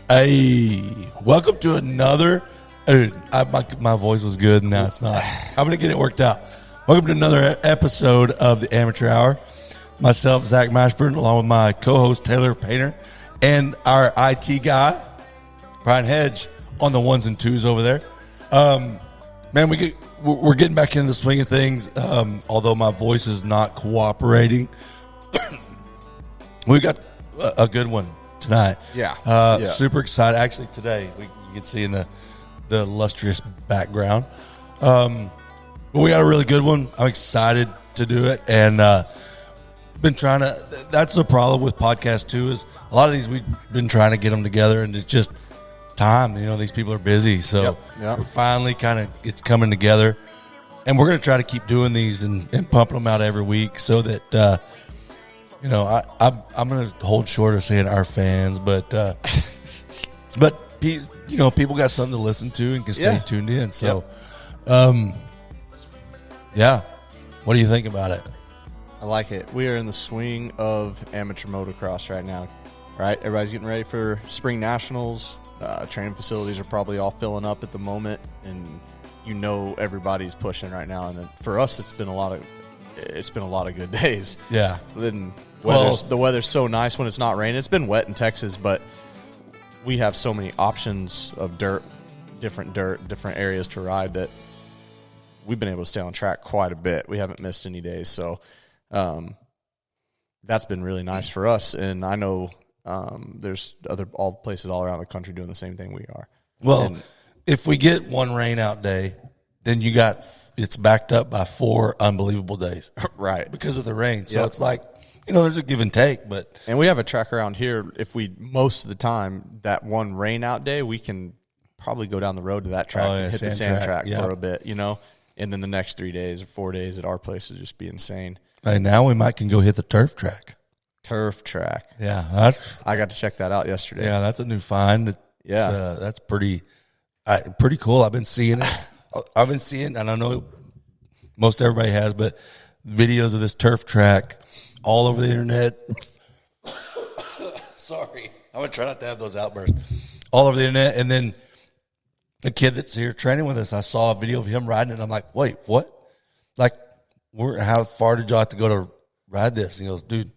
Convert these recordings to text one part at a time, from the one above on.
Hey, welcome to another. My voice was good, and now it's not. I'm going to get it worked out. Welcome to another episode of the Amateur Hour. Myself, Zach Mashburn, along with my co-host Taylor Painter, and our IT guy, Brian Hedge, on the ones and twos over there. Man, we're getting back into the swing of things. Although my voice is not cooperating, we got a good one tonight. Yeah. Super excited. Actually, today you can see in the illustrious background. But we got a really good one. I'm excited to do it, and been trying to. That's the problem with podcast too. Is a lot of these we've been trying to get them together, and it's just time. You know, these people are busy, so we're finally it's coming together, and we're going to try to keep doing these and pumping them out every week, so that. You know, I'm going to hold short of saying our fans, but you know, people got something to listen to and can stay tuned in. So, yeah. What do you think about it? I like it. We are in the swing of amateur motocross right now, right? Everybody's getting ready for spring nationals. Training facilities are probably all filling up at the moment, and you know everybody's pushing right now. And for us, it's been a lot of good days. Yeah. Then the weather's so nice when it's not raining. It's been wet in Texas, but we have so many options of different areas to ride that we've been able to stay on track quite a bit. We haven't missed any days, so that's been really nice for us. And I know there's all places all around the country doing the same thing we are. Well, if we get one rain out day, then it's backed up by 4 unbelievable days, right? Because of the rain. So it's like, you know, there's a give and take, and we have a track around here. If most of the time that one rain out day, we can probably go down the road to that track and hit the sand track for a bit, you know, and then the next 3 days or 4 days at our place would just be insane. Right now we can go hit the turf track. Yeah, I got to check that out yesterday. Yeah, that's a new find. That's pretty cool. I've been seeing it. And I know most everybody has, but videos of this turf track all over the internet. Sorry. I'm going to try not to have those outbursts. All over the internet. And then a kid that's here training with us, I saw a video of him riding it, and I'm like, wait, what? Like, how far did y'all have to go to ride this? And he goes, dude,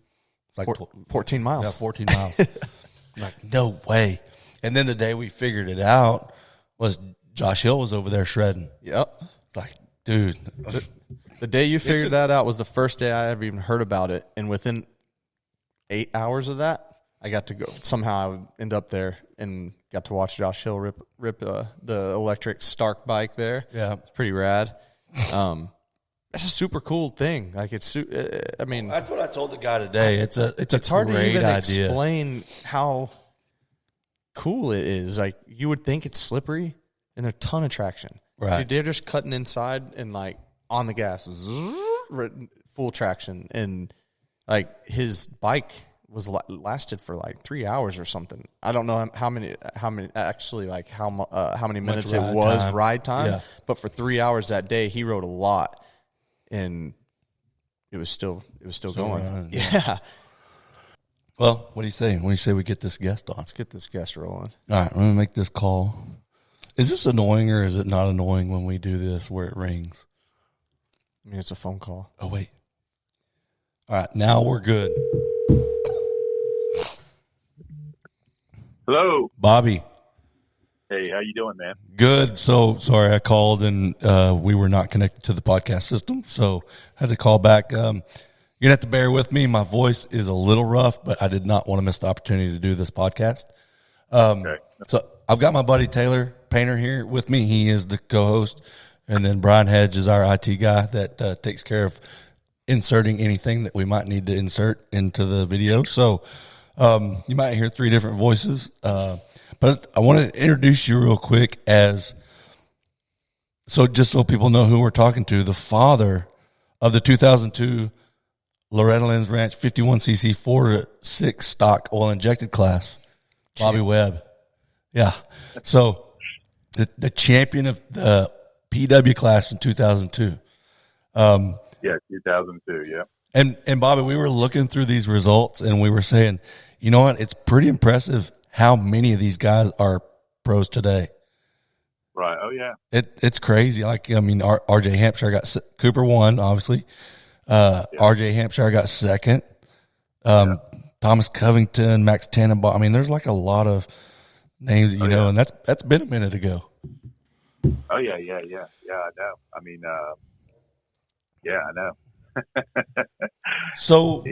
it's like 14 miles. Yeah, 14 miles. I'm like, no way. And then the day we figured it out was Josh Hill was over there shredding. Yep. It's like, dude. The day you figured that out was the first day I ever even heard about it. And within 8 hours of that, I got to go. Somehow I end up there and got to watch Josh Hill rip the electric Stark bike there. Yeah. It's pretty rad. It's a super cool thing. Like I mean, that's what I told the guy today. It's hard to even idea. Explain how cool it is. Like, you would think it's slippery, and there's a ton of traction. Right. They're just cutting inside and like on the gas, full traction, and like his bike was lasted for like 3 hours or something. I don't know how many actually, like how many minutes it was ride time, but for 3 hours that day he rode a lot, and it was still going. Running. Yeah. Well, what do you say? What do you say we get this guest on? Let's get this guest rolling. All right, I'm going to make this call. Is this annoying or is it not annoying when we do this where it rings? I mean, it's a phone call. Oh, wait. All right, now we're good. Hello. Bobby. Hey, how you doing, man? Good. So, sorry, I called and we were not connected to the podcast system, so I had to call back. You're going to have to bear with me. My voice is a little rough, but I did not want to miss the opportunity to do this podcast. Okay. So I've got my buddy Taylor Painter here with me. He is the co-host. And then Brian Hedge is our IT guy that takes care of inserting anything that we might need to insert into the video. So you might hear 3 different voices. But I want to introduce you real quick just so people know who we're talking to, the father of the 2002 Loretta Lynn's Ranch 51cc 4-6 stock oil-injected class, Bobby Webb. Yeah. So the champion of the PW class in 2002. Yeah, 2002, yeah. And Bobby, we were looking through these results and we were saying, you know what, it's pretty impressive how many of these guys are pros today. Right. Oh yeah. It's crazy. Like, I mean, RJ Hampshire got Cooper won, obviously. RJ Hampshire got second. Thomas Covington, Max Tannenbaum. I mean, there's like a lot of names that you know, and that's been a minute ago. Oh yeah. I know. I mean, I know. So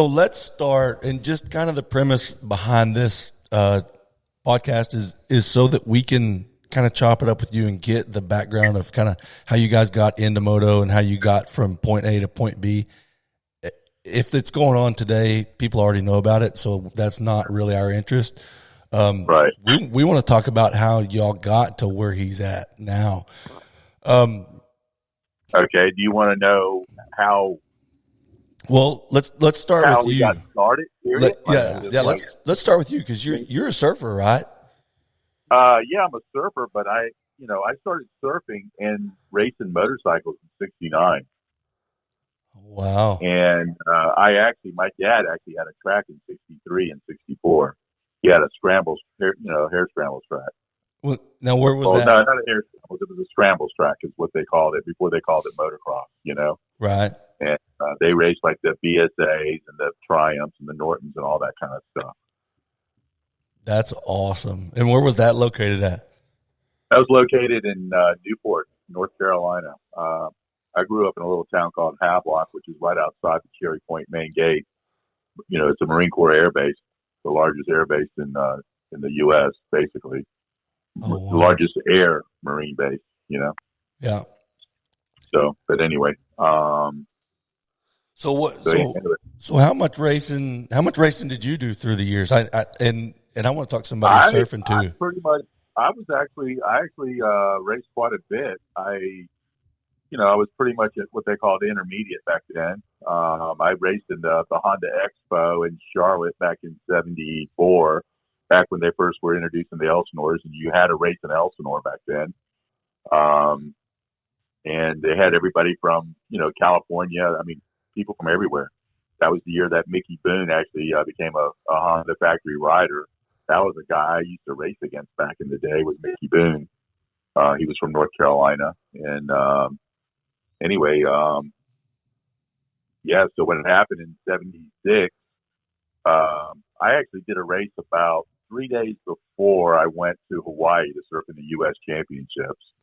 let's start, and just kind of the premise behind this podcast is so that we can kind of chop it up with you and get the background of kind of how you guys got into moto and how you got from point A to point B. If it's going on today, people already know about it, so that's not really our interest. Right. We want to talk about how y'all got to where he's at now. Okay. Do you want to know how? Well, let's start how with we you. got started? Let's start with you, because you're a surfer, right? Yeah, I'm a surfer, but I started surfing and racing motorcycles in '69. Wow. And my dad actually had a track in '63 and '64. He had a hair scrambles track. Well, now where was that? No, not a hair scrambles. It was a scrambles track, is what they called it before they called it motocross. Right. And they raced like the BSAs and the Triumphs and the Nortons and all that kind of stuff. That's awesome. And where was that located at? That was located in Newport, North Carolina. I grew up in a little town called Havelock, which is right outside the Cherry Point main gate. It's a Marine Corps air base, the largest air base in the U.S., basically. Oh, wow. The largest air Marine base, Yeah. So, but anyway. So how much racing did you do through the years? I want to talk to somebody who's surfing too. I actually raced quite a bit. I was pretty much at what they called intermediate back then. I raced in the Honda Expo in Charlotte back in '74, back when they first were introducing the Elsinores, and you had to race an Elsinore back then. And they had everybody from, California. I mean, people from everywhere. That was the year that Mickey Boone actually became a Honda factory rider. That was a guy I used to race against back in the day, was Mickey Boone. He was from North Carolina. And anyway, so when it happened in '76, I actually did a race about 3 days before I went to Hawaii to surf in the U.S. Championships.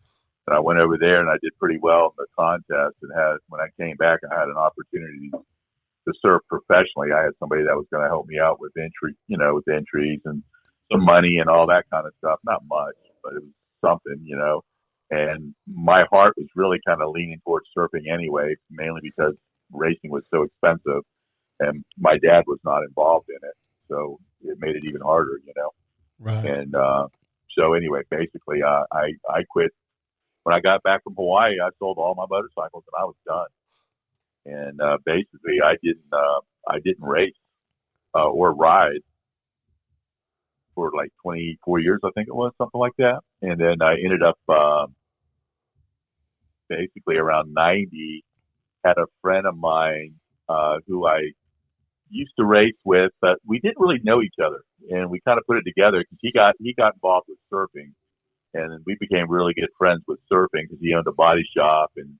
And I went over there and I did pretty well in the contest, and when I came back, I had an opportunity to surf professionally. I had somebody that was going to help me out with with entries and some money and all that kind of stuff. Not much, but it was something, and my heart was really kind of leaning towards surfing anyway, mainly because racing was so expensive and my dad was not involved in it. So it made it even harder, Right. And so anyway, basically, I quit. When I got back from Hawaii, I sold all my motorcycles and I was done. And basically, I didn't race or ride for like 24 years, I think it was, something like that. And then I ended up basically around 90, had a friend of mine who I used to race with, but we didn't really know each other. And we kind of put it together because he got involved with surfing. And we became really good friends with surfing because he owned a body shop, and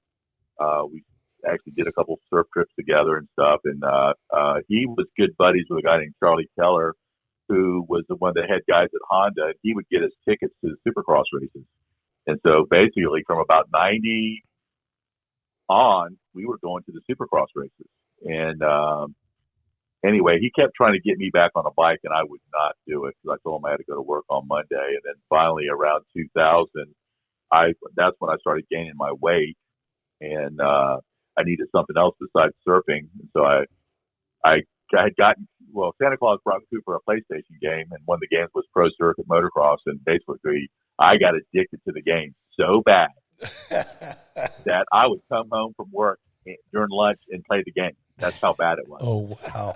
we actually did a couple surf trips together and stuff. And he was good buddies with a guy named Charlie Keller, who was one of the head guys at Honda. He would get us tickets to the Supercross races. And so basically from about 90 on, we were going to the Supercross races. And anyway, he kept trying to get me back on a bike, and I would not do it because I told him I had to go to work on Monday. And then finally around 2000, that's when I started gaining my weight, and I needed something else besides surfing. And so I had gotten, Santa Claus brought Cooper a PlayStation game, and one of the games was Pro Circuit Motocross, and basically I got addicted to the game so bad that I would come home from work during lunch and play the game. That's how bad it was. Oh, wow.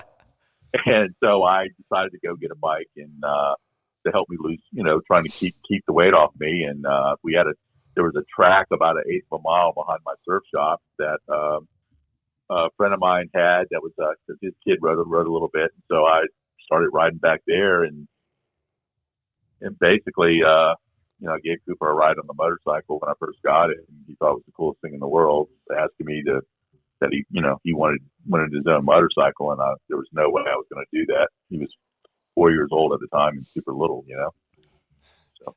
And so I decided to go get a bike and to help me lose, trying to keep the weight off me. And there was a track about an eighth of a mile behind my surf shop that a friend of mine had. That was his kid rode a little bit. And so I started riding back there, and and basically, I gave Cooper a ride on the motorcycle when I first got it, and he thought it was the coolest thing in the world, asking me that he wanted his own motorcycle, and there was no way I was going to do that. He was 4 years old at the time and super little, So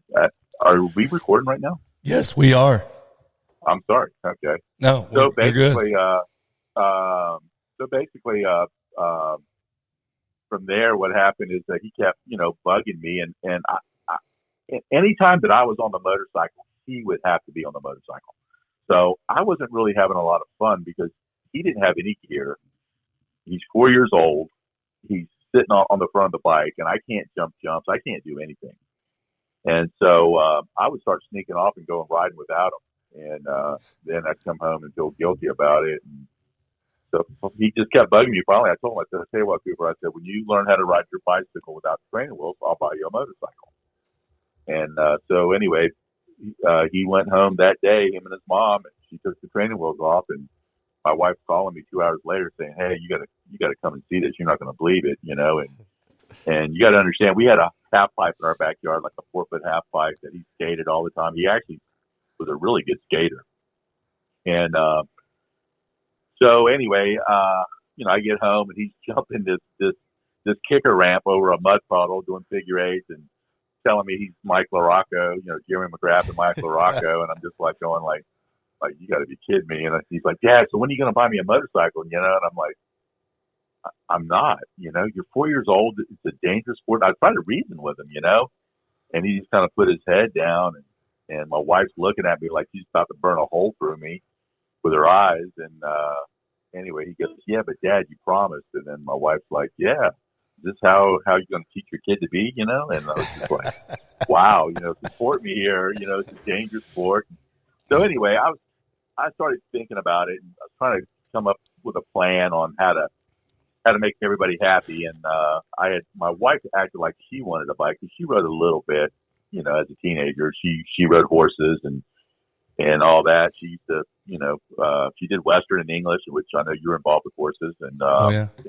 are we recording right now? Yes, we are. I'm sorry. Okay. No, So we're basically, good. From there, what happened is that he kept, bugging me, and anytime that I was on the motorcycle, he would have to be on the motorcycle. So I wasn't really having a lot of fun because he didn't have any gear. He's 4 years old. He's sitting on the front of the bike, and I can't jump jumps. I can't do anything. And so I would start sneaking off and going riding without him. And then I'd come home and feel guilty about it. And so he just kept bugging me. Finally, I told him, I said, "Tell you what, Cooper," I said, "when you learn how to ride your bicycle without the training wheels, I'll buy you a motorcycle." And so anyway, he went home that day, him and his mom, and she took the training wheels off. And my wife's calling me 2 hours later saying, "Hey, you gotta come and see this. You're not going to believe it, And you got to understand, we had a half pipe in our backyard, like a 4-foot half pipe that he skated all the time. He actually was a really good skater. And so anyway, I get home and he's jumping this kicker ramp over a mud puddle, doing figure eights, and telling me he's Mike LaRocco, Jeremy McGrath and Mike LaRocco, and I'm just like going like you got to be kidding me. And he's like, "Dad, so when are you going to buy me a motorcycle?" And I'm like, "I'm not. You're 4 years old. It's a dangerous sport." I try to reason with him, and he just kind of put his head down, and my wife's looking at me like she's about to burn a hole through me with her eyes. And anyway, he goes, "Yeah, but Dad, you promised." And then my wife's like, "Yeah, is this how you're going to teach your kid to be?" And I was just like, "Wow, support me here. It's a dangerous sport." So anyway, I started thinking about it, and I was trying to come up with a plan on how to make everybody happy. And my wife acted like she wanted a bike because she rode a little bit, as a teenager. She rode horses and all that. She used to, she did Western and English, which I know you were involved with horses. And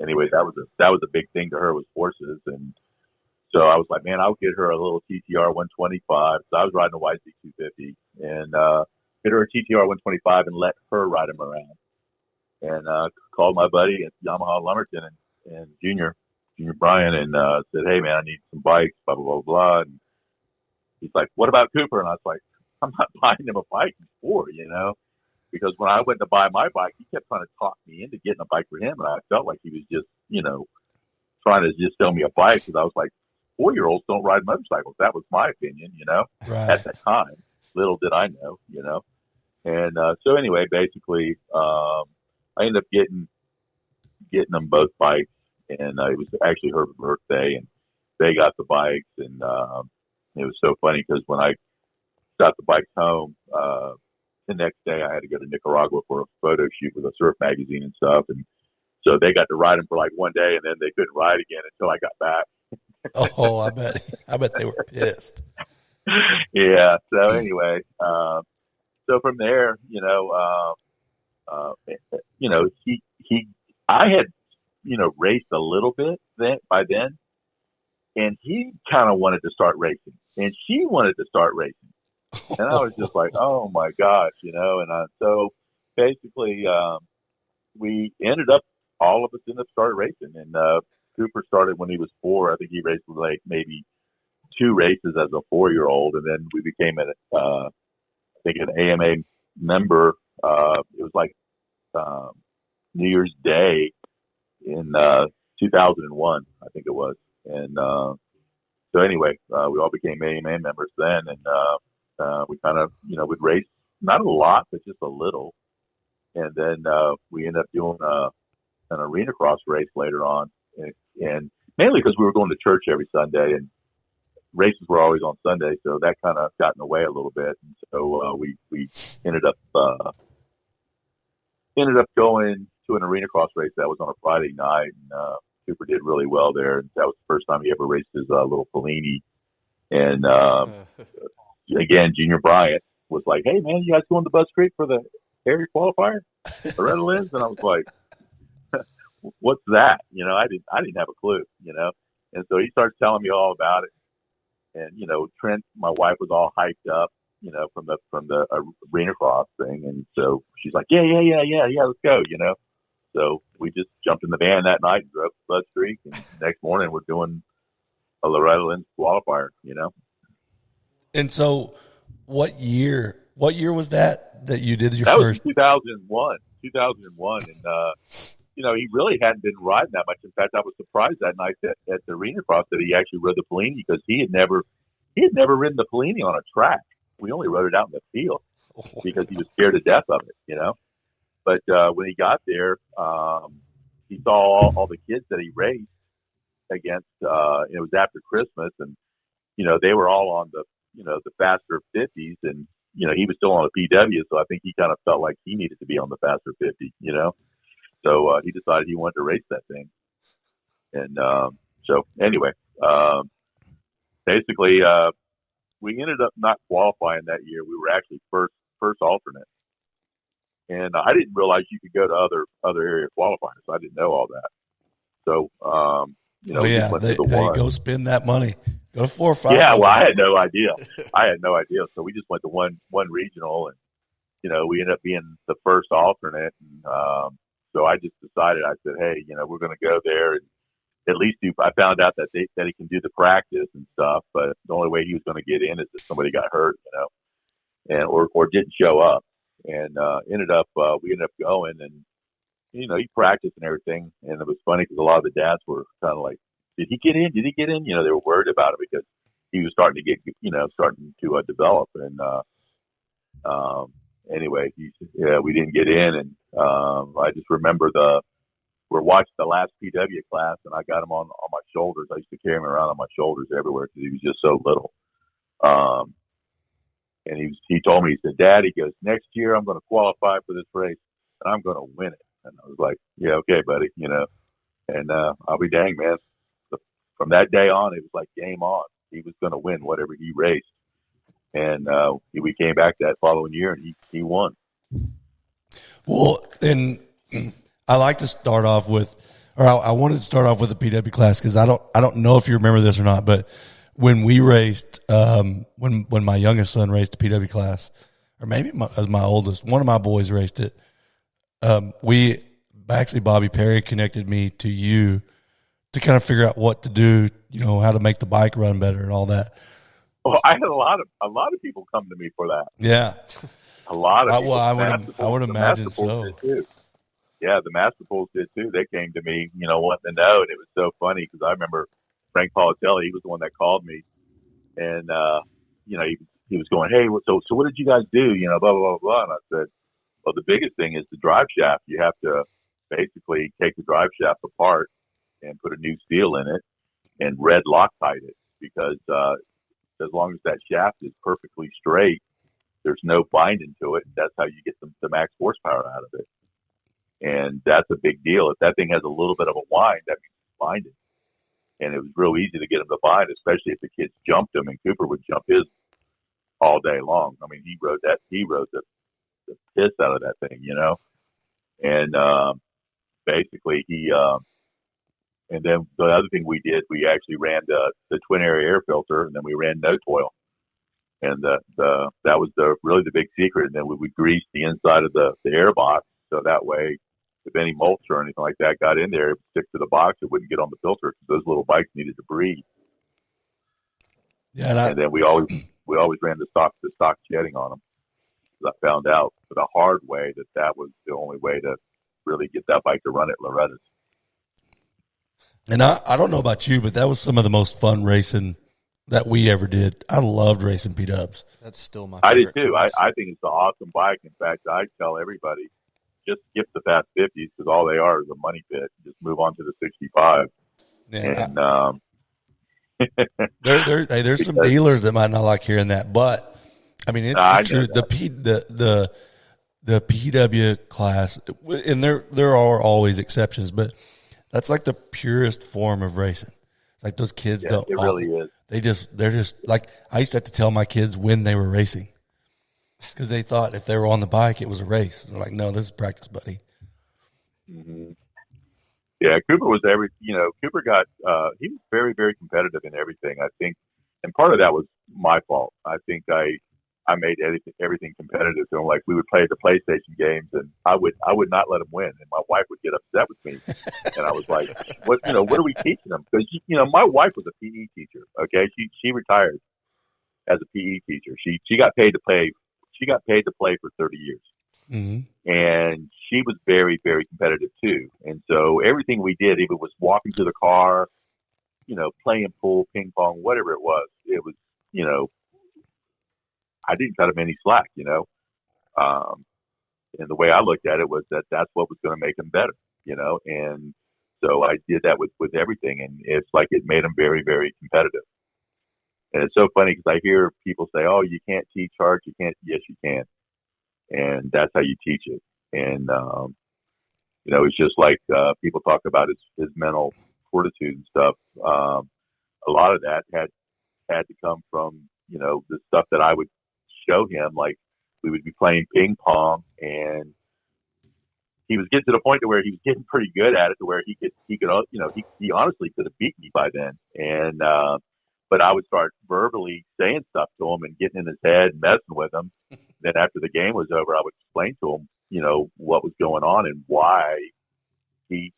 anyway, that was a big thing to her, was horses. And so I was like, man, I'll get her a little TTR 125. So I was riding a YZ 250 and get her a TTR 125 and let her ride him around. And called my buddy at Yamaha Lumberton and Junior Bryan, and said, "Hey man, I need some bikes, blah blah blah blah." And he's like, "What about Cooper?" And I was like, "I'm not buying him a bike before, because when I went to buy my bike, he kept trying to talk me into getting a bike for him, and I felt like he was just, trying to just sell me a bike because I was like, 4-year-olds don't ride motorcycles. That was my opinion, Right. At that time. Little did I know, And so anyway, basically, I ended up getting them both bikes, and it was actually her birthday, and they got the bikes, and it was so funny because when I got the bikes home, the next day I had to go to Nicaragua for a photo shoot with a surf magazine and stuff, and so they got to ride them for like one day, and then they couldn't ride again until I got back. Oh, I bet they were pissed. Yeah. So anyway, so from there, I had, raced a little bit by then, and he kind of wanted to start racing, and she wanted to start racing, and I was just like, oh my gosh, and so basically, all of us ended up started racing, and Cooper started when he was 4. I think he raced like maybe 2 races as a 4-year-old, and then we became an AMA member. It was like New Year's Day in 2001, I think it was. And so anyway, we all became AMA members then, and we kind of, would race, not a lot, but just a little. And then we ended up doing an arena cross race later on, and mainly because we were going to church every Sunday, and races were always on Sunday, so that kind of got in the way a little bit. And so we ended up going to an arena cross race that was on a Friday night, and Cooper did really well there. And that was the first time he ever raced his little Fellini. And again, Junior Bryant was like, "Hey man, you guys going to Buzz Creek for the area qualifier, Loretta Lynn's?" And I was like, "What's that?" I didn't have a clue, And so he starts telling me all about it. And, Trent, my wife, was all hyped up, from the arena cross thing. And so she's like, yeah, let's go. So we just jumped in the van that night and drove to Bud Street. And next morning we're doing a Loretta Lynn qualifier, And so what year was that you did your that first? Was 2001. And, he really hadn't been riding that much. In fact, I was surprised that night at the arena cross that he actually rode the Pellini, because he had never ridden the Pellini on a track. We only rode it out in the field because he was scared to death of it, But when he got there, he saw all the kids that he raced against. It was after Christmas, and they were all on the faster 50s, and he was still on a PW, so I think he kind of felt like he needed to be on the faster 50, So he decided he wanted to race that thing, and so anyway, basically, we ended up not qualifying that year. We were actually first alternate. And I didn't realize you could go to other area qualifiers. I didn't know all that. So, go spend that money. Go to 4 or 5. Yeah, well, I had no idea. So we just went to one regional, and we ended up being the first alternate. And so I just decided. I said, hey, we're going to go there and at least do. I found out that he can do the practice and stuff, but the only way he was going to get in is if somebody got hurt, and or didn't show up. And we ended up going, and he practiced and everything. And it was funny because a lot of the dads were kind of like, "Did he get in? Did he get in?" They were worried about it because he was starting to get, develop. And anyway, we didn't get in, and I just remember we're watching the last PW class, and I got him on my shoulders. I used to carry him around on my shoulders everywhere because he was just so little. And he told me, he said, Dad, he goes, next year I'm going to qualify for this race and I'm going to win it. And I was like, yeah, okay, buddy, and I'll be dang, man. From that day on, it was like game on. He was going to win whatever he raced. And we came back that following year and he won. Well, and I like to start off with, I wanted to start off with the PW class because I don't know if you remember this or not, but when we raced, when my youngest son raced the PW class, or maybe as my oldest, one of my boys raced it. Actually Bobby Perry connected me to you to kind of figure out what to do, how to make the bike run better and all that. Well, I had a lot of people come to me for that. Yeah, a lot of people. Well, I would imagine so. Yeah, the Master Pools did too. They came to me, wanting to know, and it was so funny because I remember Frank Politelli. He was the one that called me, and he was going, "Hey, so what did you guys do?" Blah blah blah blah. And I said, "Well, the biggest thing is the drive shaft. You have to basically take the drive shaft apart and put a new steel in it and red Loctite it, because as long as that shaft is perfectly straight, there's no binding to it. That's how you get the max horsepower out of it. And that's a big deal. If that thing has a little bit of a wind, that means it's binding. And it was real easy to get them to bind, especially if the kids jumped them, and Cooper would jump his all day long. I mean, he rode the piss out of that thing, And basically and then the other thing we did, we actually ran the twin area air filter, and then we ran no toil. And that was really the big secret. And then we would grease the inside of the air box, so that way, if any mulch or anything like that got in there, it would stick to the box. It wouldn't get on the filter because those little bikes needed to breathe. Yeah, and then we always ran the stock shedding on them. I found out the hard way that was the only way to really get that bike to run at Loretta's. And I don't know about you, but that was some of the most fun racing that we ever did. I loved racing P-dubs. That's still my favorite. I did too. I think it's an awesome bike. In fact, I tell everybody, just skip the fast 50s because all they are is a money pit. Just move on to the 65. Yeah, and there's some dealers that might not like hearing that, but I mean it's true. The PW class, and there are always exceptions, but that's like the purest form of racing. Like those kids don't. It really is. They're just like, I used to have to tell my kids when they were racing because they thought if they were on the bike it was a race. They're like, no, this is practice, buddy. Mm-hmm. Yeah, Cooper was Cooper got he was very, very competitive in everything. I think and part of that was my fault. I think I made everything competitive. So like we would play the PlayStation games, and I would not let them win, and my wife would get upset with me. And I was like, what are we teaching them? Because my wife was a PE teacher. Okay, she retired as a PE teacher. She got paid to play. She got paid to play for 30 years, and she was very, very competitive too. And so everything we did, if it was walking to the car, playing pool, ping pong, whatever it was, I didn't cut him any slack, and the way I looked at it was that's what was going to make him better, and so I did that with everything, and it's like it made him very, very competitive. And it's so funny because I hear people say, "Oh, you can't teach hard, you can't." Yes, you can, and that's how you teach it. And it's just like people talk about his mental fortitude and stuff. A lot of that had to come from the stuff that I would show him. Like we would be playing ping pong, and he was getting to the point to where he was getting pretty good at it, to where he could he honestly could have beat me by then. And but I would start verbally saying stuff to him and getting in his head and messing with him. Then after the game was over, I would explain to him what was going on and why he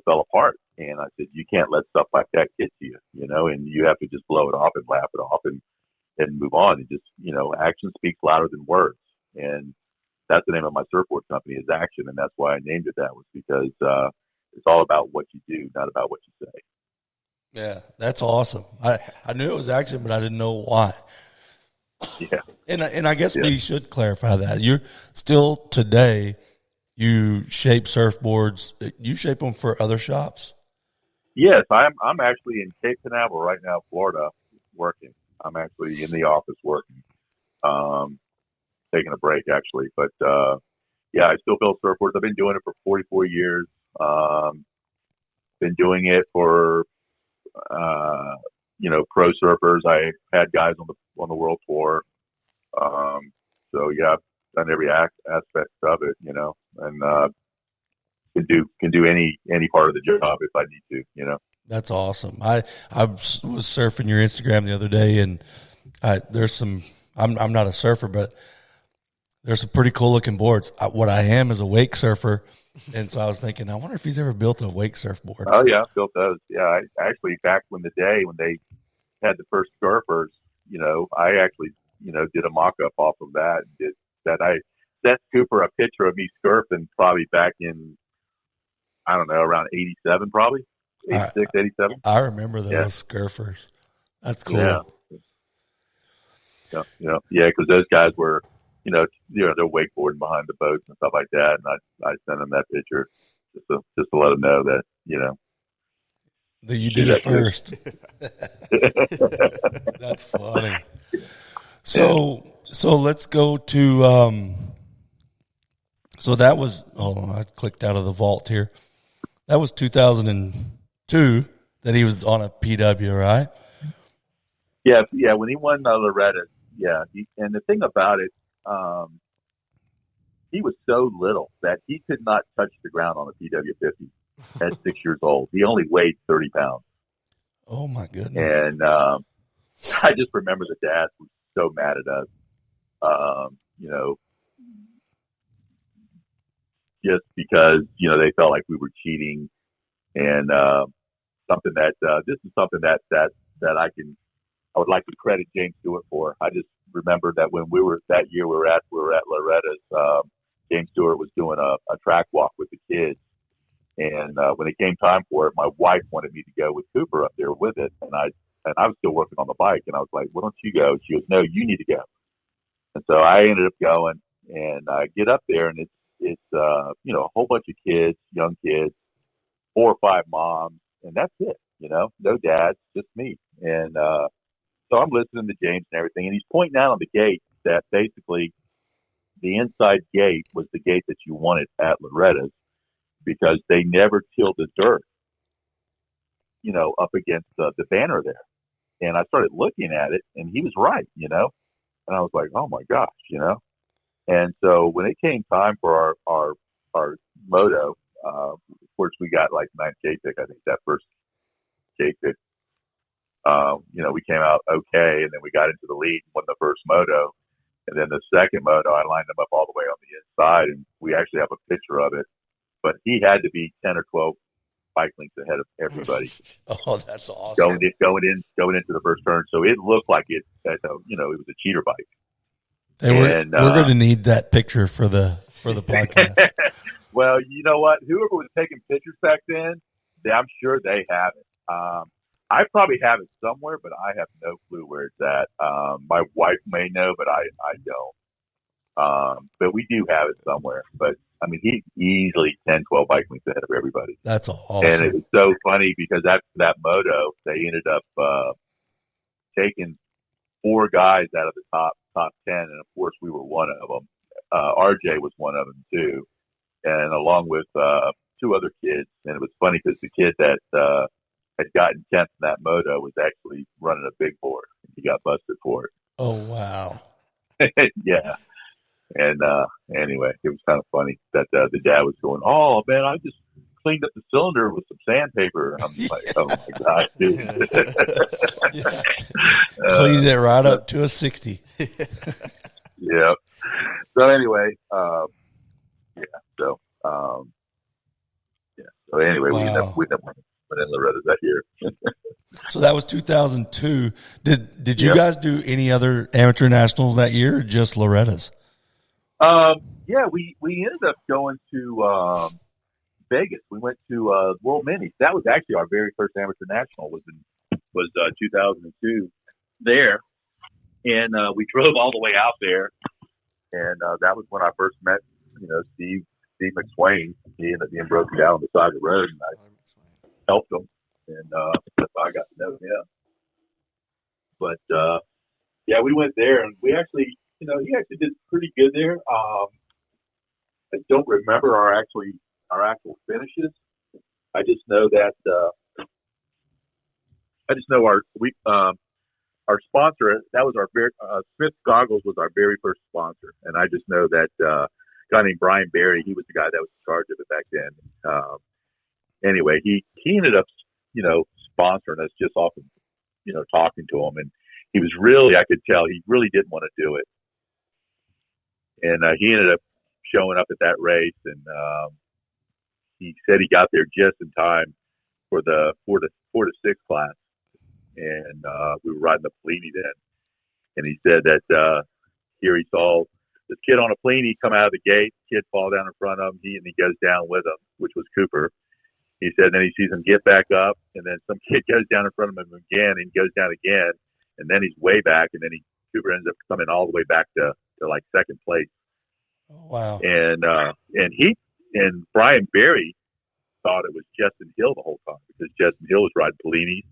fell apart. And I said, you can't let stuff like that get to you, and you have to just blow it off and laugh it off and move on. And just, action speaks louder than words. And that's the name of my surfboard company, is Action. And that's why I named it that, was because it's all about what you do, not about what you say. Yeah, that's awesome. I knew it was Action, but I didn't know why. Yeah. And I guess we should clarify that. You're still today, you shape surfboards. You shape them for other shops? Yes, I'm actually in Cape Canaveral right now, Florida, working. I'm actually in the office working, taking a break actually. But I still build surfboards. I've been doing it for 44 years. Been doing it for pro surfers. I had guys on the world tour. So yeah, I've done every aspect of it, and can do any part of the job if I need to, That's awesome. I was surfing your Instagram the other day, and there's some. I'm not a surfer, but there's some pretty cool looking boards. What I am is a wake surfer, and so I was thinking, I wonder if he's ever built a wake surfboard. Oh yeah, built those. Yeah, I actually, back when they had the first surfers, I actually did a mock up off of that. I sent Cooper a picture of me surfing probably back in, I don't know, around 87 probably. 86, 87. I remember those surfers. That's cool. Yeah, because those guys were, they're wakeboarding behind the boats and stuff like that, and I sent them that picture just to let them know that that you did it first. That's funny. So let's go to so that was, I clicked out of the vault here. That was 2002 that he was on a PW, right? Yeah. When he won Loretta, and the thing about it, he was so little that he could not touch the ground on a PW50 at 6 years old. He only weighed 30 pounds. Oh my goodness! And I just remember the dad was so mad at us. Just because, they felt like we were cheating, and something that this is something that I would like to credit James Stewart for. I just remember that when we were at Loretta's, James Stewart was doing a track walk with the kids, and when it came time for it, my wife wanted me to go with Cooper up there with it, and I was still working on the bike, and I was like, "Why don't you go?" She goes, "No, you need to go." And so I ended up going, and I get up there, and it's a whole bunch of kids, young kids, 4 or 5 moms, and that's it, no dads, just me. And so I'm listening to James and everything, and he's pointing out on the gate that basically the inside gate was the gate that you wanted at Loretta's, because they never tilled the dirt, up against the banner there. And I started looking at it, and he was right, and I was like, oh my gosh, And so when it came time for our Moto, of course we got like 9 K pick, I think that first K pick. we came out okay, and then we got into the lead and won the first moto. And then the second moto, I lined him up all the way on the inside, and we actually have a picture of it. But he had to be 10 or 12 bike lengths ahead of everybody. Oh, that's awesome. Going into the first turn. So it looked like it was a cheater bike. And we're going to need that picture for the podcast. Well, you know what? Whoever was taking pictures back then, I'm sure they have it. I probably have it somewhere, but I have no clue where it's at. My wife may know, but I don't. But we do have it somewhere. But, I mean, he's easily 10, 12 bike lengths ahead of everybody. That's awesome. And it was so funny because after that moto, they ended up taking 4 guys out of the top 10, and, of course, we were one of them. RJ was one of them, too, and along with 2 other kids. And it was funny because the kid that had gotten 10th in that moto was actually running a big board. He got busted for it. Oh, wow. Yeah. And anyway, it was kind of funny that the dad was going, "Oh, man, I just cleaned up the cylinder with some sandpaper." I'm like, "Oh, my God, dude." Yeah. Cleaned it right up to a 60. Yeah. So anyway, So anyway, wow. we ended up winning Loretta that year. So that was 2002. Did you guys do any other amateur nationals that year, or just Loretta's? Yeah, we ended up going to Vegas. We went to World Minis. That was actually our very first amateur national. Was 2002 there, and we drove all the way out there, and that was when I first met Steve McSwain. He ended up being broken down on the side of the road, and I helped him, and that's how I got to know him. But yeah, we went there, and we actually. He actually did pretty good there. I don't remember our actual finishes. I just know that our sponsor, that was our very Smith Goggles was our very first sponsor, and I just know that a guy named Brian Berry, he was the guy that was in charge of it back then. Anyway, he ended up sponsoring us just off of talking to him, and he was really, I could tell he really didn't want to do it. And he ended up showing up at that race, and he said he got there just in time for the 4 to 6 class. And we were riding the Pellini then. And he said that here he saw this kid on a Pellini come out of the gate, kid fall down in front of him, he goes down with him, which was Cooper. He said then he sees him get back up, and then some kid goes down in front of him again, and goes down again, and then he's way back, and then Cooper ends up coming all the way back to like second place. Oh, wow. And Brian Berry thought it was Justin Hill the whole time, because Justin Hill was riding Pellinis,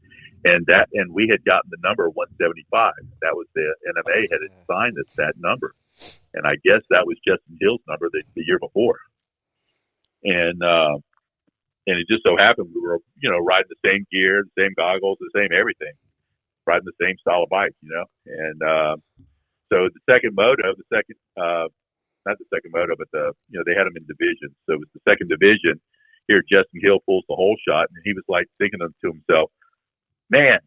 and we had gotten the number 175. That was the NMA had assigned us that number, and I guess that was Justin Hill's number the year before. And it just so happened we were riding the same gear, the same goggles, the same everything, riding the same style of bike, and so the second moto, not the second moto, but they had them in divisions. So it was the second division. Here, Justin Hill pulls the whole shot, and he was like thinking to himself, "Man,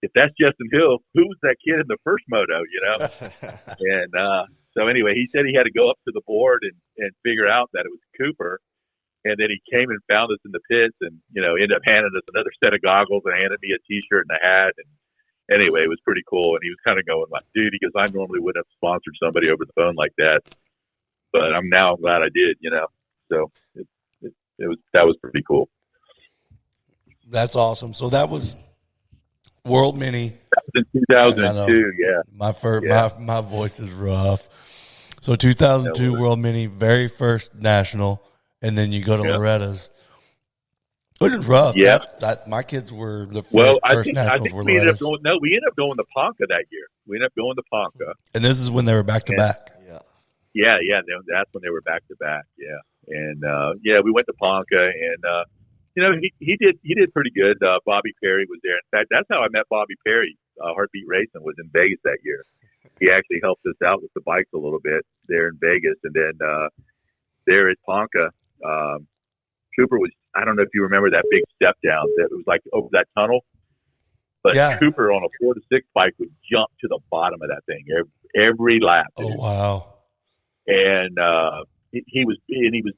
if that's Justin Hill, who was that kid in the first moto?" And so anyway, he said he had to go up to the board and figure out that it was Cooper. And then he came and found us in the pits, and ended up handing us another set of goggles and handed me a T-shirt and a hat. And anyway, it was pretty cool. And he was kind of going like, "Dude," because I normally wouldn't have sponsored somebody over the phone like that, but I'm glad I did. So that was pretty cool. That's awesome. So that was World Mini. That was in 2002. Yeah. My voice is rough. So 2002 World Mini, very first national. And then you go to Loretta's, which is rough. Yeah, my kids were the first, I think were we ended up Loretta's. going. We ended up going to Ponca that year. We ended up going to Ponca, and this is when they were back to back. Yeah. That's when they were back to back. Yeah, and we went to Ponca, and he did pretty good. Bobby Perry was there. In fact, that's how I met Bobby Perry. Heartbeat Racing was in Vegas that year. He actually helped us out with the bikes a little bit there in Vegas, and then there at Ponca. Cooper was, I don't know if you remember that big step down that was like over that tunnel. But Yeah. Cooper on a 4 to 6 bike would jump to the bottom of that thing every lap. Oh, wow. And he was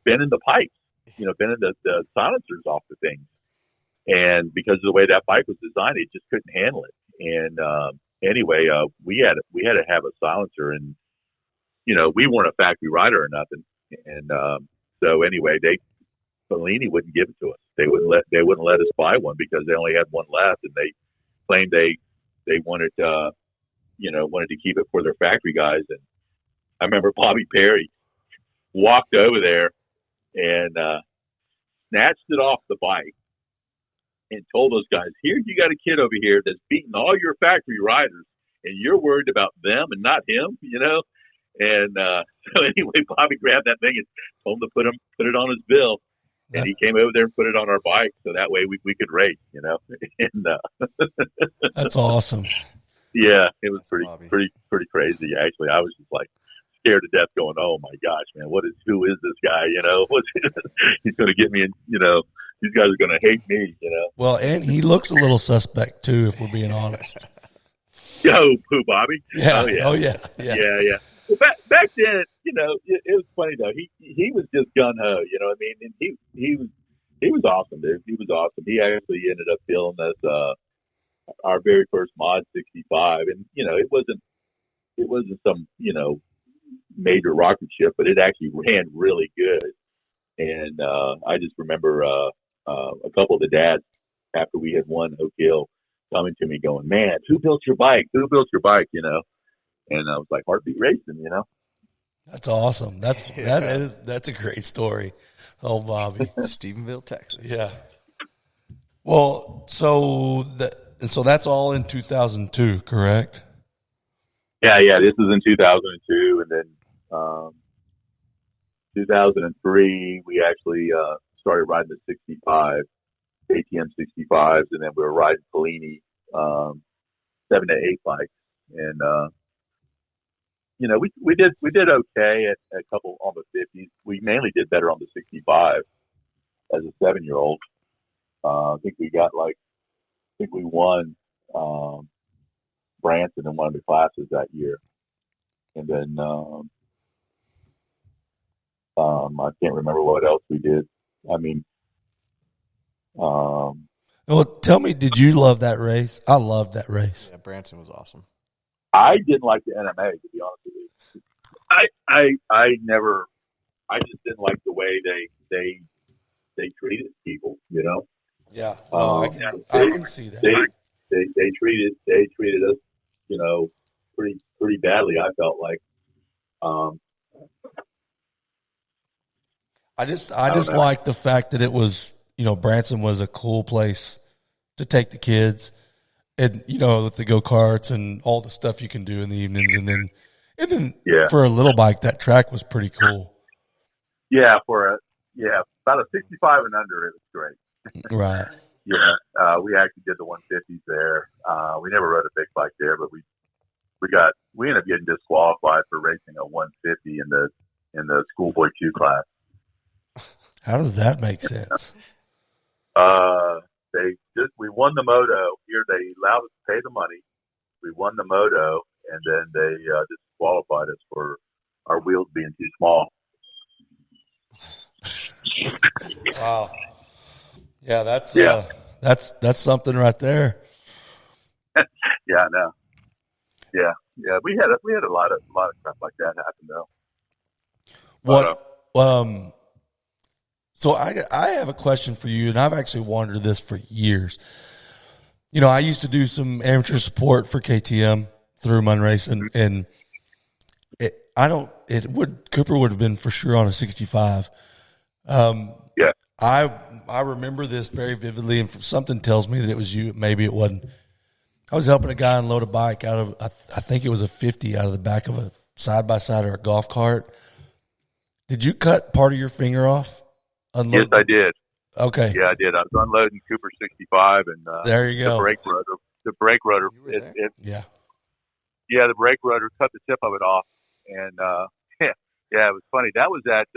bending the pipes, bending the silencers off the thing. And because of the way that bike was designed, it just couldn't handle it. And anyway, we had to have a silencer, and we weren't a factory rider or nothing. And so anyway, Bellini wouldn't give it to us. They wouldn't let us buy one because they only had one left, and they claimed they wanted wanted to keep it for their factory guys. And I remember Bobby Perry walked over there and snatched it off the bike and told those guys, "Here, you got a kid over here that's beating all your factory riders, and you're worried about them and not him," And so anyway, Bobby grabbed that thing and told him to put it on his bill. And he came over there and put it on our bike, so that way we could race, And That's awesome. Yeah, it was pretty crazy. Actually, I was just like scared to death, going, "Oh my gosh, man, who is this guy? He's going to get me in. These guys are going to hate me. Well, and he looks a little suspect too, if we're being honest. Who, Bobby? Yeah. Oh yeah. Yeah. Well, back then, it was funny though. He was just gun ho, what I mean? And he was awesome, dude. He was awesome. He actually ended up building us our very first Mod 65, and it wasn't some major rocket ship, but it actually ran really good. And I just remember a couple of the dads after we had won Oak Hill coming to me going, "Man, who built your bike? Who built your bike?" And I was like, "Heartbeat Racing," That's awesome. That's a great story. Oh, Bobby. Stephenville, Texas. Yeah. Well, so that's all in 2002, correct? Yeah. This is in 2002, and then 2003 we actually started riding the 65, ATM 65s, and then we were riding Bellini 7 to 8 bikes, and we did okay at a couple on the 50s. We mainly did better on the 65 as a 7-year-old. I think we won Branson in one of the classes that year, and then I can't remember what else we did. I mean, well, tell me, did you love that race? I loved that race. Yeah, Branson was awesome. I didn't like the NMA, to be honest with you. I just didn't like the way they treated people, Yeah, I can see that. They treated us, pretty badly. I felt like. I just like the fact that it was, Branson was a cool place to take the kids, and with the go-karts and all the stuff you can do in the evenings, and then for a little bike, that track was pretty cool. Yeah, about a 65 and under, it was great. Right. Yeah, we actually did the 150s there. We never rode a big bike there, but we ended up getting disqualified for racing a 150 in the schoolboy 2 class. How does that make sense? We won the Moto here. They allowed us to pay the money. We won the Moto, and then they disqualified us for our wheels being too small. Wow. Yeah, that's something right there. Yeah, I know. Yeah. We had a lot of stuff like that happen though. What? So I have a question for you, and I've actually wondered this for years. I used to do some amateur support for KTM through Munrace, and Cooper would have been for sure on a 65. Yeah. I remember this very vividly, and something tells me that it was you. Maybe it wasn't. I was helping a guy unload a bike out of, I think it was a 50 out of the back of a side-by-side or a golf cart. Did you cut part of your finger off? Yes, I did. Okay. Yeah, I did. I was unloading Cooper 65, and there you go. The brake rotor. Yeah, the brake rotor cut the tip of it off, and it was funny. That was at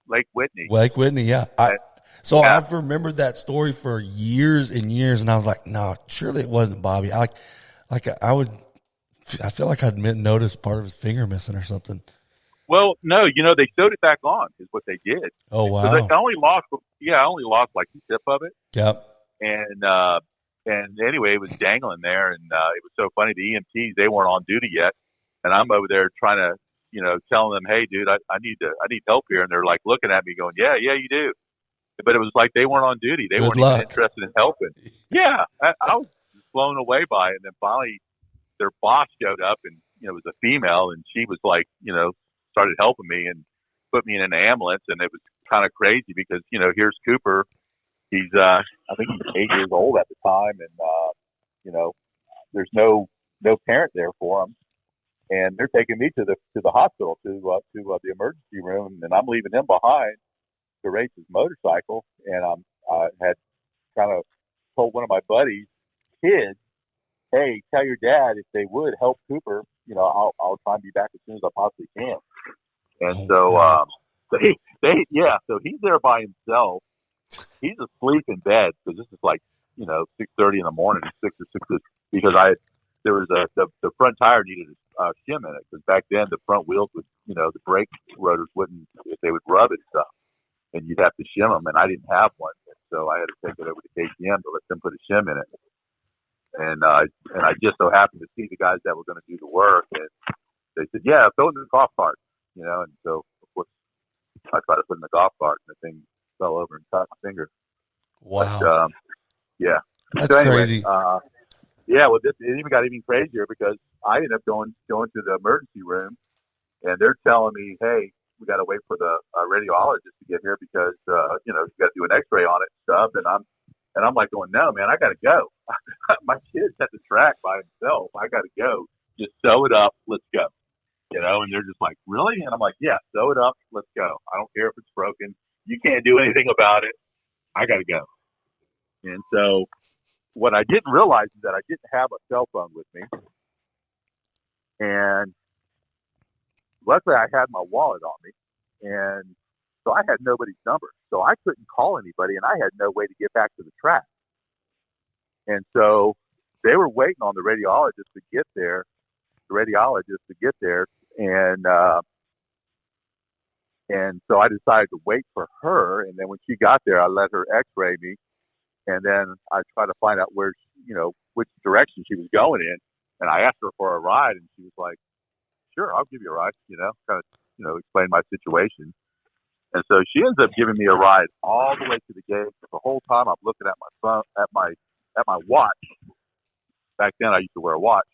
Lake Whitney. Lake Whitney, yeah. So I've remembered that story for years and years, and I was like, no, surely it wasn't Bobby. I feel like I'd noticed part of his finger missing or something. Well, no, they sewed it back on is what they did. Oh, wow. So I only lost like the tip of it. Yep. And anyway, it was dangling there, and it was so funny. The EMTs, they weren't on duty yet, and I'm over there trying to, telling them, hey, dude, I need help here, and they're like looking at me, going, yeah, you do. But it was like they weren't on duty; they weren't even interested in helping. Yeah, I was blown away by it, and then finally, their boss showed up, and it was a female, and she was like, started helping me and put me in an ambulance, and it was kind of crazy because here's Cooper. He's I think he's 8 years old at the time, and there's no parent there for him, and they're taking me to the hospital to the emergency room, and I'm leaving him behind to race his motorcycle, and I had kind of told one of my buddies' kids, hey, tell your dad if they would help Cooper, I'll try and be back as soon as I possibly can. And so so he's there by himself. He's asleep in bed because this is like 6:30 in the morning, 6 or 6, because there was the front tire needed a shim in it because back then the front wheels would the brake rotors wouldn't, if they would rub and stuff, and you'd have to shim them, and I didn't have one, and so I had to take it over to KTM to let them put a shim in it. And I just so happened to see the guys that were going to do the work, and they said, yeah, throw it in the golf cart, and so of course I tried to put it in the golf cart, and the thing fell over and caught my finger. Wow. But, yeah. That's so anyway, crazy. Well, it even got even crazier because I ended up going to the emergency room, and they're telling me, hey, we got to wait for the radiologist to get here because you got to do an X-ray on it and stuff. And I'm like going, no, man, I got to go. My kid's at the track by himself. I got to go. Just sew it up. Let's go. And they're just like, really? And I'm like, yeah, sew it up. Let's go. I don't care if it's broken. You can't do anything about it. I got to go. And so what I didn't realize is that I didn't have a cell phone with me. And luckily I had my wallet on me. And so I had nobody's number. So I couldn't call anybody, and I had no way to get back to the track. And so they were waiting on the radiologist to get there, and so I decided to wait for her. And then when she got there, I let her X-ray me, and then I tried to find out where, which direction she was going in. And I asked her for a ride, and she was like, "Sure, I'll give you a ride." Kind of, explain my situation. And so she ends up giving me a ride all the way to the gate. The whole time I'm looking at my phone, at my watch. Back then I used to wear a watch,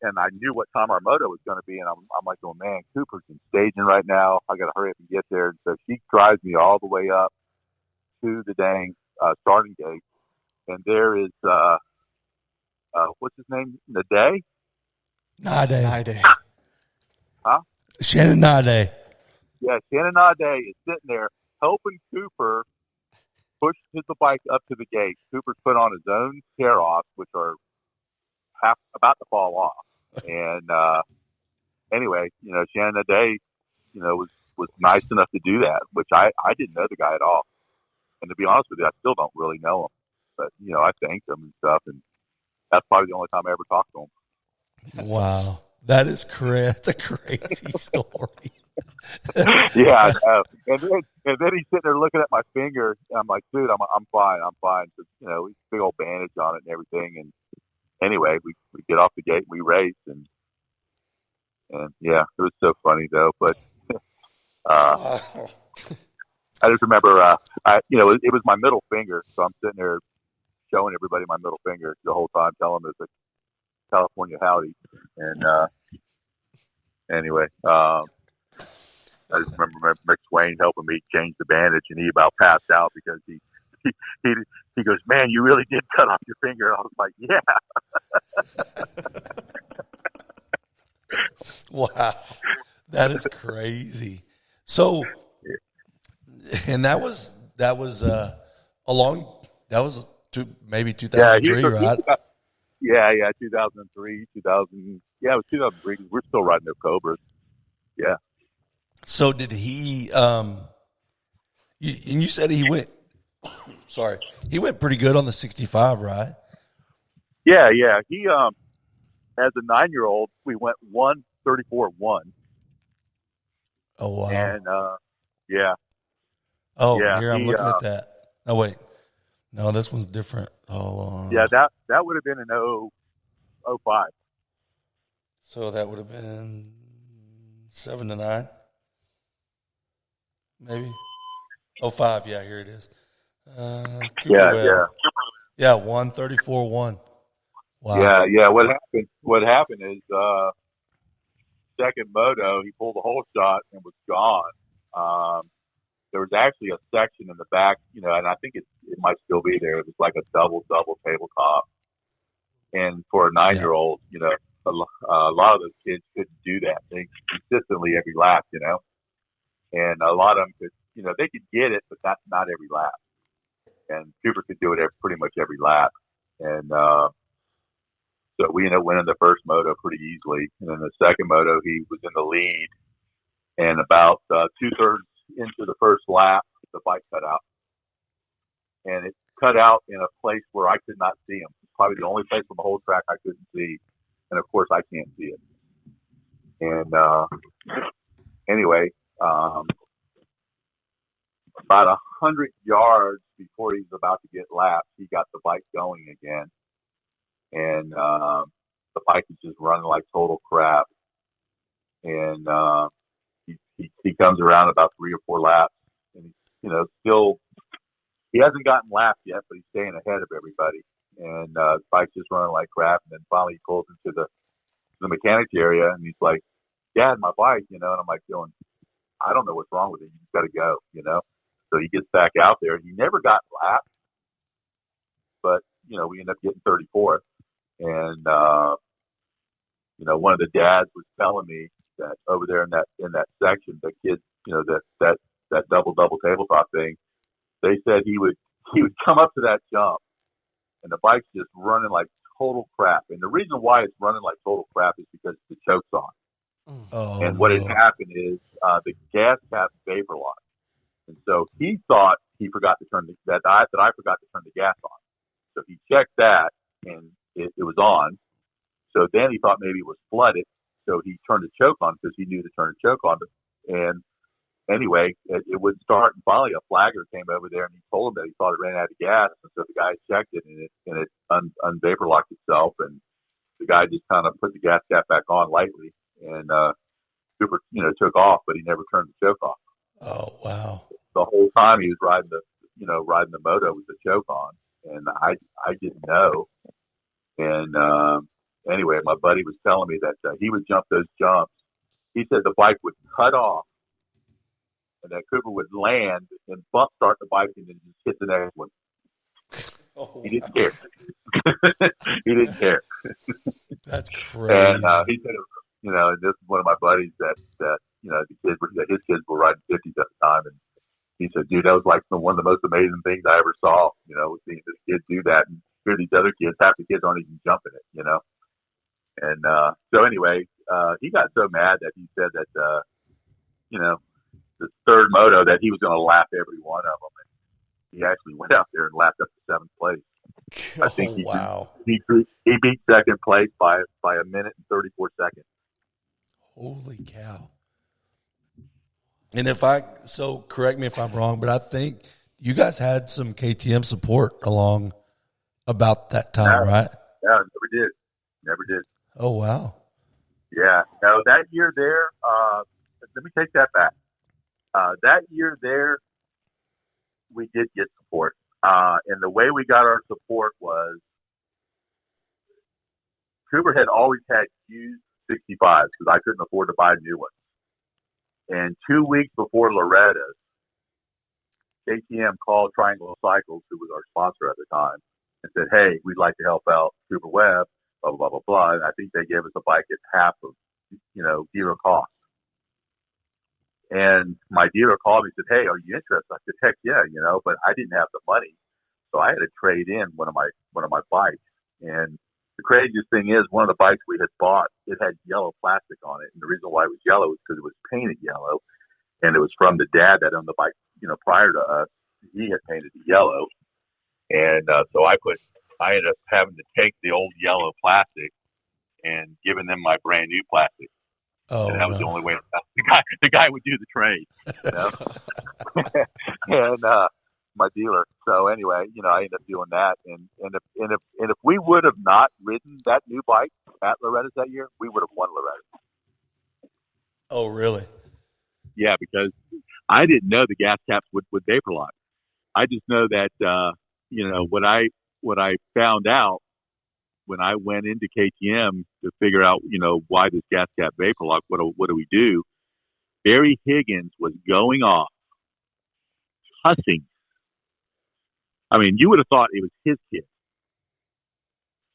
and I knew what time our moto was going to be. And I'm like, oh man, Cooper's in staging right now. I got to hurry up and get there. And so she drives me all the way up to the dang starting gate, and there is what's his name? Nade. Huh? Shannon Nade. Yeah, Shannon Nade is sitting there helping Cooper push his bike up to the gate. Cooper's put on his own tear-offs, which are about to fall off. And anyway, Shannon Nade, was nice enough to do that, which I didn't know the guy at all. And to be honest with you, I still don't really know him. But, I thanked him and stuff, and that's probably the only time I ever talked to him. Wow. That's a crazy story. Yeah, I know. And then he's sitting there looking at my finger, and I'm like, dude, I'm fine. So, big old bandage on it and everything. And anyway, we get off the gate, we race, and yeah, it was so funny though. But I just remember, it was my middle finger, so I'm sitting there showing everybody my middle finger the whole time, telling them it's a California howdy. And anyway, I just remember Mick Swain helping me change the bandage, and he about passed out because he goes, man, you really did cut off your finger. I was like, yeah. Wow, that is crazy. So, and maybe 2003, right? Yeah, 2003, 2000. Yeah, it was 2003. We're still riding their Cobras. Yeah. So did he? And you said he went Sorry. He went pretty good on the 65, right? Yeah. He, as a 9-year-old, we went 1:34.1. Oh, wow. And, yeah. Oh, Yeah, here, I'm looking at that. Oh, wait. No, this one's different. Hold on. Yeah, that would have been an 05. So that would have been 7 to 9, maybe. 05, yeah, here it is. Cooper Webb. Yeah, 1:34.1. Wow. Yeah. What happened is second moto, he pulled a whole shot and was gone. There was actually a section in the back, and I think it might still be there. It was like a double tabletop, and for a 9-year-old, a lot of those kids couldn't do that thing consistently every lap, and a lot of them could, they could get it, but that's not every lap. And Cooper could do it pretty much every lap, and so we ended up winning the first moto pretty easily. And then the second moto, he was in the lead, and about 2/3 into the first lap, the bike cut out. And it cut out in a place where I could not see him. It's probably the only place on the whole track I couldn't see. And, of course, I can't see it. And anyway, about 100 yards before he was about to get lapped, he got the bike going again. And the bike was just running like total crap. And he comes around about 3 or 4 laps, and still he hasn't gotten lapped yet, but he's staying ahead of everybody. And the bike's just running like crap. And then finally he pulls into the mechanics area, and he's like, "Dad, my bike," And I'm like, going, "I don't know what's wrong with it. You just got to go," So he gets back out there. He never got lapped, but we end up getting 34th. And one of the dads was telling me that over there in that section, the kids, that double tabletop thing, they said he would come up to that jump, and the bike's just running like total crap. And the reason why it's running like total crap is because the choke's on. Oh, and what had happened is the gas cap vapor locked, and so he thought he forgot to turn that I forgot to turn the gas on. So he checked that, and it was on. So then he thought maybe it was flooded. So he turned the choke on because he knew to turn the choke on. And anyway, it wouldn't start. And finally, a flagger came over there, and he told him that he thought it ran out of gas. And so the guy checked it, and it unvapor locked itself. And the guy just kind of put the gas cap back on lightly. And Cooper, took off, but he never turned the choke off. Oh, wow. The whole time he was riding the moto with the choke on. And I didn't know. And anyway, my buddy was telling me that he would jump those jumps. He said the bike would cut off, and that Cooper would land and bump start the bike and then just hit the next one. Oh, he didn't care. He didn't care. That's crazy. And he said, and this is one of my buddies that his kids were riding 50s at the time, and he said, "Dude, that was like one of the most amazing things I ever saw. Seeing this kid do that, and hear these other kids, half the kids aren't even jumping it, And so anyway, he got so mad that he said that the third moto that he was going to lap every one of them. And he actually went out there and lapped up to 7th place. I think he beat second place by a minute and 34 seconds. Holy cow. And correct me if I'm wrong, but I think you guys had some KTM support along about that time, right? Yeah, never did. Oh, wow. Yeah. No, that year there, let me take that back. That year there, we did get support. And the way we got our support was Cooper had always had used 65s because I couldn't afford to buy new ones. And 2 weeks before Loretta's, KTM called Triangle Cycles, who was our sponsor at the time, and said, "Hey, we'd like to help out Cooper Webb, blah, blah, blah, blah, blah." And I think they gave us a bike at half of, dealer cost. And my dealer called me and said, "Hey, are you interested?" I said, "Heck yeah, but I didn't have the money. So I had to trade in one of my bikes. And the craziest thing is one of the bikes we had bought, it had yellow plastic on it. And the reason why it was yellow was because it was painted yellow. And it was from the dad that owned the bike, prior to us, he had painted it yellow, and so I ended up having to take the old yellow plastic and giving them my brand new plastic. Oh, and that was no. the only way the guy would do the trade, you know? And my dealer. So anyway, I ended up doing that, and if we would have not ridden that new bike at Loretta's that year, we would have won Loretta. Oh, really? Yeah, because I didn't know the gas caps would vapor lock. I just know that what I found out when I went into KTM to figure out why this gas cap vapor lock. What do we do? Barry Higgins was going off, cussing. I mean, you would have thought it was his kid.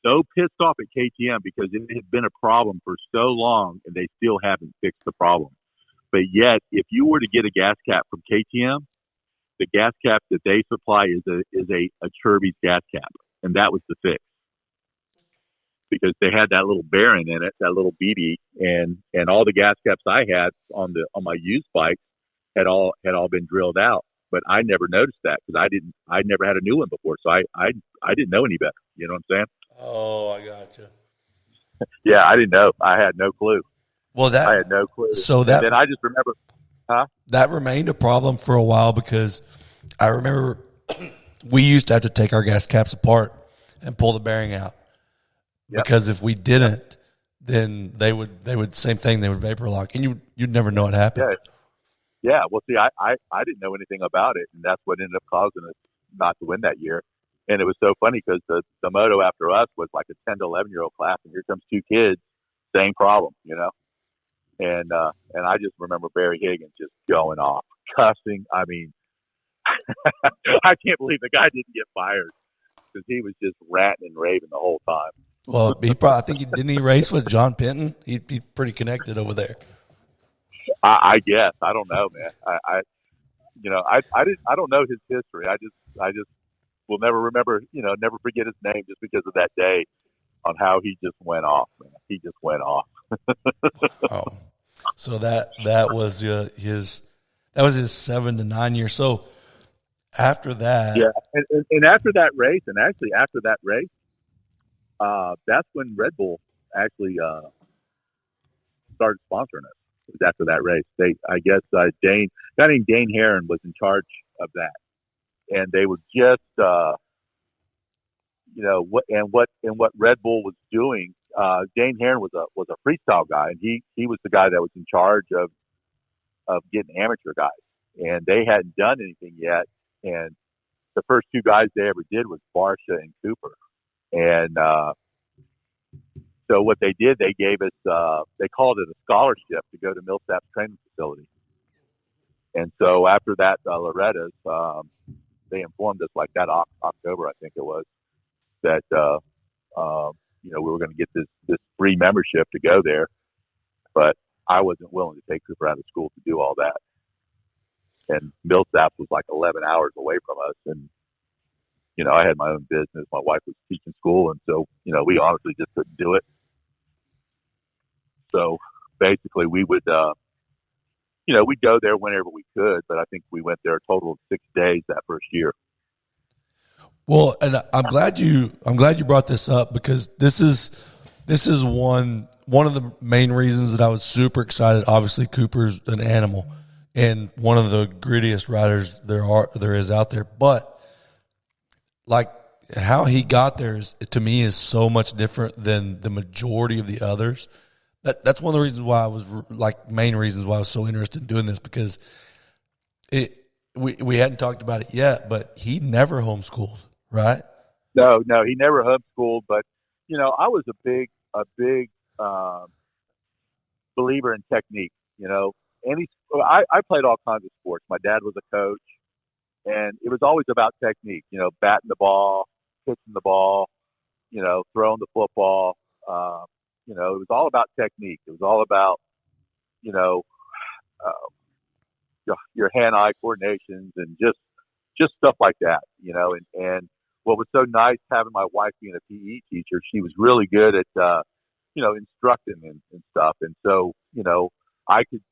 So pissed off at KTM because it had been a problem for so long and they still haven't fixed the problem. But yet, if you were to get a gas cap from KTM, the gas cap that they supply is a Kirby's gas cap, and that was the fix. Because they had that little bearing in it, that little BB, and all the gas caps I had on my used bikes had all been drilled out. But I never noticed that because I'd never had a new one before, so I didn't know any better. You know what I'm saying? Oh, I gotcha. Yeah, I didn't know. I had no clue. Well, I had no clue. So and then I just remember, that remained a problem for a while because I remember we used to have to take our gas caps apart and pull the bearing out. Yep. Because if we didn't, then they would same thing. They would vapor lock, and you'd never know what happened. Yeah. Well, see, I didn't know anything about it, and that's what ended up causing us not to win that year. And it was so funny because the Moto after us was like a 10 to 11-year-old class, and here comes two kids, same problem, And I just remember Barry Higgins just going off, cussing. I mean, I can't believe the guy didn't get fired because he was just ranting and raving the whole time. Well, I think didn't he race with John Penton? He'd be pretty connected over there. I guess I don't know, man. I don't know his history. I just will never remember, never forget his name just because of that day on how he just went off. Man. He just went off. Oh, so that was his 7 to 9 years. So after that, yeah, and after that race, and actually after that race. That's when Red Bull actually started sponsoring us. It was after that race. I guess a guy named Dane Herron was in charge of that, and they were just, what Red Bull was doing. Dane Herron was a freestyle guy, and he was the guy that was in charge of getting amateur guys, and they hadn't done anything yet. And the first two guys they ever did was Barsha and Cooper. And so what they did, they gave us, they called it a scholarship to go to Millsap's training facility. And so after that, Loretta's, they informed us like that October, I think it was, that, we were going to get this free membership to go there. But I wasn't willing to take Cooper out of school to do all that. And Millsap was like 11 hours away from us. And, I had my own business. My wife was teaching school. And so, we honestly just couldn't do it. So basically we would, we'd go there whenever we could, but I think we went there a total of 6 days that first year. Well, and I'm glad you brought this up because this is one of the main reasons that I was super excited. Obviously Cooper's an animal and one of the grittiest riders there is out there, but like how he got there is so much different than the majority of the others. That's one of the reasons why main reasons why I was so interested in doing this, because we hadn't talked about it yet, but he never homeschooled, right? No, he never homeschooled, but I was a big believer in technique. I played all kinds of sports. My dad was a coach. And it was always about technique, batting the ball, pitching the ball, throwing the football. It was all about technique. It was all about, your hand-eye coordinations and just stuff like that, And what was so nice having my wife being a PE teacher, she was really good at, instructing and stuff. And so, I could,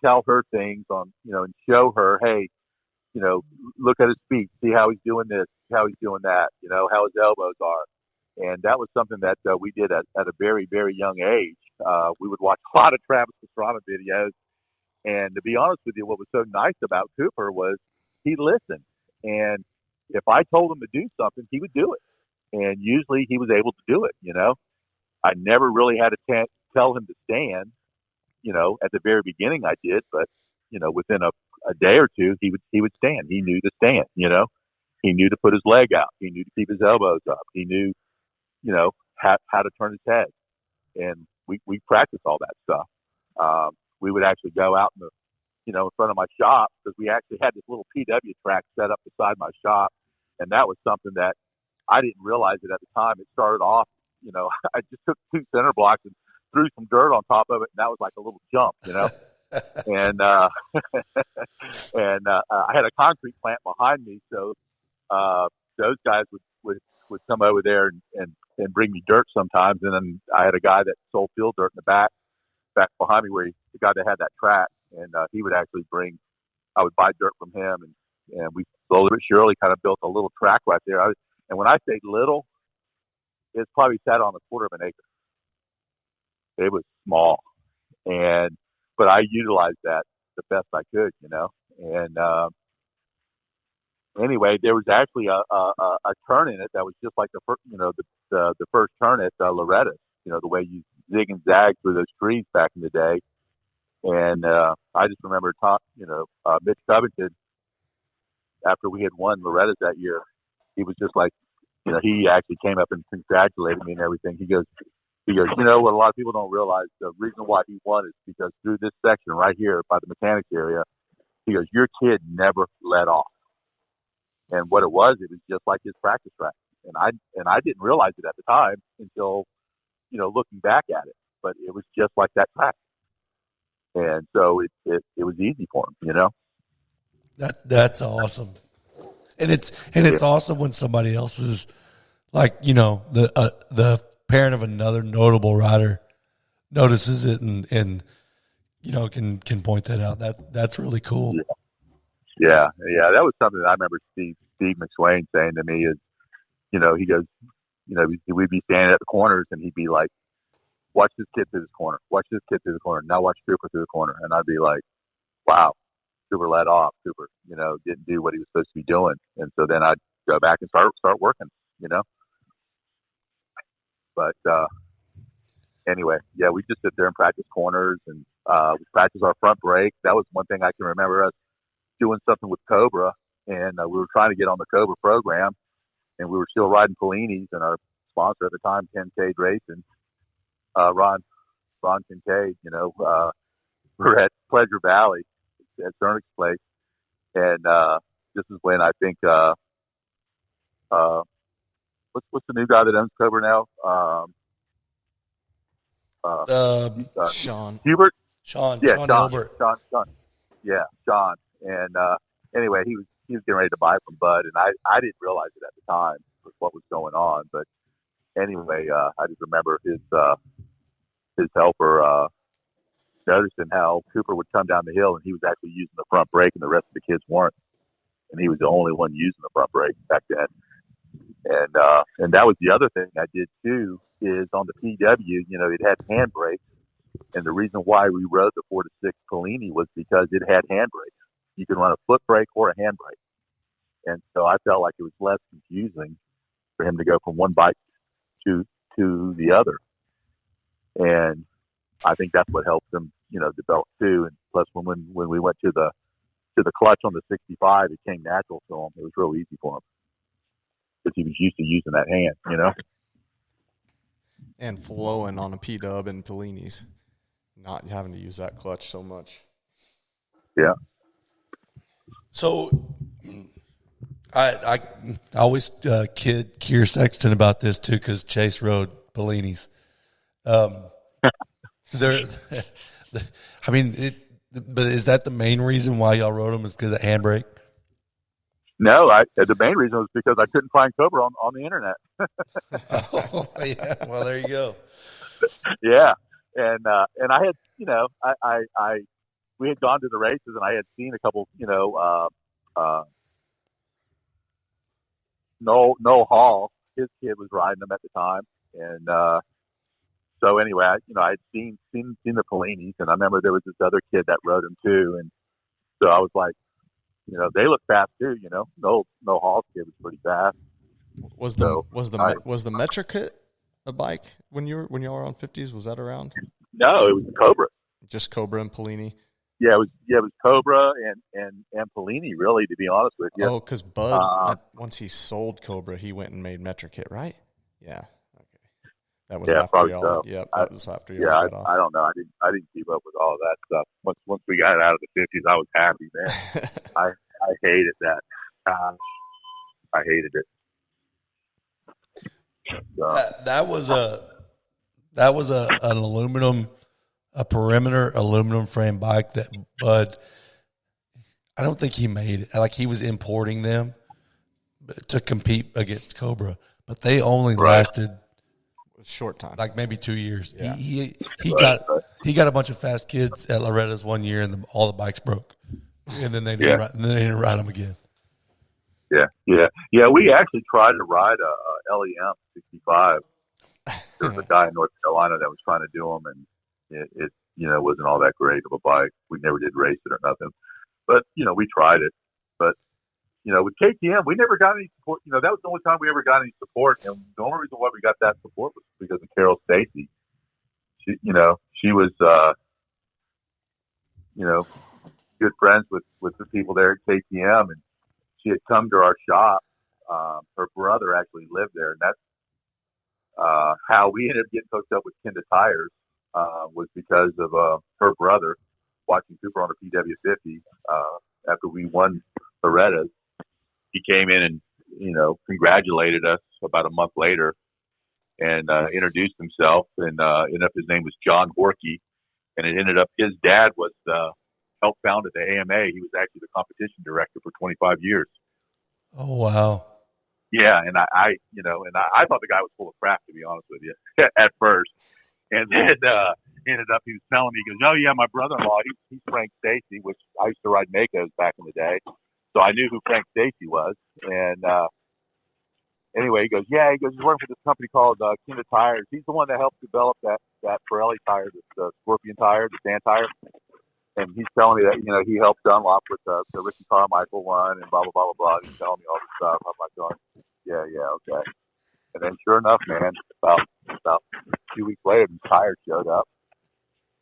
tell her things on, and show her, hey, look at his feet, see how he's doing this, how he's doing that, how his elbows are. And that was something that we did at a very, very young age. We would watch a lot of Travis Pastrana videos. And to be honest with you, what was so nice about Cooper was he listened. And if I told him to do something, he would do it. And usually he was able to do it, I never really had to tell him to stand. At the very beginning I did, but, within a day or two, he would stand. He knew to stand, He knew to put his leg out. He knew to keep his elbows up. He knew, how to turn his head. And we practiced all that stuff. We would actually go out in front of my shop, because we actually had this little PW track set up beside my shop. And that was something that I didn't realize it at the time. It started off, I just took 2 center blocks and threw some dirt on top of it. And that was like a little jump, and, I had a concrete plant behind me. So, those guys would come over there and bring me dirt sometimes. And then I had a guy that sold field dirt in the back behind me, the guy that had that track. And, he would actually I would buy dirt from him, and we slowly but surely kind of built a little track right there. And when I say little, it's probably sat on a quarter of an acre. It was small, but I utilized that the best I could, And anyway, there was actually a turn in it that was just like the first, the first turn at Loretta. The way you zig and zag through those trees back in the day. And I just remember, Mitch Covington, after we had won Loretta's that year, he was just like, he actually came up and congratulated me and everything. He goes, what a lot of people don't realize, the reason why he won is because through this section right here by the mechanics area, he goes, your kid never let off. And what it was just like his practice track. And I didn't realize it at the time until, looking back at it, but it was just like that track. And so it was easy for him, That's awesome. And it's awesome when somebody else is like, the parent of another notable rider notices it and can point that out. That's really cool. Yeah. That was something that I remember Steve McSwain saying to me is, he goes, we'd be standing at the corners and he'd be like, watch this kid through this corner. Watch this kid through the corner. Now watch Cooper through the corner. And I'd be like, wow, Cooper let off. Cooper, didn't do what he was supposed to be doing. And so then I'd go back and start working, But anyway, yeah, we just sit there and practice corners and we practice our front brake. That was one thing I can remember us doing something with Cobra. And we were trying to get on the Cobra program. And we were still riding Pellini's, and our sponsor at the time, Kincaid Racing, Ron Kincaid, we're at Pleasure Valley at Cernic's place. And this is when I think, what's the new guy that owns Cobra now? Sean. Hubert? Sean Hilbert. Sean. Yeah, Sean. And anyway, he was getting ready to buy from Budd, and I didn't realize it at the time what was going on. But anyway, I just remember his helper noticing how Cooper would come down the hill, and he was actually using the front brake, and the rest of the kids weren't. And he was the only one using the front brake back then. And that was the other thing I did too, is on the PW, it had handbrakes. And the reason why we rode the 4-6 Pellini was because it had handbrakes. You could run a foot brake or a handbrake. And so I felt like it was less confusing for him to go from one bike to the other. And I think that's what helped him, develop too. And plus when we went to the clutch on the 65, it came natural to him. It was real easy for him because he was used to using that hand, And flowing on a P-dub and Pellini's, not having to use that clutch so much. Yeah. So I always kid Keir Sexton about this too, because Chase rode Pellini's. But is that the main reason why y'all rode them, is because of the handbrake? No, the main reason was because I couldn't find Cobra on the internet. Oh, yeah. Well, there you go. Yeah. And I had, we had gone to the races and I had seen a couple, Noel Hall, his kid was riding them at the time, and so anyway, I'd seen the Pellinis, and I remember there was this other kid that rode them too, and so I was like, they look fast too. Noel Hall's kid was pretty fast. Was the Metric Kit a bike when y'all were on 50s? Was that around? No, it was Cobra. Just Cobra and Pellini. Yeah, it was Cobra and Pellini, really, to be honest with you. Oh, because Bubb, once he sold Cobra, he went and made Metric Kit, right? Yeah. Okay. That was after y'all. So. Yep, that was after y'all. Yeah, got off. I don't know. I didn't keep up with all of that stuff. Once we got it out of the 50s, I was happy, man. I hated that. I hated it. So. That was an a perimeter aluminum frame bike that Bud, I don't think he made it. Like, he was importing them to compete against Cobra, but they only lasted a short time, like maybe 2 years. Yeah. He got a bunch of fast kids at Loretta's one year, and all the bikes broke, and then they didn't ride them again. Yeah. We actually tried to ride a LEM 65. There was a guy in North Carolina that was trying to do them, and it wasn't all that great of a bike. We never did race it or nothing, but we tried it. But with KTM, we never got any support. That was the only time we ever got any support, and the only reason why we got that support was because of Carol Stacy. She was good friends with the people there at KTM, and she had come to our shop. Her brother actually lived there, and that's how we ended up getting hooked up with Kenda tires. Was because of her brother watching Cooper on a PW50 after we won Loretta's. He came in and congratulated us about a month later and introduced himself, and ended up his name was John Horkey, and it ended up his dad was helped founded the AMA. He was actually the competition director for 25 years. Oh wow! Yeah, and I thought the guy was full of crap, to be honest with you, at first. And then ended up, he was telling me, he goes, "Oh yeah, my brother-in-law, he's Frank Stacy," which I used to ride Makos back in the day, so I knew who Frank Stacy was. And anyway, he goes, he's working for this company called Kenda Tires. He's the one that helped develop that Pirelli tire, the Scorpion tire, the sand tire. And he's telling me that he helped Dunlop with the Ricky Carmichael one and blah blah blah blah blah. He's telling me all this stuff. I'm like going, yeah, okay. And then sure enough, man, about 2 weeks later, these tires showed up.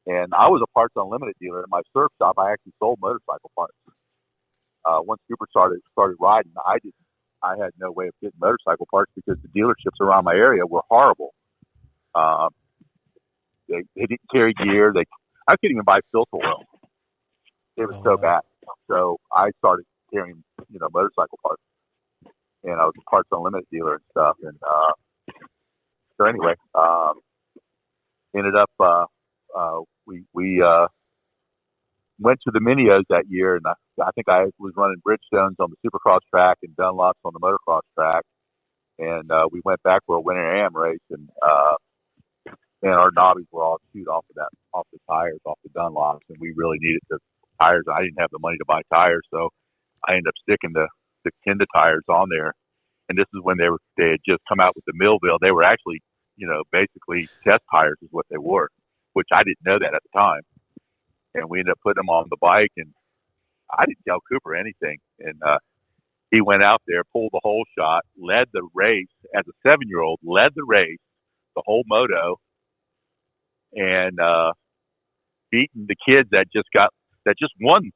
And I was a Parts Unlimited dealer. In my surf shop, I actually sold motorcycle parts. Once Cooper started riding, I had no way of getting motorcycle parts because the dealerships around my area were horrible. They didn't carry gear. I couldn't even buy filter oil. It was so bad. So I started carrying, motorcycle parts. And I was a Parts Unlimited dealer and stuff. And so anyway, ended up we went to the Minios that year, and I think I was running Bridgestones on the Supercross track and Dunlops on the motocross track. And we went back for a winter AM race, and our knobbies were all chewed off the tires, off the Dunlops, and we really needed the tires. I didn't have the money to buy tires, so I ended up sticking the Kenda tires on there. And this is when they had just come out with the Millville. They were actually, basically test tires is what they were, which I didn't know that at the time. And we ended up putting them on the bike, and I didn't tell Cooper anything. And he went out there, pulled the whole shot, led the race as a 7-year-old, led the race, the whole moto, and beating the kids that just won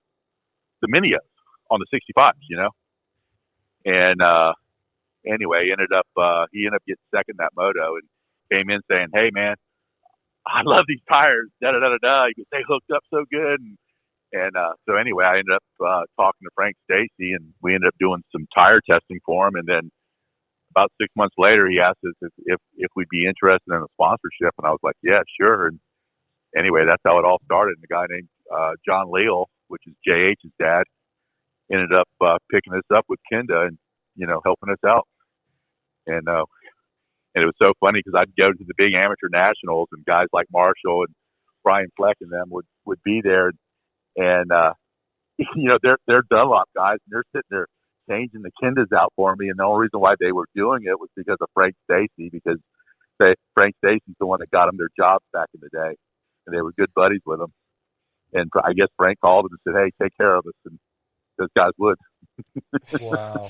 the Minios on the 65s, And anyway, he ended up getting second that moto and came in saying, "Hey man, I love these tires." Da da da da da. He goes, "They hooked up so good." And so anyway, I ended up talking to Frank Stacy, and we ended up doing some tire testing for him. And then about 6 months later, he asked us if we'd be interested in a sponsorship, and I was like, "Yeah, sure." And anyway, that's how it all started. And a guy named John Leal, which is JH's dad, ended up picking us up with Kenda and helping us out. And it was so funny because I'd go to the big amateur nationals, and guys like Marshall and Brian Fleck and them would be there, and they're Dunlop guys, and they're sitting there changing the Kendas out for me. And the only reason why they were doing it was because of Frank Stacy, because Frank Stacy's the one that got them their jobs back in the day, and they were good buddies with them. And I guess Frank called them and said, "Hey, take care of us," and those guys would. Wow.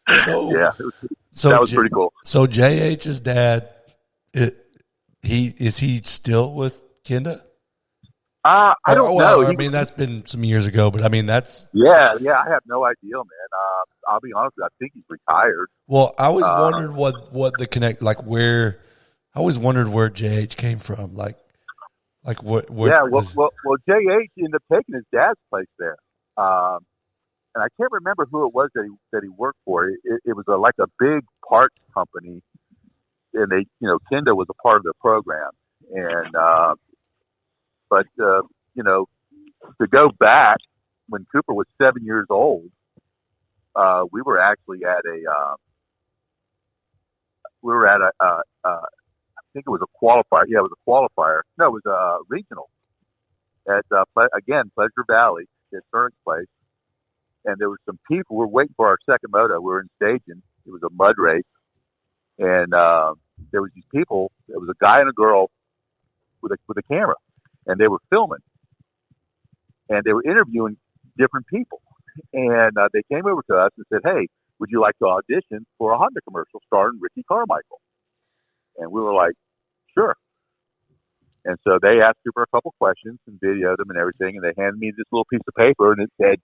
That was pretty cool. So JH's dad, is he still with Kenda? I don't know. I mean, that's been some years ago, but I mean, that's yeah. I have no idea, man. I'll be honest with you, I think he's retired. Well, I always wondered what the connect, like where. I always wondered where JH came from, like what. Yeah, well, JH ended up taking his dad's place there, and I can't remember who it was that he worked for. It was like a big parts company, and they, Kenda was a part of the program, and but to go back when Cooper was 7 years old, we were actually at I think it was a qualifier. Yeah, it was a qualifier. No, it was a regional at Pleasure Valley at Fern's place. And there were some people. We were waiting for our second moto. We were in staging. It was a mud race, and there was these people. There was a guy and a girl with a camera, and they were filming, and they were interviewing different people. And they came over to us and said, "Hey, would you like to audition for a Honda commercial starring Ricky Carmichael?" And we were like, "Sure." And so they asked Cooper a couple questions and videoed them and everything, and they handed me this little piece of paper, and it said,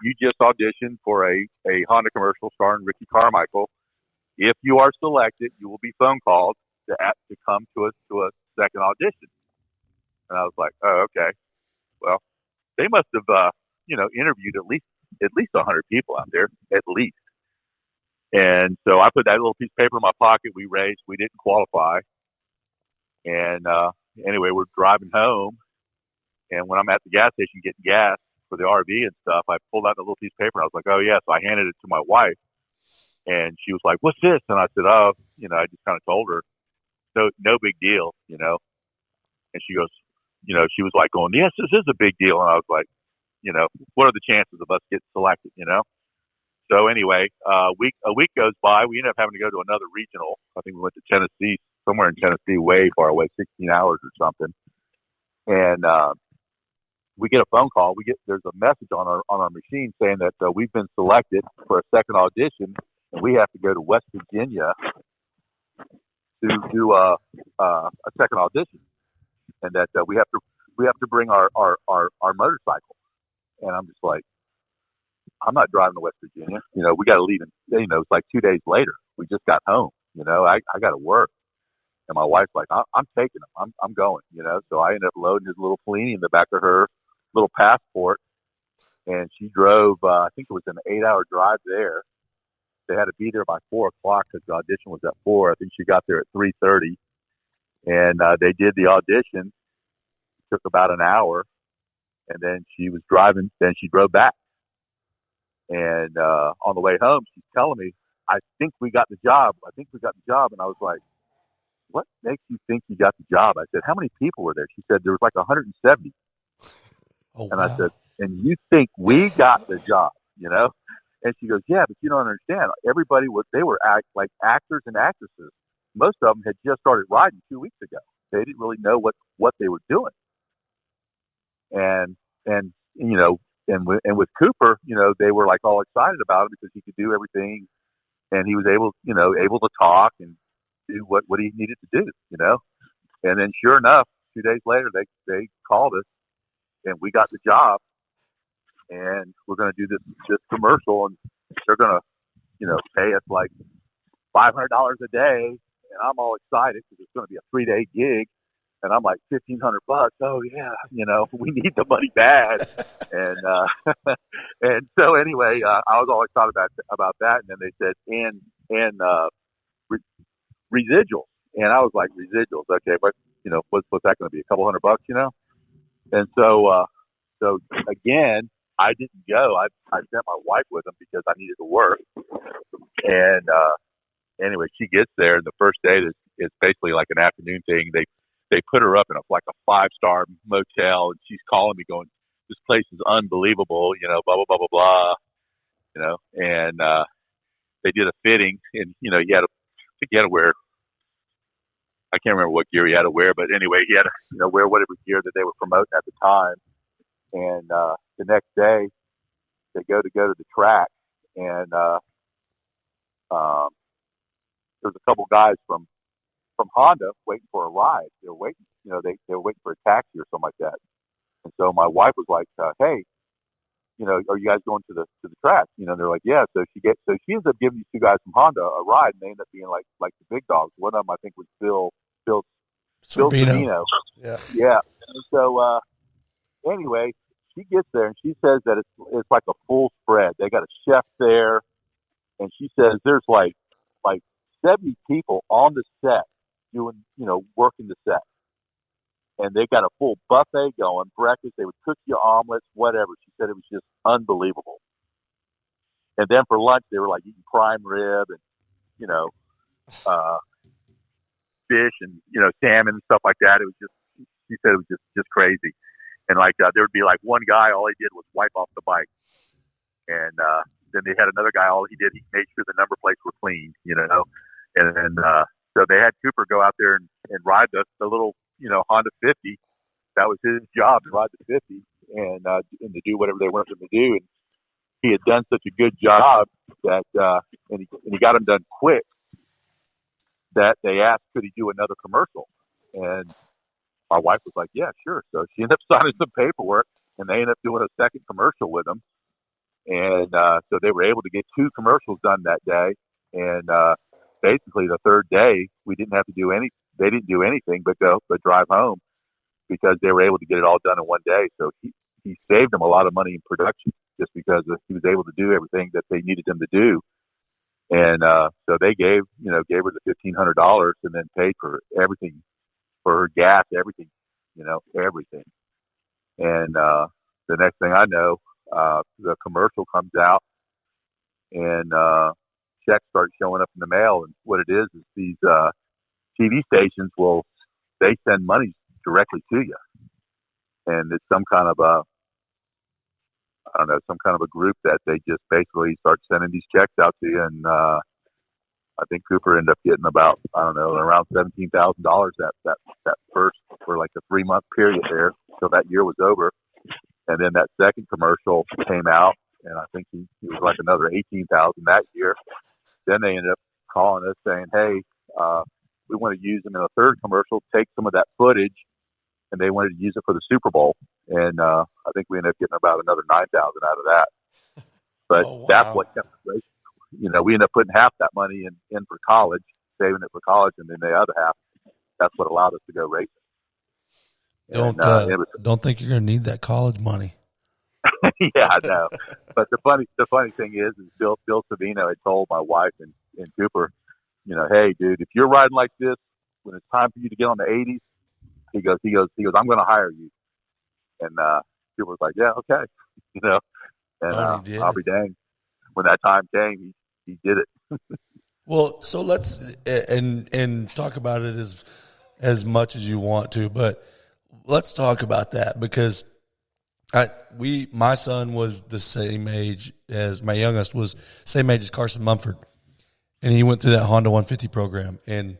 "You just auditioned for a Honda commercial starring Ricky Carmichael. If you are selected, you will be phone called to come to a second audition." And I was like, "Oh, okay. Well, they must have interviewed at least 100 people out there, at least." And so I put that little piece of paper in my pocket. We raced. We didn't qualify. And anyway, we're driving home, and when I'm at the gas station getting gas for the RV and stuff, I pulled out the little piece of paper. And I was like, "Oh, yeah." So I handed it to my wife, and she was like, "What's this?" And I said, "Oh, I just kind of told her. So no big deal, And she goes, she was like going, "Yes, this is a big deal." And I was like, what are the chances of us getting selected, So anyway, a week goes by. We ended up having to go to another regional. I think we went to Tennessee, somewhere in Tennessee, way far away, 16 hours or something. And we get a phone call. There's a message on our machine saying that we've been selected for a second audition, and we have to go to West Virginia to do a second audition, and that we have to bring our motorcycle. And I'm just like, I'm not driving to West Virginia. We got to leave it's like 2 days later. We just got home. I got to work. And my wife's like, I'm taking him. I'm going, So I ended up loading his little Fellini in the back of her little Passport. And she drove, I think it was an 8-hour drive there. They had to be there by 4 o'clock because the audition was at 4. I think she got there at 3:30. And they did the audition. It took about an hour. And then she was driving. Then she drove back. And on the way home, she's telling me, "I think we got the job. I think we got the job." And I was like, "What makes you think you got the job?" I said, "How many people were there?" She said, "There was like 170. Oh, and wow. I said, "And you think we got the job, And she goes, "Yeah, but you don't understand. Everybody they were like actors and actresses. Most of them had just started riding 2 weeks ago. They didn't really know what they were doing. And with Cooper, they were like all excited about it because he could do everything, and he was able to talk and do what he needed to do, And then sure enough, 2 days later, they called us, and we got the job, and we're going to do this commercial, and they're going to, pay us like $500 a day, and I'm all excited because it's going to be a 3-day gig. And I'm like, $1,500. Oh yeah, we need the money bad. And and so anyway, I was all excited about that. And then they said, and residuals. And I was like, residuals, okay, but what's that going to be? A couple $100, And so again, I didn't go. I sent my wife with them because I needed to work. And anyway, she gets there, and the first day is basically like an afternoon thing. They put her up in a 5-star motel, and she's calling me going, this place is unbelievable, you know, blah, blah, blah, blah, blah, you know, and, they did a fitting and, you know, I think you had to wear, I can't remember what gear he had to wear, but anyway, he had to, you know, wear whatever gear that they were promoting at the time. And, the next day they go to the track and, there's a couple guys from Honda waiting for a ride. They were waiting, you know, they were waiting for a taxi or something like that. And so my wife was like, hey, you know, are you guys going to the track? You know, they're like, yeah. So she ends up giving these two guys from Honda a ride, and they end up being like the big dogs. One of them, I think, was Bill Servino. Yeah. And so anyway, she gets there and she says that it's like a full spread. They got a chef there, and she says there's like 70 people on the set doing, you know, working the set. And they got a full buffet going, breakfast. They would cook you omelets, whatever. She said it was just unbelievable. And then for lunch, they were like eating prime rib and, you know, fish and, you know, salmon and stuff like that. It was just, she said it was just crazy. And like, there would be like one guy, all he did was wipe off the bike. And then they had another guy, all he did, he made sure the number plates were clean, you know. And then, so they had Cooper go out there and ride the little, you know, Honda 50. That was his job, to ride the 50 and to do whatever they wanted him to do. And he had done such a good job that, and he got him done quick, that they asked, could he do another commercial? And my wife was like, yeah, sure. So she ended up signing some paperwork, and they ended up doing a second commercial with him. And so they were able to get 2 commercials done that day. And basically the third day, we didn't have to do any. They didn't do anything but drive home, because they were able to get it all done in one day. So he saved them a lot of money in production, just because he was able to do everything that they needed him to do. And so they gave her the $1,500 and then paid for everything, for her gas, everything, you know, everything. And the next thing I know, the commercial comes out, and checks start showing up in the mail. And what it is these TV stations they send money directly to you. And it's some kind of a group that they just basically start sending these checks out to you. And I think Cooper ended up getting about, around $17,000 that first, for like the 3-month period there, till that year was over. And then that second commercial came out, and I think he was like another $18,000 that year. Then they ended up calling us saying, hey, we want to use them in a third commercial, take some of that footage, and they wanted to use it for the Super Bowl. And I think we ended up getting about another $9,000 out of that. But That's what kept the race. You know, we ended up putting half that money in for college, saving it for college, and then the other half, that's what allowed us to go racing. Don't think you're going to need that college money. Yeah, I know. But the funny thing is Bill Savino had told my wife and Cooper, you know, hey, dude, if you're riding like this, when it's time for you to get on the 80s, he goes, I'm going to hire you. And Cooper was like, yeah, okay, you know. And I'll be dang, when that time came, he did it. Well, so let's and talk about it as much as you want to, but let's talk about that, because my son was the same age as my youngest, was same age as Carson Mumford, and he went through that Honda 150 program, and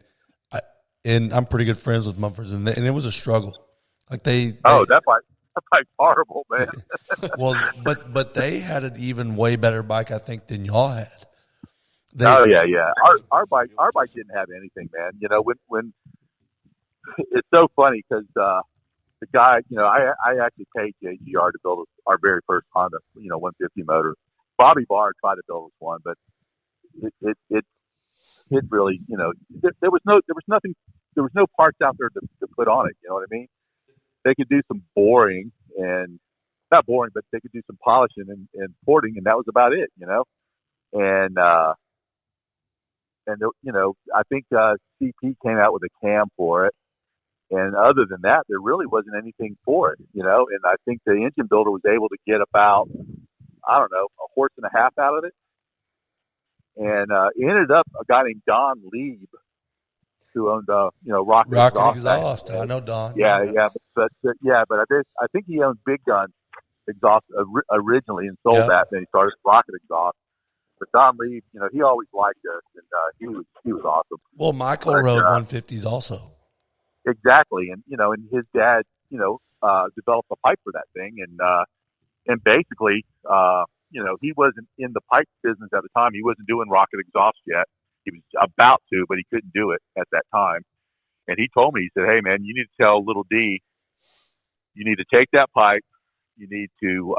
I'm pretty good friends with Mumfords, and it was a struggle. Like that bike's horrible, man. Well, but they had an even way better bike, I think, than y'all had. Yeah. Our bike didn't have anything, man. You know, when it's so funny, because the guy, you know, I actually paid JGR to build our very first Honda, you know, 150 motor. Bobby Barr tried to build us one, but it really, you know, there was no parts out there to put on it. You know what I mean? They could do some boring, and not boring, but they could do some polishing and porting, and that was about it, you know? And you know, I think CP came out with a cam for it. And other than that, there really wasn't anything for it, you know? And I think the engine builder was able to get about, I don't know, a horse and a half out of it. And it ended up a guy named Don Lieb, who owned, you know, Rocket Exhaust. I know Don. Yeah, but I think he owned Big Gun exhaust originally and sold that. Then he started rocket exhaust. But Don Lee, he always liked us, and he was awesome. Well, Michael rode 150s also. Exactly, and his dad, developed a pipe for that thing, and basically, he wasn't in the pipe business at the time. He wasn't doing rocket exhaust yet. He was about to, but he couldn't do it at that time. And he told me, he said, "Hey, man, you need to tell Little D, you need to take that pipe, you need to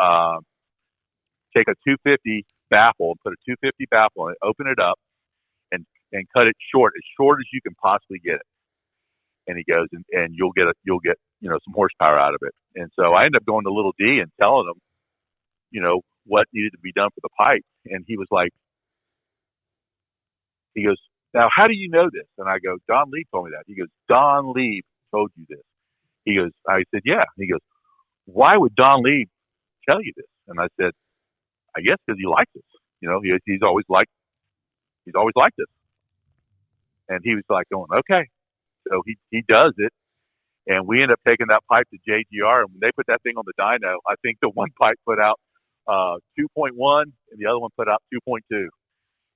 take a 250 baffle and put a 250 baffle on it, open it up, and cut it short as you can possibly get it." And he goes, and you'll get some horsepower out of it. And so I ended up going to Little D and telling him, what needed to be done for the pipe. And he was like, he goes, "Now, how do you know this?" And I go, "Don Lee told me that." He goes, "Don Lee told you this?" He goes, I said, "Yeah." He goes, "Why would Don Lee tell you this?" And I said, "I guess because he likes us. He's always liked this." And he was like going, "Okay." So he does it. And we end up taking that pipe to JGR. And when they put that thing on the dyno, I think the one pipe put out 2.1 and the other one put out 2.2.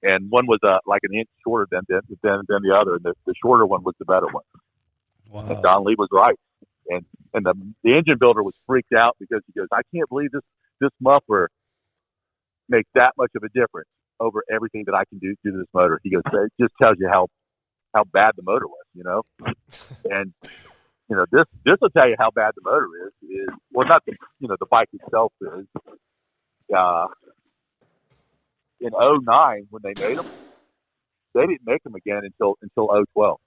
And one was like an inch shorter than the other. And the shorter one was the better one. Wow. And Don Lee was right. And the engine builder was freaked out because he goes, "I can't believe this muffler makes that much of a difference over everything that I can do to this motor." He goes, "It just tells you how bad the motor was, And this will tell you how bad the motor is well, not the bike itself is. In 2009 when they made them, they didn't make them again until 2012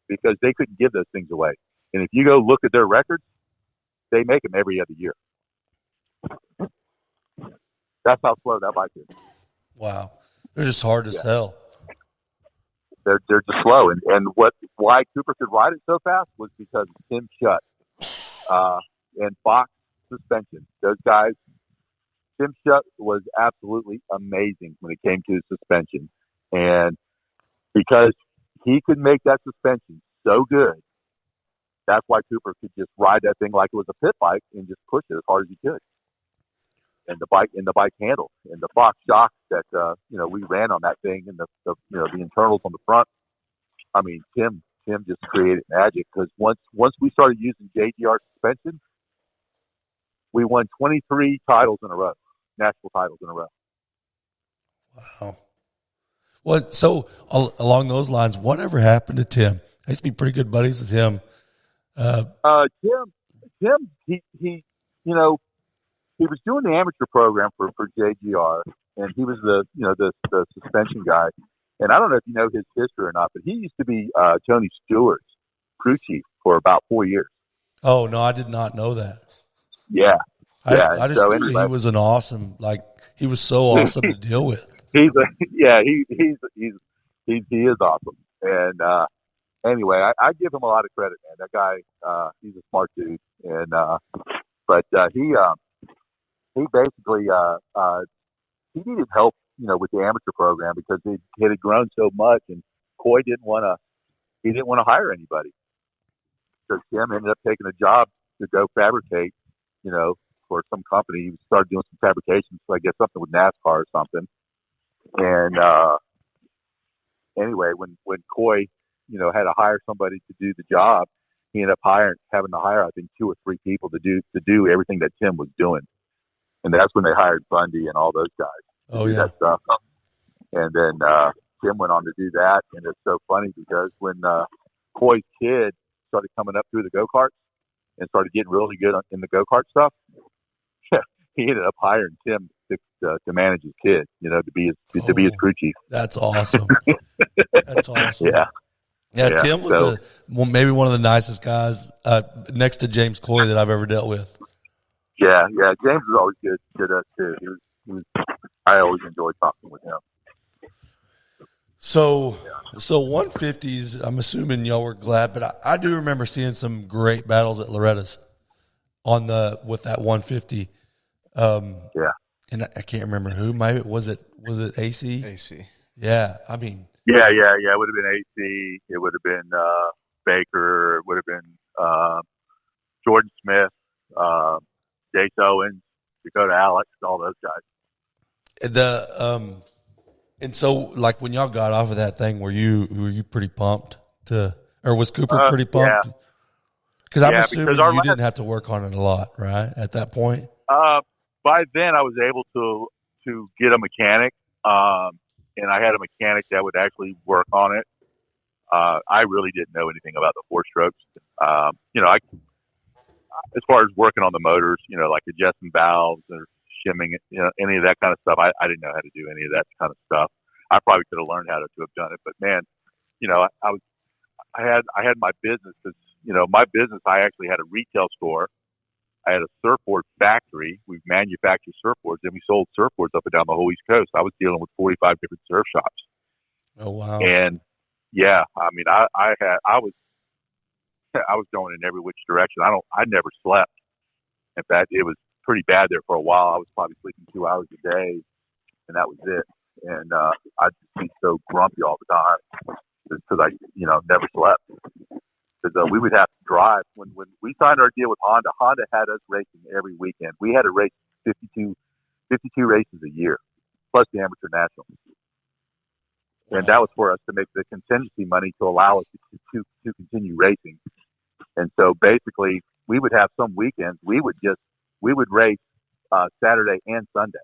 because they couldn't give those things away. And if you go look at their records, they make them every other year. That's how slow that bike is. Wow, they're just hard to sell. They're just slow, and why Cooper could ride it so fast was because of Tim Shutt and Fox suspension. Those guys, Tim Shutt was absolutely amazing when it came to suspension, and because he could make that suspension so good, that's why Cooper could just ride that thing like it was a pit bike and just push it as hard as he could. And the bike handled, and the Fox shocks that we ran on that thing, and the internals on the front. I mean, Tim just created magic because once we started using JGR suspension, we won 23 titles in a row, national titles in a row. Wow. Well, so along those lines, whatever happened to Tim? I used to be pretty good buddies with him. Tim, he was doing the amateur program for JGR, and he was the suspension guy. And I don't know if you know his history or not, but he used to be Tony Stewart's crew chief for about 4 years. Oh, no, I did not know that. Yeah. I just knew he was an awesome, he was so awesome to deal with. He is awesome. And anyway, I give him a lot of credit, man. That guy, he's a smart dude. And but he basically he needed help, with the amateur program because it had grown so much, and Coy didn't want to hire anybody. So Tim ended up taking a job to go fabricate, for some company. He started doing some fabrications, so I guess something with NASCAR or something. And anyway, when Coy, had to hire somebody to do the job, he ended up having to hire, I think, 2 or 3 people to do everything that Tim was doing. And that's when they hired Bundy and all those guys to do that stuff. And then Tim went on to do that. And it's so funny because when Coy's kid started coming up through the go-karts and started getting really good in the go-kart stuff, he ended up hiring Tim to manage his kid, to be his crew chief. That's awesome. That's awesome. Yeah, Tim was maybe one of the nicest guys next to James Coy that I've ever dealt with. Yeah. James was always good to us too. I always enjoyed talking with him. So 150s, I'm assuming y'all were glad, but I do remember seeing some great battles at Loretta's with that 150. And I can't remember who. Maybe was it AC? AC. Yeah, I mean. Yeah. It would have been AC. It would have been Baker. It would have been Jordan Smith. Jace Owens, Dakota Alex, all those guys. And so like when y'all got off of that thing, were you pretty pumped or was Cooper pretty pumped? Because I'm assuming you didn't have to work on it a lot, right? At that point. By then I was able to get a mechanic, and I had a mechanic that would actually work on it. I really didn't know anything about the four strokes. As far as working on the motors, like adjusting valves or shimming, any of that kind of stuff, I didn't know how to do any of that kind of stuff. I probably could have learned how to have done it, but man, I had my business because, my business, I actually had a retail store. I had a surfboard factory. We manufactured surfboards, and we sold surfboards up and down the whole East Coast. I was dealing with 45 different surf shops. Oh wow! And yeah, I mean, I was going in every which direction. I never slept. In fact, it was pretty bad there for a while. I was probably sleeping 2 hours a day, and that was it. And I'd just be so grumpy all the time because I, never slept. Because we would have to drive. When we signed our deal with Honda, Honda had us racing every weekend. We had to race 52 races a year, plus the amateur nationals. And that was for us to make the contingency money to allow us to continue racing. And so basically, we would have some weekends. We would race Saturday and Sunday,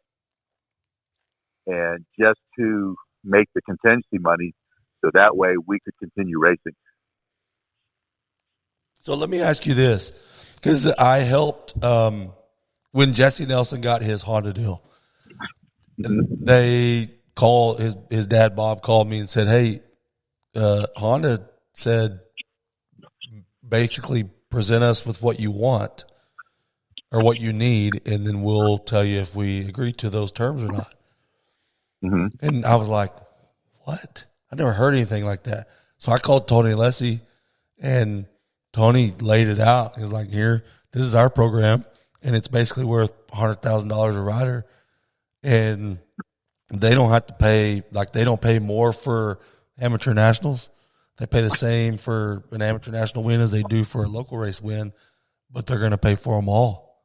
and just to make the contingency money, so that way we could continue racing. So let me ask you this, because I helped when Jesse Nelson got his Honda deal. They called his dad Bob called me and said, "Hey, Honda said basically present us with what you want or what you need, and then we'll tell you if we agree to those terms or not." Mm-hmm. And I was like, "What? I never heard anything like that." So I called Tony Alessi, and Tony laid it out. He was like, "Here, this is our program, and it's basically worth $100,000 a rider, and they don't have to pay, like they don't pay more for amateur nationals. They pay the same for an amateur national win as they do for a local race win, but they're going to pay for them all."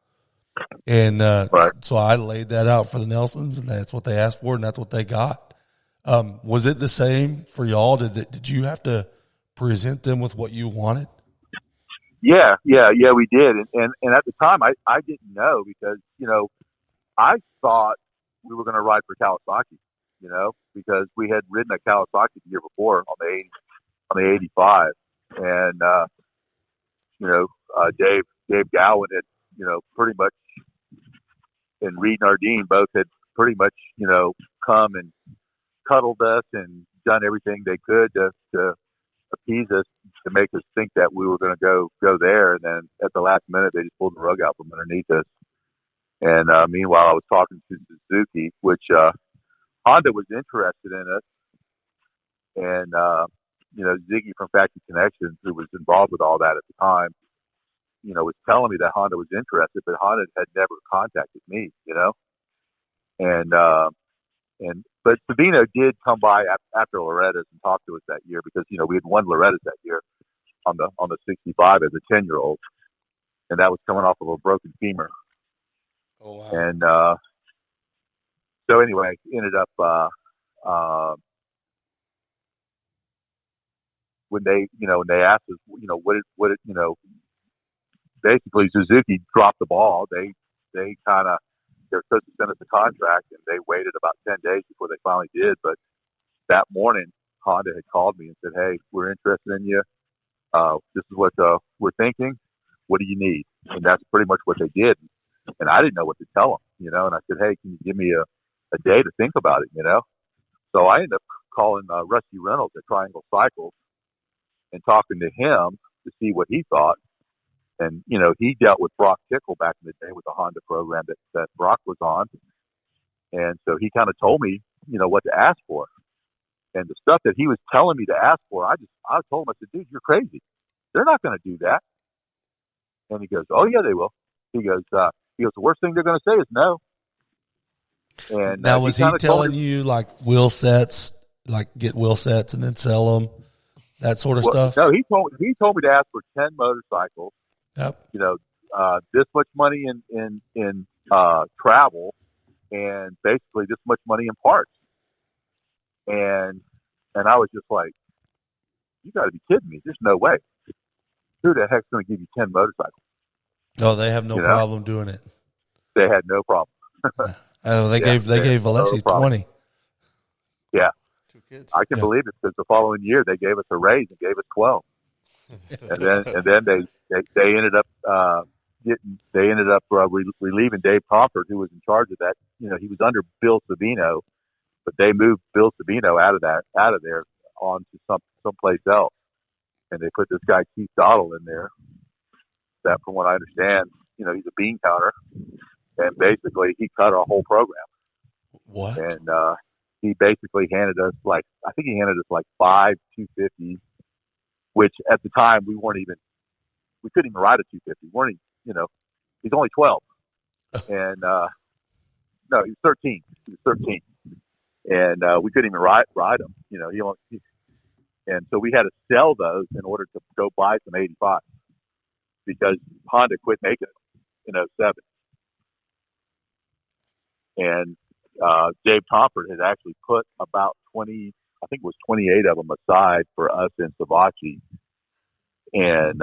And right. So I laid that out for the Nelsons, and that's what they asked for, and that's what they got. Was it the same for y'all? Did you have to present them with what you wanted? Yeah, we did. And at the time, I didn't know because, I thought we were going to ride for Kawasaki, because we had ridden a Kawasaki the year before on the 85. And, Dave Gowan had, pretty much, and Reed Nardine both had pretty much, come and cuddled us and done everything they could to appease us, to make us think that we were going to go there. And then at the last minute, they just pulled the rug out from underneath us. And meanwhile, I was talking to Suzuki, which Honda was interested in us. And, Ziggy from Factory Connections, who was involved with all that at the time, was telling me that Honda was interested, but Honda had never contacted me, But Savino did come by after Loretta's and talk to us that year because, we had won Loretta's that year on the 65 as a 10-year-old. And that was coming off of a broken femur. Oh, wow. And so anyway, ended up when they asked us, basically Suzuki dropped the ball. They were supposed to send us a contract, and they waited about 10 days before they finally did. But that morning, Honda had called me and said, "Hey, we're interested in you. This is what we're thinking. What do you need?" And that's pretty much what they did. And I didn't know what to tell them, And I said, "Hey, can you give me a day to think about it?" So I ended up calling Rusty Reynolds at Triangle Cycles and talking to him to see what he thought. And, he dealt with Brock Tickle back in the day with the Honda program that Brock was on. And so he kind of told me, what to ask for. And the stuff that he was telling me to ask for, I told him, I said, "Dude, you're crazy. They're not going to do that." And he goes, "Oh, yeah, they will." He goes, "The worst thing they're going to say is no." And now, was he telling you like wheel sets, like get wheel sets and then sell them, that sort of stuff? No, he told me to ask for 10 motorcycles. Yep. this much money in travel, and basically this much money in parts. And I was just like, you got to be kidding me! There's no way. Who the heck's going to give you 10 motorcycles? Oh, they have no problem doing it. They had no problem. Oh, they gave Alessi 20. Yeah. 2 kids. I can believe it, because the following year they gave us a raise and gave us 12. and then they ended up relieving Dave Comfort, who was in charge of that. You know, he was under Bill Savino, but they moved Bill Savino out of there onto someplace else, and they put this guy Keith Dottle in there. That, from what I understand, you know, he's a bean counter, and basically he cut our whole program. What? And he basically handed us like 5 250s, which at the time we couldn't even ride a 250. We weren't even, you know, he's only 12, and no, he was 13. He was 13, and we couldn't even ride him. You know, and so we had to sell those in order to go buy some 85s, because Honda quit making them in 07. And Dave Comfort had actually put about 20, I think it was 28 of them aside for us in Savachi. And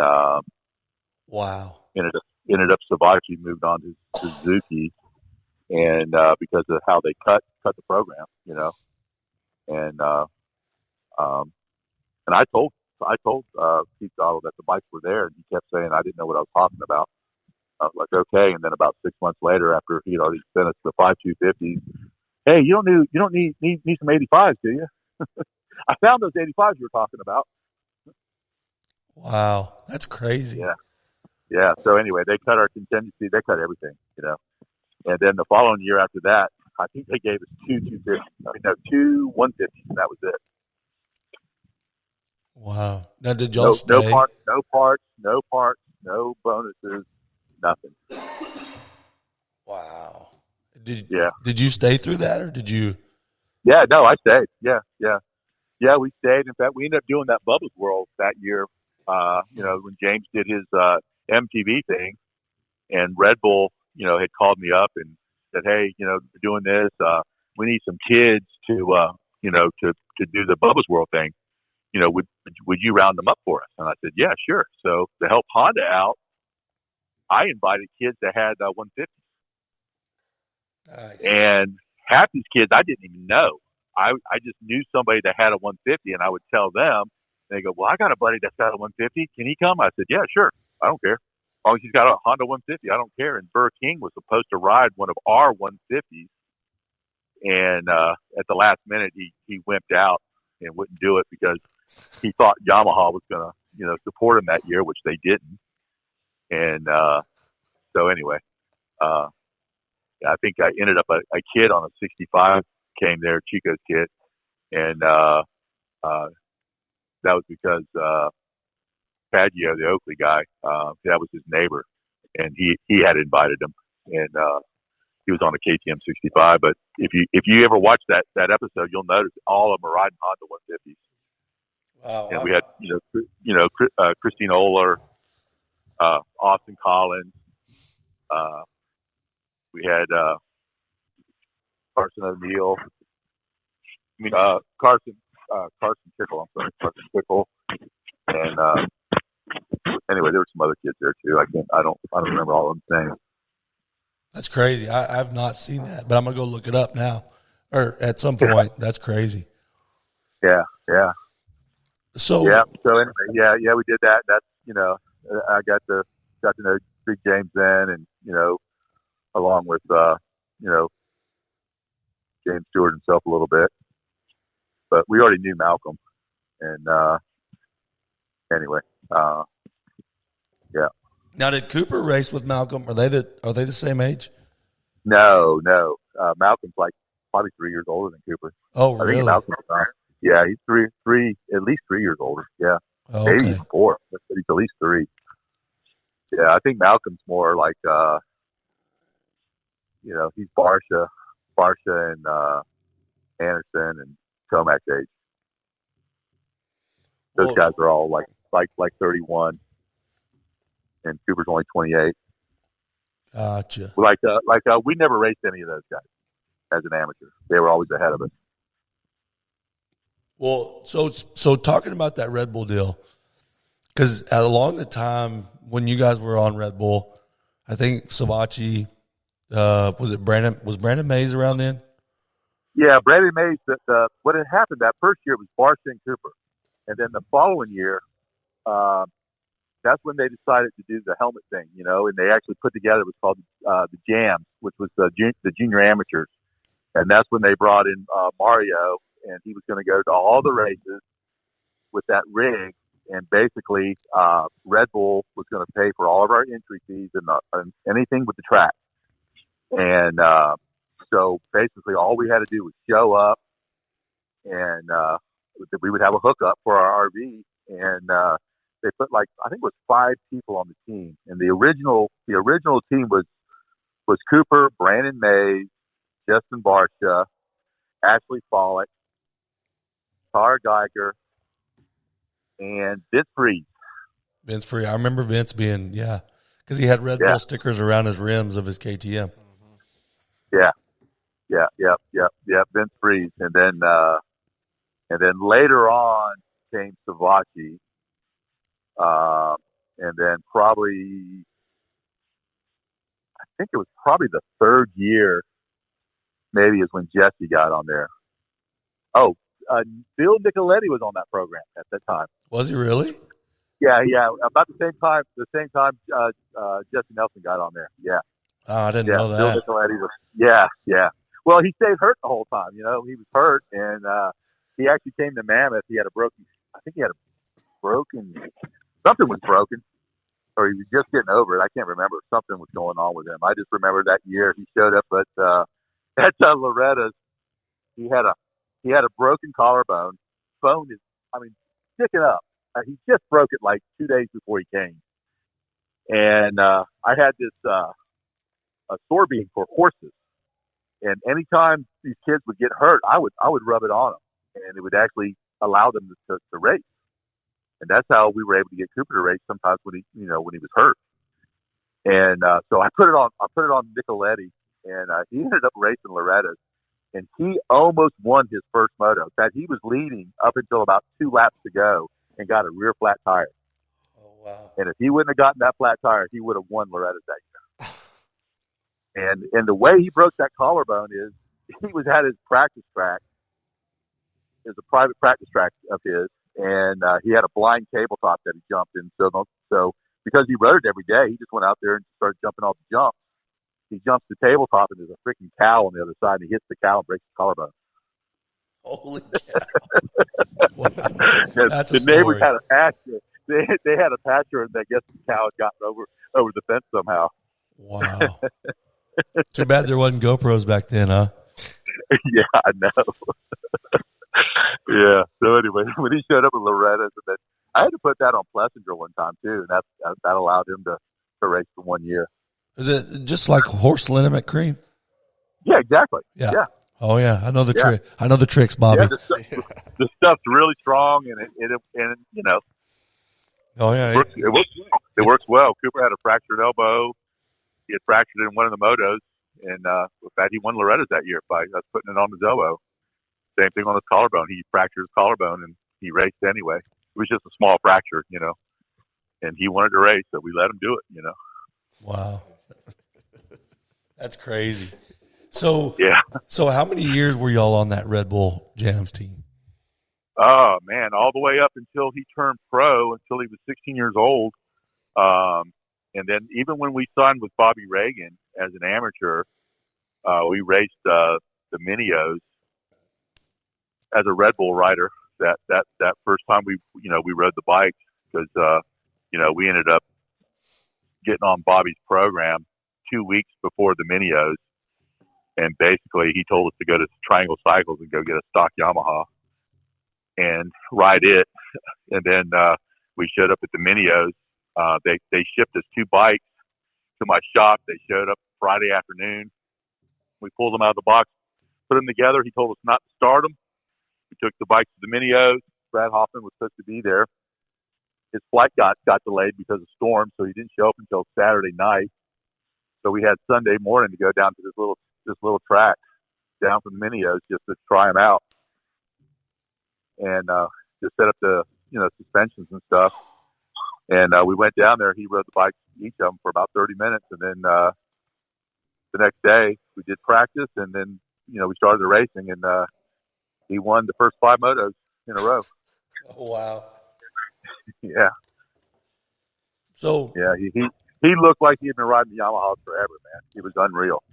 wow. Ended up Savachi moved on to Suzuki, and because of how they cut the program, you know. And I told Keith Dottle that the bikes were there, and he kept saying I didn't know what I was talking about. I was like, okay. And then about 6 months later, after he'd already sent us the 5 250s, hey, you don't need some 85s, do you? I found those 85s you were talking about. Wow, that's crazy. Yeah. So anyway, they cut our contingency. They cut everything, you know. And then the following year after that, I think they gave us 2 2 150s, and that was it. Wow. Now, did y'all stay? No parts, no bonuses, nothing. Wow. Did you stay through that, or did you? Yeah, no, I stayed. Yeah, we stayed. In fact, we ended up doing that Bubba's World that year. You know, when James did his MTV thing, and Red Bull, you know, had called me up and said, hey, you know, we're doing this. We need some kids to, you know, to do the Bubba's World thing. You know, would you round them up for us? And I said, yeah, sure. So to help Honda out, I invited kids that had 150s. Nice. And half these kids I didn't even know. I just knew somebody that had a 150, and I would tell them. And they go, well, I got a buddy that's got a 150. Can he come? I said, yeah, sure. I don't care. As long as he's got a Honda 150, I don't care. And Burr King was supposed to ride one of our 150s. And at the last minute, he wimped out and wouldn't do it because he thought Yamaha was going to, you know, support him that year, which they didn't. And so anyway, I think I ended up a kid on a 65 came there, Chico's kid, and that was because Paggio, the Oakley guy, that was his neighbor, and he had invited him, and he was on a KTM 65. But if you ever watch that episode, you'll notice all of them are riding Honda 150s. Wow. And we had Christine Oler, Austin Collins. We had Carson O'Neill. Carson Tickle. I'm sorry, Carson Tickle. And anyway, there were some other kids there too. I don't remember all of them names. That's crazy. I've not seen that, but I'm gonna go look it up now, or at some point. That's crazy. Yeah. So anyway, we did that. That's, you know, I got to know Big James then, and, you know, along with you know, James Stewart himself a little bit, but we already knew Malcolm, and anyway, yeah. Now, did Cooper race with Malcolm? Are they the same age? No. Malcolm's like probably 3 years older than Cooper. Oh, really? I think Malcolm's yeah, he's at least 3 years older. Yeah, oh, maybe okay. even 4, but he's at least 3. Yeah, I think Malcolm's more like you know, he's Barsha and Anderson and Tomac's age. Those guys are all like 31, and Cooper's only 28. Gotcha. We never raced any of those guys as an amateur. They were always ahead of us. Well, so talking about that Red Bull deal, because along the time when you guys were on Red Bull, I think Savachi, was Brandon Mays around then? Yeah, Brandon Mays. What had happened that first year was Barsha and Cooper, and then the following year, that's when they decided to do the helmet thing, and they actually put together what's called the Jam, which was the junior amateurs, and that's when they brought in Mario, and he was going to go to all the races with that rig, and basically Red Bull was going to pay for all of our entry fees and anything with the track, and so basically all we had to do was show up, and we would have a hookup for our RV, and they put I think it was 5 people on the team, and the original team was Cooper, Brandon Mays, Justin Barsha, Ashley Follick, Tara Geiger, and Vince Freeze. Vince Freeze. I remember Vince being, because he had Red Bull stickers around his rims of his KTM. Yeah. Vince Freeze, and then later on came Savachi, and then I think it was probably the third year, maybe, is when Jesse got on there. Oh, Bill Nicoletti was on that program at that time. Was he really? Yeah. About the same time Jesse Nelson got on there. Yeah. Oh, I didn't know that. Bill Nicoletti was. Yeah. Well, he stayed hurt the whole time. He was hurt, and he actually came to Mammoth. He had something was broken, or he was just getting over it. I can't remember. Something was going on with him. I just remember that year he showed up at Loretta's. He had a broken collarbone. Bone is, sticking up. He just broke it 2 days before he came. And I had this a sore beam for horses. And anytime these kids would get hurt, I would rub it on them, and it would actually allow them to race. And that's how we were able to get Cooper to race sometimes when he was hurt. And so I put it on Nicoletti, and he ended up racing Loretta's, and he almost won his first moto. In fact, he was leading up until about 2 laps to go and got a rear flat tire. Oh, wow. And if he wouldn't have gotten that flat tire, he would have won Loretta's that year. And the way he broke that collarbone is he was at his practice track. It was a private practice track of his, and he had a blind tabletop that he jumped in. So because he rode it every day, he just went out there and started jumping all the jumps. He jumps the tabletop, and there's a freaking cow on the other side, and he hits the cow and breaks the collarbone. Holy cow. Wow. That's a the neighbors story. had a pasture. They had a pasture, and I guess the cow had gotten over the fence somehow. Wow. Too bad there wasn't GoPros back then, huh? Yeah, I know. Yeah. So anyway, when he showed up at Loretta's, and then I had to put that on Plessinger one time too, and that allowed him to race for 1 year. Is it just like horse liniment cream? Yeah, exactly. Yeah. Oh yeah, I know the trick. I know the tricks, Bobby. Yeah, the stuff's really strong, and it Oh yeah, it works well. Cooper had a fractured elbow. He had fractured it in one of the motos, and in fact, he won Loretta's that year by putting it on his elbow. Same thing on his collarbone. He fractured his collarbone, and he raced anyway. It was just a small fracture, and he wanted to race, so we let him do it, Wow. That's crazy. So, yeah. So how many years were y'all on that Red Bull Jams team? Oh, man, all the way up until he turned pro, until he was 16 years old. And then even when we signed with Bobby Reagan as an amateur, we raced the Minios as a Red Bull rider. That first time we rode the bikes, because we ended up getting on Bobby's program 2 weeks before the Minios, and basically he told us to go to Triangle Cycles and go get a stock Yamaha and ride it. And then we showed up at the Minios. They shipped us 2 bikes to my shop. They showed up Friday afternoon. We pulled them out of the box, put them together. He told us not to start them. We took the bikes to the Minios. Brad Hoffman was supposed to be there. His flight got delayed because of storm, so he didn't show up until Saturday night. So we had Sunday morning to go down to this little track down from the Minios just to try them out and just set up the suspensions and stuff. And we went down there. He rode the bikes, each of them, for about 30 minutes, and then the next day we did practice, and then we started the racing, and he won the first 5 motos in a row. Oh, wow. Yeah. So yeah, he looked like he had been riding the Yamahas forever, man. It was unreal.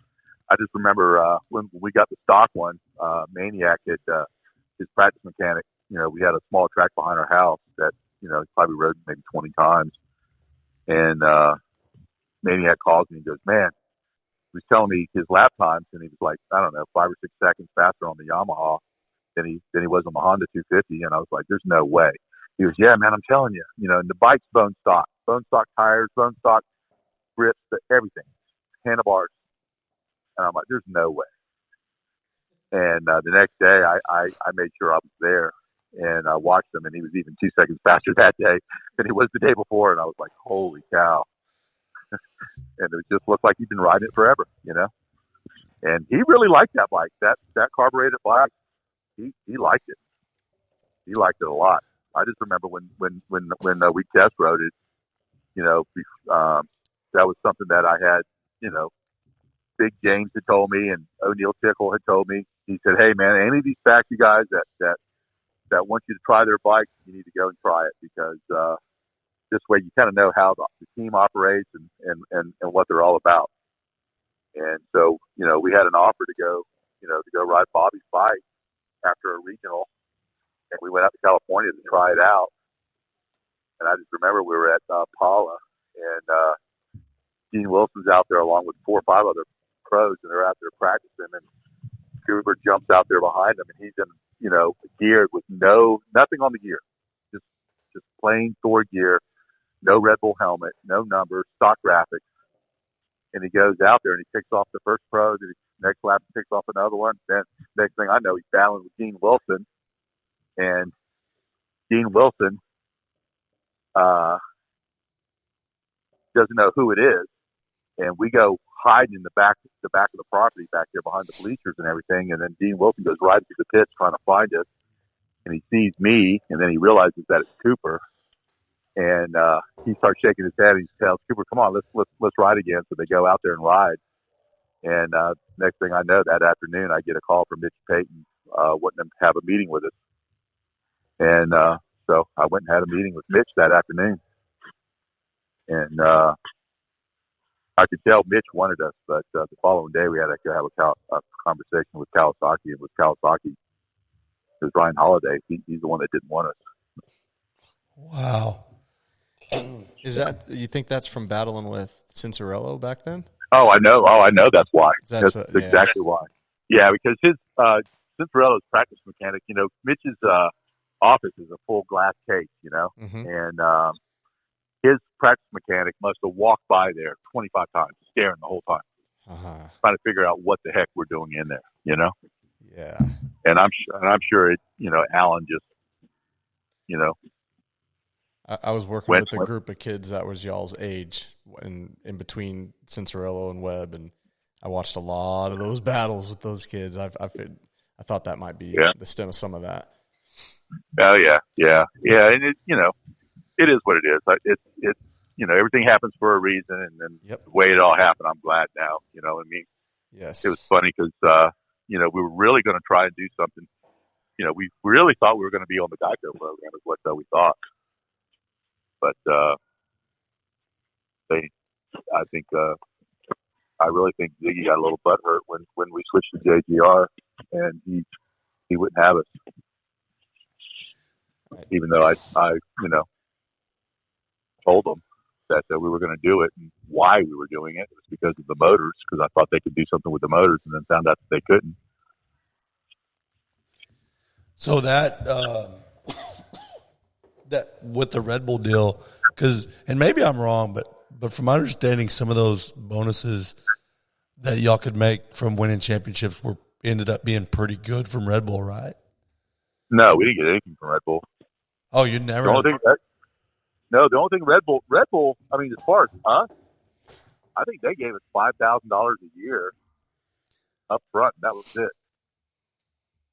I just remember when we got the stock one, Maniac had his practice mechanic. We had a small track behind our house that he probably rode maybe 20 times, and Maniac calls me and goes, "Man," he was telling me his lap times, and he was like, I don't know, 5 or 6 seconds faster on the Yamaha than he was on the Honda 250, and I was like, "There's no way." He goes, "Yeah, man, I'm telling you, and the bike's bone stock tires, bone stock grips, everything, handlebars." And I'm like, "There's no way." And the next day, I made sure I was there, and I watched him, and he was even 2 seconds faster that day than he was the day before, and I was like, "Holy cow!" And it just looked like he'd been riding it forever, And he really liked that bike, that carbureted bike. He liked it. He liked it a lot. I just remember when we test rode it, that was something that I had, Big James had told me, and O'Neill Tickle had told me. He said, "Hey, man, any of these factory guys that want you to try their bikes, you need to go and try it, because this way you kind of know how the team operates and what they're all about." And so, we had an offer to go ride Bobby's bike after a regional, and we went out to California to try it out. And I just remember we were at Paula, and Gene Wilson's out there along with 4 or 5 other pros, and they're out there practicing, and Cooper jumps out there behind him, and he's in, geared with nothing on the gear, just plain Thor gear, no Red Bull helmet, no numbers, stock graphics. And he goes out there and he picks off the first pro, then next lap he picks off another one. Then next thing I know, he's battling with Gene Wilson, and Gene Wilson doesn't know who it is, and we go hiding in the back of the property back there behind the bleachers and everything. And then Gene Wilson goes riding through the pits trying to find us, and he sees me, and then he realizes that it's Cooper, and he starts shaking his head, and he tells Cooper, "Come on, let's ride again." So they go out there and ride, and next thing I know, that afternoon I get a call from Mitch Payton wanting them to have a meeting with us, and so I went and had a meeting with Mitch that afternoon, and I could tell Mitch wanted us, but the following day we had to go have a conversation with Kawasaki, and with Kawasaki, it was Ryan Holiday. He's the one that didn't want us. Wow. You think that's from battling with Cincerello back then? Oh, I know that's why. That's exactly why. Yeah, because his Cincerello's practice mechanic, Mitch's office is a full glass case, Mm-hmm. and his practice mechanic must have walked by there 25 times, staring the whole time, trying to figure out what the heck we're doing in there, Yeah. And I'm sure it, Alan just, I was working with a group of kids that was y'all's age in between Cincerello and Webb, and I watched a lot of those battles with those kids. I thought that might be the stem of some of that. Oh yeah, and it, it is what it is. It's everything happens for a reason, and then the way it all happened, I'm glad now. You know what I mean? Yes. It was funny because we were really going to try and do something. We really thought we were going to be on the Geico program, is what we thought. But I really think Ziggy got a little butthurt when we switched to JGR, and he wouldn't have us, even though I told him that we were going to do it, and why we were doing it was because of the motors, because I thought they could do something with the motors, and then found out that they couldn't. So that with the Red Bull deal, and maybe I'm wrong, but from my understanding, some of those bonuses that y'all could make from winning championships ended up being pretty good from Red Bull, right? No, we didn't get anything from Red Bull. Oh, you never? The only thing Red Bull, I mean, as far as us, I think they gave us $5,000 a year up front. That was it.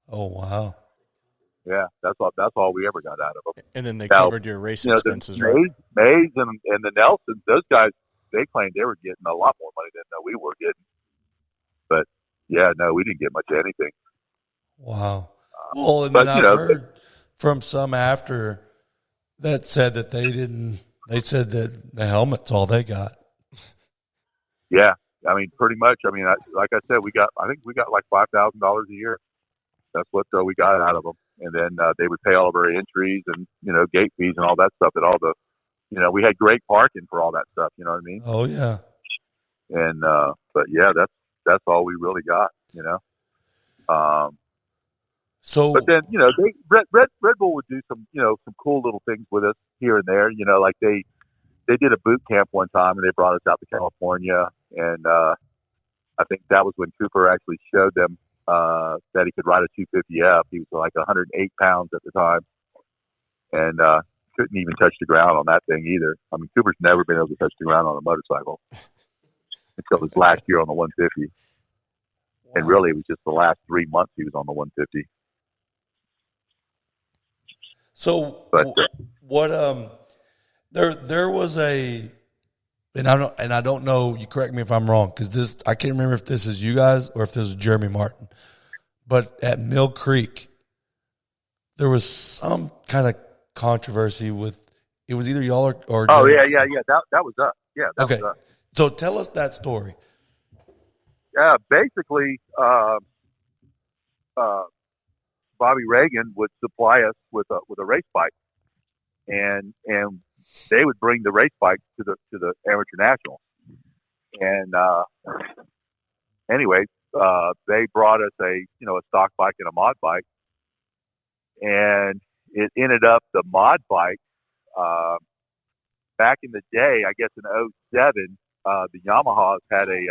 Oh wow. Yeah, that's all we ever got out of them. And then they covered your race expenses, the right? Mays and the Nelsons, those guys, they claimed they were getting a lot more money than we were getting. But yeah, no, we didn't get much of anything. Wow. Well, and then I've heard from some after that said that they didn't. They said that the helmet's all they got. Yeah, I mean, pretty much. I mean, like I said, I think we got like $5,000 a year. That's what we got out of them. And then they would pay all of our entries and, gate fees and all that stuff. And all the, we had great parking for all that stuff. You know what I mean? Oh yeah. And but yeah, that's all we really got. So, but then Red Bull would do some some cool little things with us here and there. Like they did a boot camp one time and they brought us out to California, and I think that was when Cooper actually showed them that he could ride a 250F. He was like 108 pounds at the time, and couldn't even touch the ground on that thing either. I mean, Cooper's never been able to touch the ground on a motorcycle until his last year on the 150. Wow. And really, it was just the last 3 months he was on the 150. So, what? There was a, and I don't know. You correct me if I'm wrong, because I can't remember if this is you guys or if this is Jeremy Martin. But at Mill Creek, there was some kind of controversy with. It was either y'all or oh Jeremy. yeah. That was us. Yeah. That okay. Was us. So tell us that story. Yeah. Basically, Bobby Reagan would supply us with a race bike, and they would bring the race bike to the amateur nationals. And anyway, they brought us a stock bike and a mod bike, and it ended up the mod bike. Back in the day, I guess in '07, the Yamahas had a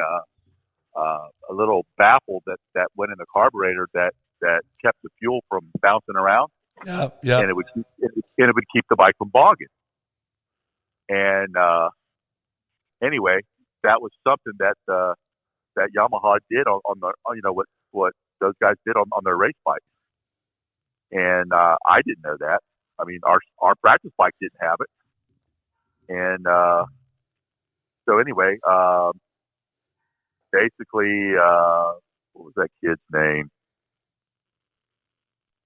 little baffle that went in the carburetor that kept the fuel from bouncing around. Yeah. And it would keep the bike from bogging. And anyway, that was something that Yamaha did on the what those guys did on their race bikes. And I didn't know that. I mean, our practice bike didn't have it. And so anyway, basically, what was that kid's name?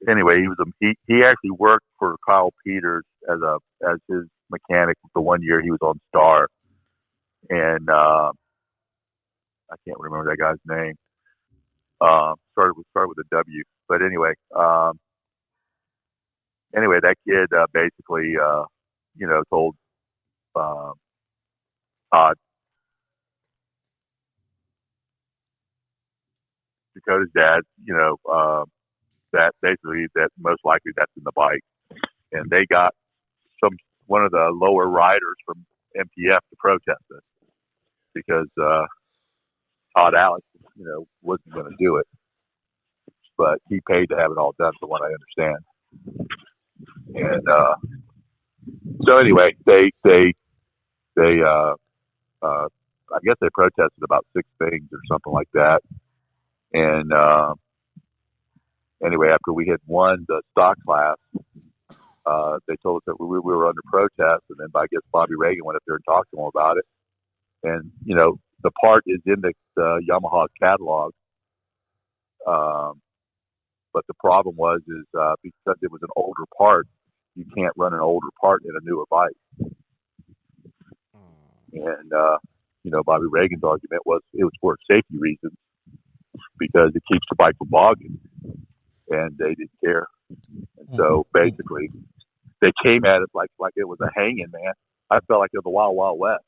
Anyway, he actually worked for Kyle Peters as his mechanic the one year he was on Star, and I can't remember that guy's name. Started with a W, but anyway, that kid basically told Todd, Dakota's dad, that basically that most likely that's in the bike, and they got one of the lower riders from MPF to protest it because Todd Alex, wasn't going to do it, but he paid to have it all done, from what I understand. And so anyway, they I guess they protested about 6 things or something like that, and anyway, after we had won the stock class, they told us that we were under protest, and then I guess Bobby Reagan went up there and talked to them about it. And the part is in the Yamaha catalog, but the problem was because it was an older part, you can't run an older part in a newer bike. And Bobby Reagan's argument was it was for safety reasons because it keeps the bike from bogging. And they didn't care. And so basically, they came at it like it was a hanging, man. I felt like it was the Wild Wild West,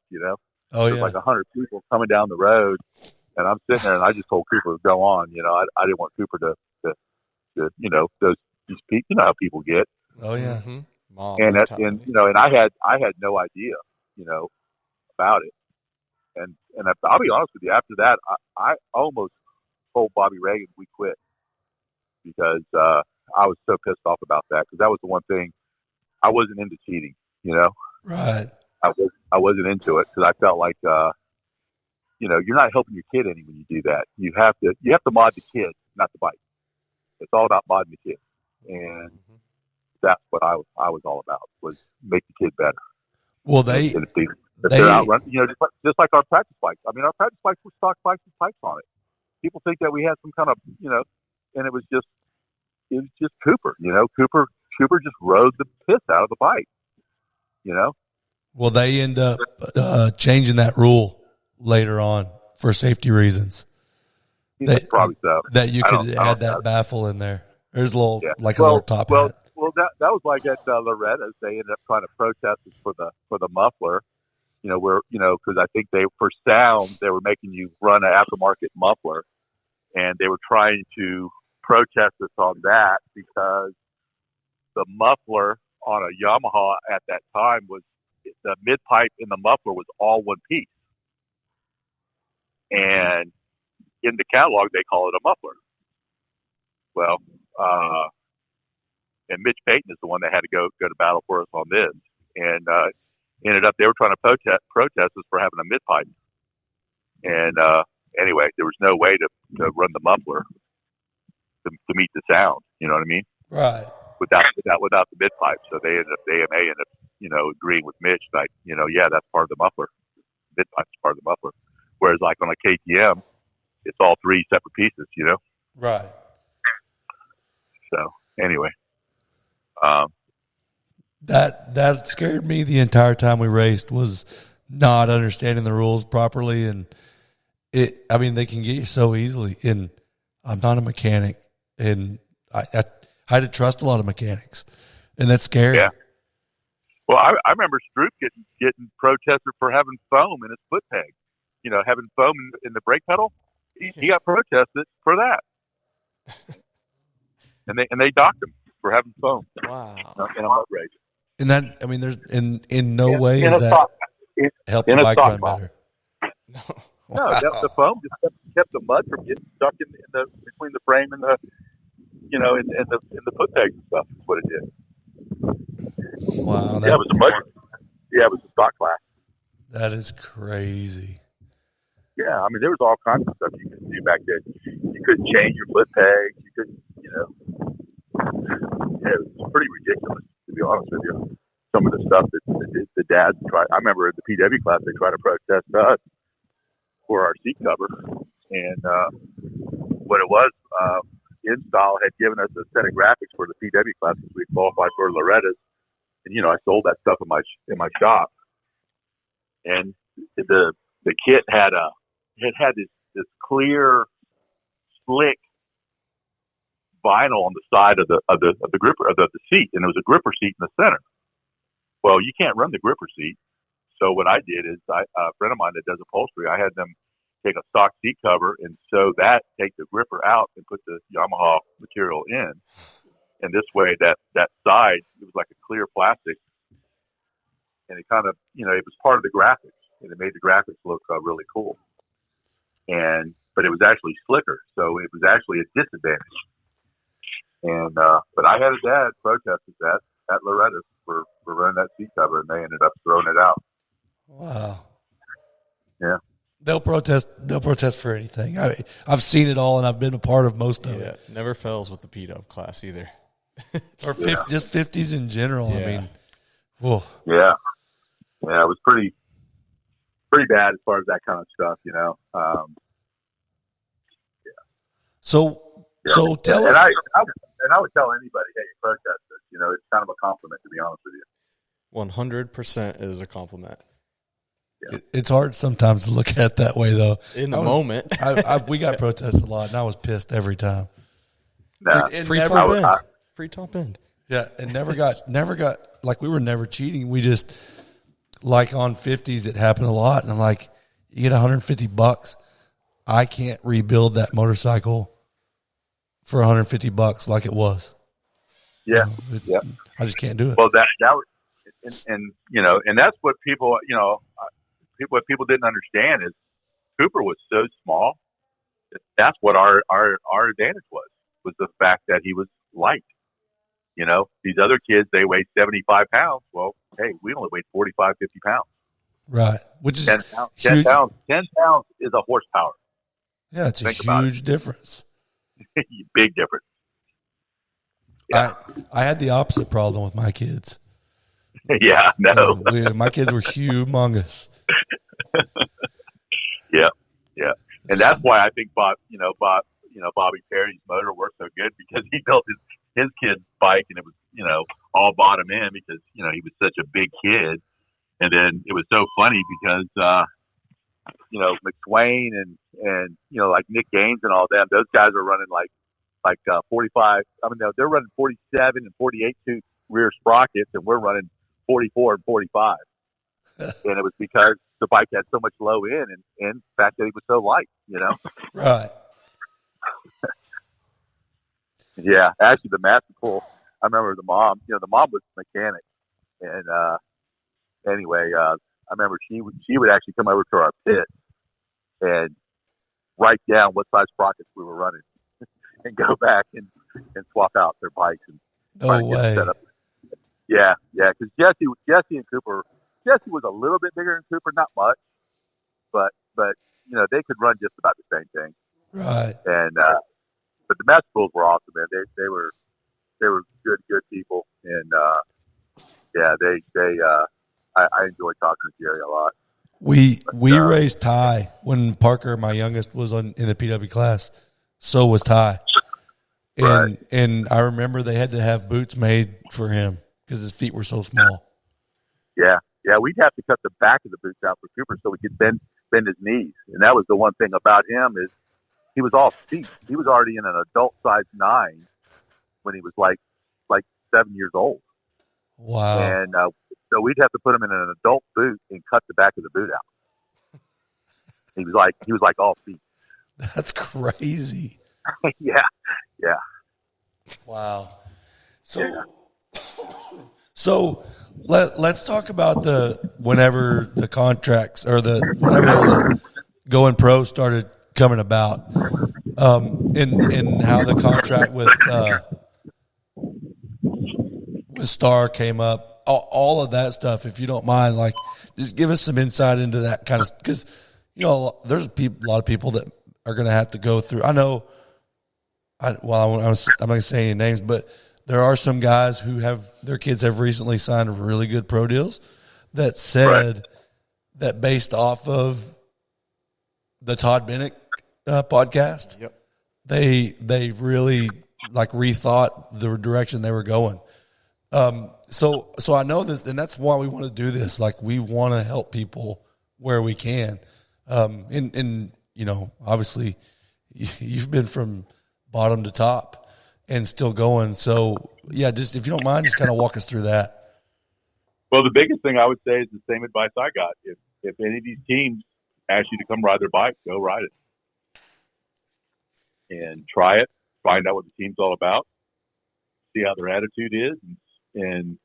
Oh, There's like 100 people coming down the road, and I'm sitting there, and I just told Cooper to go on. I didn't want Cooper to these people, how people get. Oh yeah. Mm-hmm. And I had no idea, about it. And I'll be honest with you, after that, I almost told Bobby Reagan we quit. Because I was so pissed off about that. Because that was the one thing I wasn't into cheating. Right. I wasn't into it because I felt like you're not helping your kid any when you do that. You have to mod the kid, not the bike. It's all about modding the kid, and that's what I was all about, was make the kid better. Well, if they're outrun, just like our practice bikes. I mean, our practice bikes were stock bikes with pipes on it. People think that we had some kind of, and it was just Cooper. Cooper just rode the piss out of the bike. Well, they end up changing that rule later on for safety reasons. Probably so. That you could add that baffle in there. There's a little a little top hat. Well, that was like at Loretta's. They ended up trying to protest us for the muffler. Because I think for sound they were making you run an aftermarket muffler, and they were trying to protest us on that because the muffler on a Yamaha at that time was the mid pipe in the muffler was all one piece, and in the catalog they call it a muffler. Well, and Mitch Payton is the one that had to go to battle for us on this, and ended up they were trying to protest us for having a mid pipe, and anyway, there was no way to run the muffler to meet the sound. You know what I mean? Right. Without the mid pipe, so they ended up agreeing with Mitch, like that's part of the muffler. Mid pipe's part of the muffler. Whereas like on a KTM, it's all three separate pieces. Right. So anyway, that scared me the entire time we raced, was not understanding the rules properly, and they can get you so easily. And I'm not a mechanic, and I had to trust a lot of mechanics, and that's scary. Yeah. Well, I remember Stroop getting protested for having foam in his foot peg. Having foam in the brake pedal. He got protested for that, and they docked him for having foam. Wow. In a mud race. And that, there's in no way is that help the bike run better. No, the foam just kept the mud from getting stuck in the between the frame and the in the foot pegs and stuff. That's what it did. Wow. It was a mud. Yeah, it was a stock class. That is crazy. Yeah, there was all kinds of stuff you could do back then. You couldn't change your foot pegs. You couldn't, it was pretty ridiculous, to be honest with you. Some of the stuff that the dads tried. I remember in the PW class, they tried to protest us for our seat cover. And what it was, InStyle had given us a set of graphics for the PW class because we qualified for Loretta's. And, I sold that stuff in my shop. And the kit had this clear, slick vinyl on the side of the gripper of the seat, and there was a gripper seat in the center. Well, you can't run the gripper seat, so what I did is a friend of mine that does upholstery, I had them take a stock seat cover and take the gripper out and put the Yamaha material in, and this way that side, it was like a clear plastic, and it kind of it was part of the graphics, and it made the graphics look really cool. But it was actually slicker, so it was actually a disadvantage. And but I had a dad protested that at Loretta's for running that seat cover, and they ended up throwing it out. Wow. Yeah. They'll protest for anything. I've seen it all, and I've been a part of most of it. Never fails with the P-Dub class either. Or just 50s in general. Yeah. Whoa. Yeah. Yeah, it was pretty bad as far as that kind of stuff, Yeah. So tell us. And I would tell anybody, hey, you protest this. It's kind of a compliment, to be honest with you. 100% is a compliment. Yeah. It's hard sometimes to look at it that way, though. In the moment. We got protested a lot, and I was pissed every time. Nah. Free top end. Free top end. Yeah, and never got like, we were never cheating. We just, like on 50s, it happened a lot, and I'm like, you get $150. I can't rebuild that motorcycle for $150 like it was. Yeah, I just can't do it. Well, that was, and that's what people, what people didn't understand is Cooper was so small. That's what our advantage was the fact that he was light. These other kids, they weighed 75 pounds. Well, hey, we only weighed 45, 50 pounds. Right. Which is 10 pounds, huge. 10 pounds is a horsepower. Yeah, it's a Think about huge difference. Big difference. Yeah. I had the opposite problem with my kids. Yeah, no. My kids were humongous. Yeah. And that's why I think Bobby Perry's motor worked so good, because he built his kid's bike, and it was, all bottom end, because, he was such a big kid. And then it was so funny because, McSwain and like Nick Gaines and all them, those guys are running like 45. I mean, they're running 47 and 48 tooth rear sprockets, and we're running 44 and 45. And it was because the bike had so much low end, and the fact that it was so light, Right. Yeah, actually, the master pull. I remember the mom. The mom was a mechanic, and anyway, I remember she would actually come over to our pit and write down what size sprockets we were running, and go back and swap out their bikes and No way. Set up. Yeah, because Jesse and Cooper. Jesse was a little bit bigger than Cooper, not much, but they could run just about the same thing. Right. And but the Master Bulls were awesome, man. They were good people, and I enjoyed talking to Jerry a lot. We raced Ty when Parker, my youngest, was in the PW class. So was Ty. And I remember they had to have boots made for him because his feet were so small. Yeah, we'd have to cut the back of the boots out for Cooper so we could bend his knees. And that was the one thing about him, is he was all feet. He was already in an adult size 9 when he was like 7 years old. Wow. And so we'd have to put him in an adult boot and cut the back of the boot out. He was like all feet. That's crazy. Yeah. Wow. So let's talk about whenever the contracts or whenever the going pro started coming about, and how the contract with Star came up, all of that stuff. If you don't mind, like, just give us some insight into that kind of, because there's a lot of people that are going to have to go through. I know. I'm not going to say any names, but there are some guys who their kids have recently signed really good pro deals that said that based off of the Todd Bennett podcast, yep, they really rethought the direction they were going. So I know this, and that's why we want to do this. Like, we want to help people where we can. And obviously you've been from bottom to top and still going. So yeah, just if you don't mind, just kind of walk us through that. Well, the biggest thing I would say is the same advice I got. If any of these teams ask you to come ride their bike, go ride it and try it, find out what the team's all about, see how their attitude is. And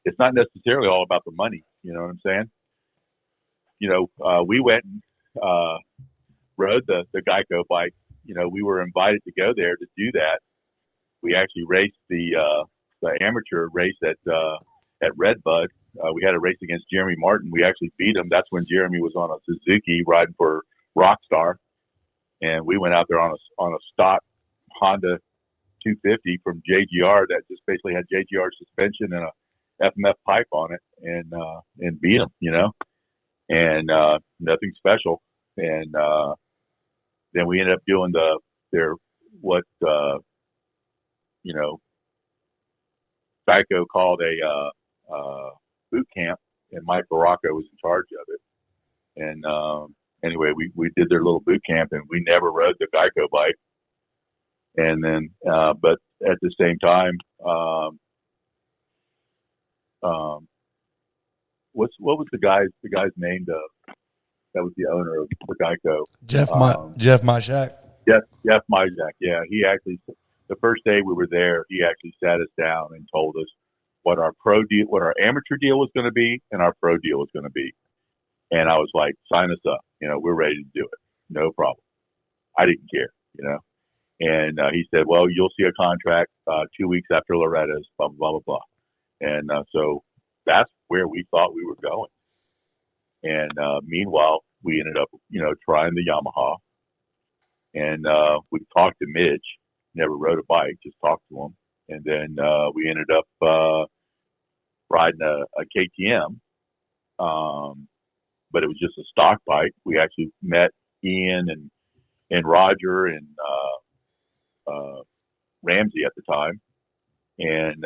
it's not necessarily all about the money. You know what I'm saying? We went and rode the Geico bike. We were invited to go there to do that. We actually raced the amateur race at Red Bud. We had a race against Jeremy Martin. We actually beat him. That's when Jeremy was on a Suzuki riding for Rockstar, and we went out there on a stock Honda 250 from JGR that just basically had JGR suspension and a FMF pipe on it, and beat him. And nothing special. And then we ended up doing Geico called a boot camp, and Mike Baracco was in charge of it. And anyway, we did their little boot camp, and we never rode the Geico bike. And then, but at the same time, what was the guy's name? That was the owner of the Geico. Jeff Myshak. Jeff Myshak. Yeah, he actually, the first day we were there, he actually sat us down and told us what our amateur deal was going to be and our pro deal was going to be. And I was like, sign us up. We're ready to do it. No problem. I didn't care. And he said, well, you'll see a contract 2 weeks after Loretta's, blah, blah, blah, blah. And so that's where we thought we were going. And meanwhile, we ended up, trying the Yamaha. And we talked to Midge, never rode a bike, just talked to him. And then we ended up riding a KTM, but it was just a stock bike. We actually met Ian and Roger and Ramsey at the time. And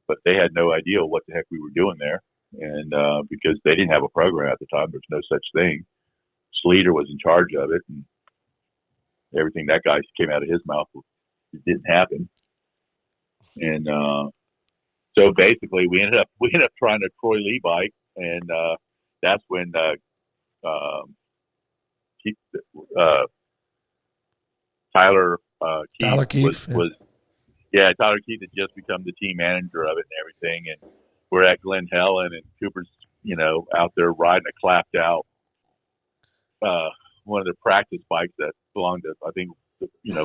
but they had no idea what the heck we were doing there. And because they didn't have a program at the time, there's no such thing. Sleater was in charge of it, and everything that guy came out of his mouth, it didn't happen. And so basically, we ended up trying a Troy Lee bike, and that's when Tyler Keith was Tyler Keith had just become the team manager of it and everything, and we're at Glen Helen, and Cooper's out there riding a clapped out one of the practice bikes that belonged to, I think,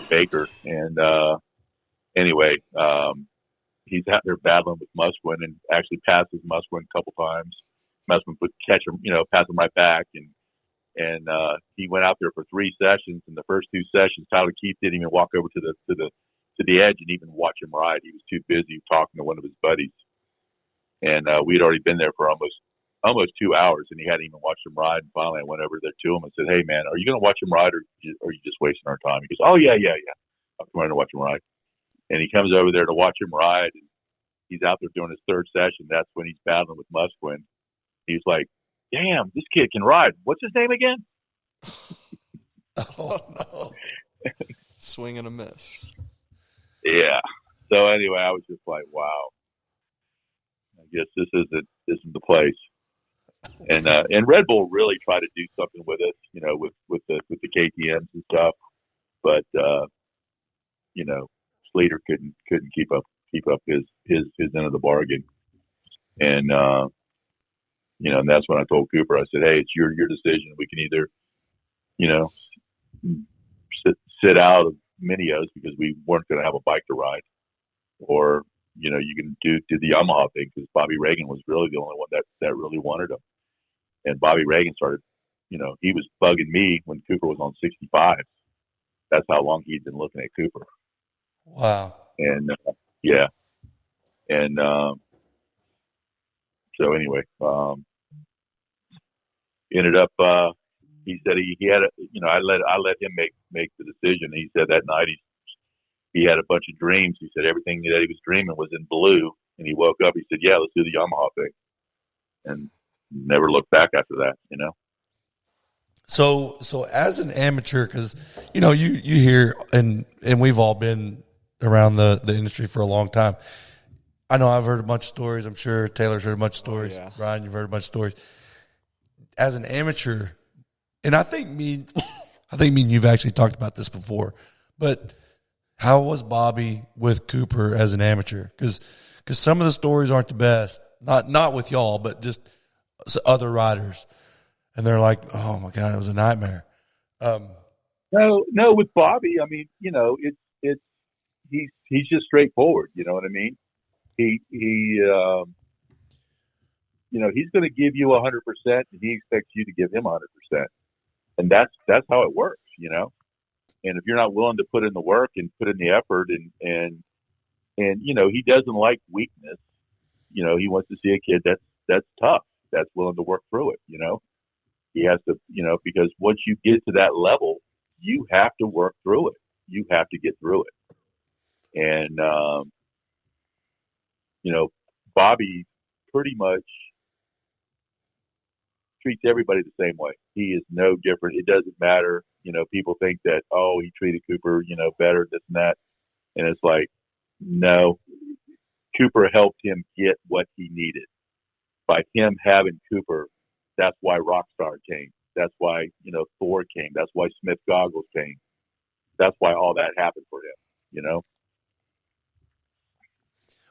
Baker. And anyway, he's out there battling with Musquin and actually passes Musquin a couple times. Musquin would catch him, pass him right back. And he went out there for 3 sessions. In the first 2 sessions, Tyler Keith didn't even walk over to the edge and even watch him ride. He was too busy talking to one of his buddies. And we'd already been there for almost 2 hours, and he hadn't even watched him ride. And finally, I went over there to him and said, "Hey, man, are you going to watch him ride, or are you just wasting our time?" He goes, "Oh, yeah. I'm going to watch him ride." And he comes over there to watch him ride, and he's out there doing his 3rd session. That's when he's battling with Musquin. He's like, "Damn, this kid can ride. What's his name again?" Oh, no. Swing and a miss. Yeah. So anyway, I was just like, wow. I guess this isn't the place. And Red Bull really tried to do something with us, with the KTMs and stuff, but Sleater couldn't keep up his end of the bargain, and and that's when I told Cooper, I said, "Hey, it's your decision. We can either sit out of Minios because we weren't going to have a bike to ride, or you can do the Yamaha thing," because Bobby Reagan was really the only one that really wanted him. And Bobby Reagan started, he was bugging me when Cooper was on 65. That's how long he'd been looking at Cooper. Wow. And yeah. And so anyway, ended up, he said he had I let him make the decision. He said that night he had a bunch of dreams. He said everything that he was dreaming was in blue, and he woke up. He said, "Yeah, let's do the Yamaha thing," and never looked back after that. So as an amateur, because you hear, and we've all been around the industry for a long time. I know I've heard a bunch of stories. I'm sure Taylor's heard a bunch of stories. Oh, yeah. Brian, you've heard a bunch of stories. As an amateur, and I think me and you've actually talked about this before, but how was Bobby with Cooper as an amateur? Because some of the stories aren't the best. Not with y'all, but just other riders. And they're like, "Oh my God, it was a nightmare." No, with Bobby, I mean, he's just straightforward. You know what I mean? He he's going to give you 100%, and he expects you to give him 100%, and that's how it works. And if you're not willing to put in the work and put in the effort, and he doesn't like weakness. He wants to see a kid that's tough, that's willing to work through it. He has to, because once you get to that level, you have to work through it. You have to get through it. And, Bobby pretty much treats everybody the same way. He is no different. It doesn't matter. People think that, oh, he treated Cooper, better, this and that. And it's like, no, Cooper helped him get what he needed. By him having Cooper, that's why Rockstar came. That's why, Thor came. That's why Smith Goggles came. That's why all that happened for him,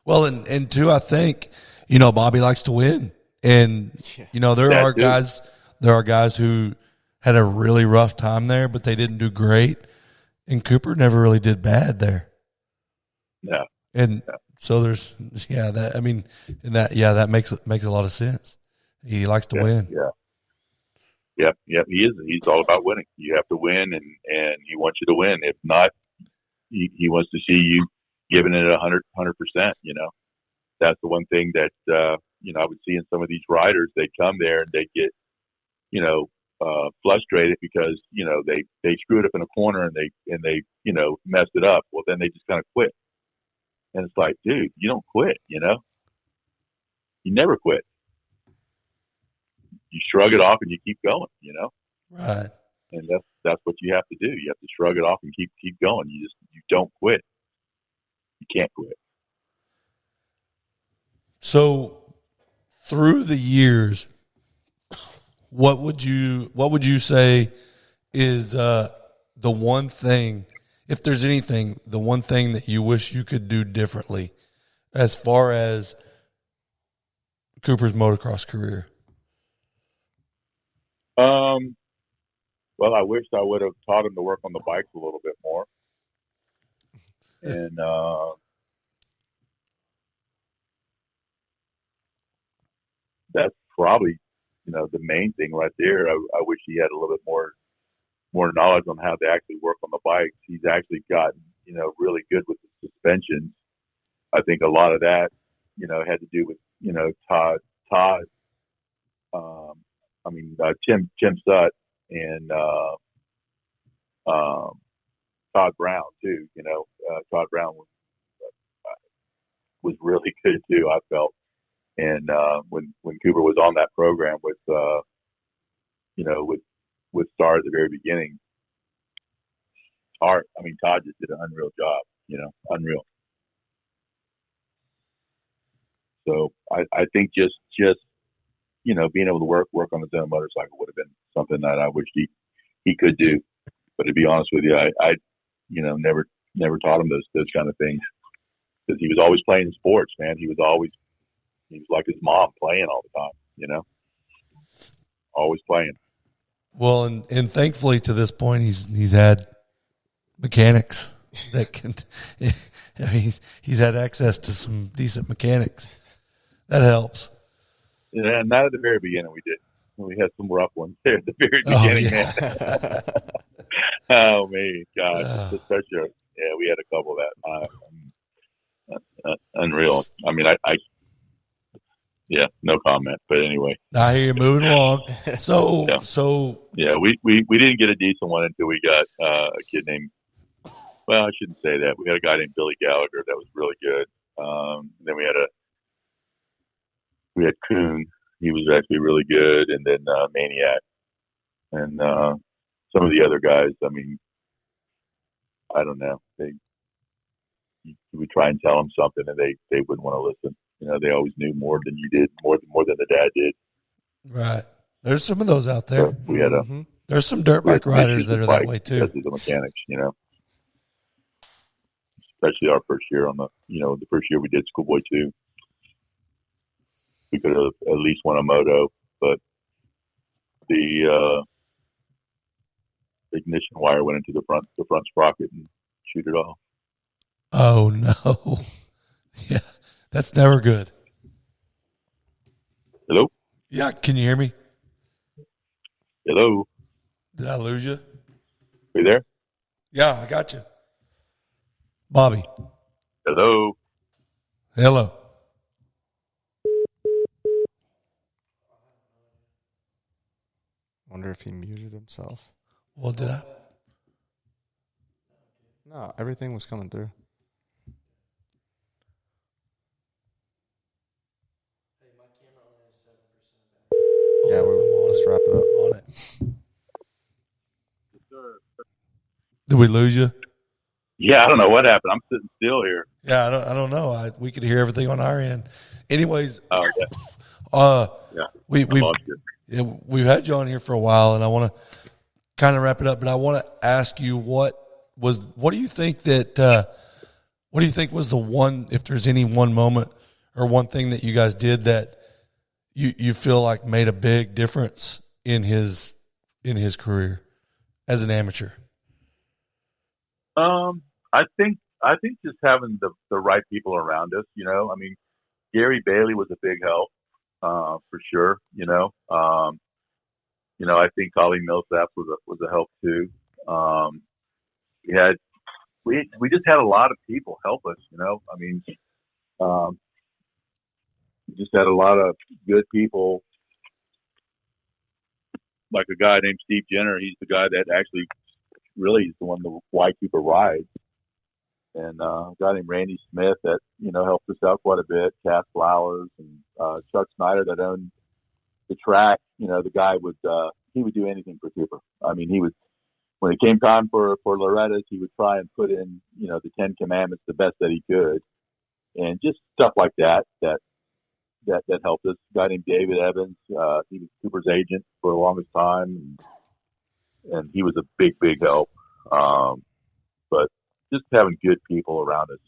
Well, and two, I think, Bobby likes to win. And, there are guys who had a really rough time there, but they didn't do great. And Cooper never really did bad there. Yeah. And so there's, that makes a lot of sense. He likes to win. Yeah. Yep, he is. He's all about winning. You have to win, and he wants you to win. If not, he wants to see you giving it 100%. You know, that's the one thing that I would see in some of these riders. They come there and they get, frustrated because they screwed up in a corner and they messed it up. Well, then they just kind of quit. And it's like, dude, you don't quit. You never quit. You shrug it off and you keep going. Right. And that's what you have to do. You have to shrug it off and keep going. You don't quit. You can't quit. So through the years, what would you say is the one thing, if there's anything, the one thing that you wish you could do differently as far as Cooper's motocross career? Well, I wished I would have taught him to work on the bikes a little bit more. And that's probably, the main thing right there. I wish he had a little bit more knowledge on how to actually work on the bikes. He's actually gotten, really good with the suspensions. I think a lot of that, had to do with, Todd, Tim Sutt and Todd Brown too. Todd Brown was really good too, I felt. And when Cooper was on that program with Star at the very beginning, Todd just did an unreal job. Unreal. So I think just being able to work on his own motorcycle would have been something that I wish he could do. But to be honest with you, I never taught him those kind of things, because he was always playing sports, man. He was like his mom, playing all the time, always playing. Well, and thankfully to this point, he's had mechanics that can. He's had access to some decent mechanics. That helps. Yeah, and not at the very beginning. We did. We had some rough ones there at the very beginning, man. Oh man, gosh, we had a couple that unreal. No comment. But anyway, I hear you moving along. So, we didn't get a decent one until we got a kid named. Well, I shouldn't say that. We had a guy named Billy Gallagher that was really good. Then we had Kuhn. He was actually really good, and then Maniac, and some of the other guys. I don't know. We try and tell them something, and they wouldn't want to listen. They always knew more than you did, more than the dad did. Right. There's some of those out there. So we had there's some dirt bike riders that are that way too. The mechanics, especially our first year the first year we did Schoolboy 2. We could have at least won a moto, but the ignition wire went into the front sprocket and shoot it off. Oh no! Yeah, that's never good. Hello? Yeah, can you hear me? Hello? Did I lose you? Are you there? Yeah, I got you. Bobby. Hello? Hello. Wonder if he muted himself. Well, did I? No, everything was coming through. Yeah, let's wrap it up. On it. Did we lose you? Yeah, I don't know what happened. I'm sitting still here. Yeah, I don't know. We could hear everything on our end. Anyways, we've had you on here for a while, and I want to kind of wrap it up. But I want to ask you what do you think was the one, if there's any one moment or one thing that you guys did that you feel like made a big difference in his career as an amateur? I think just having the right people around us, Gary Bailey was a big help, for sure. I think Colleen Millsap was a help too. We had we just had a lot of people help us. I mean, we just had a lot of good people. Like a guy named Steve Jenner, he's the guy that actually really is the one why Cooper rides. And a guy named Randy Smith that, helped us out quite a bit. Cass Flowers and Chuck Snyder that owned the track. The guy he would do anything for Cooper. I mean, when it came time for Loretta's, he would try and put in, the 10 Commandments the best that he could. And just stuff like that helped us. A guy named David Evans, he was Cooper's agent for the longest time. And he was a big, big help. But just having good people around us,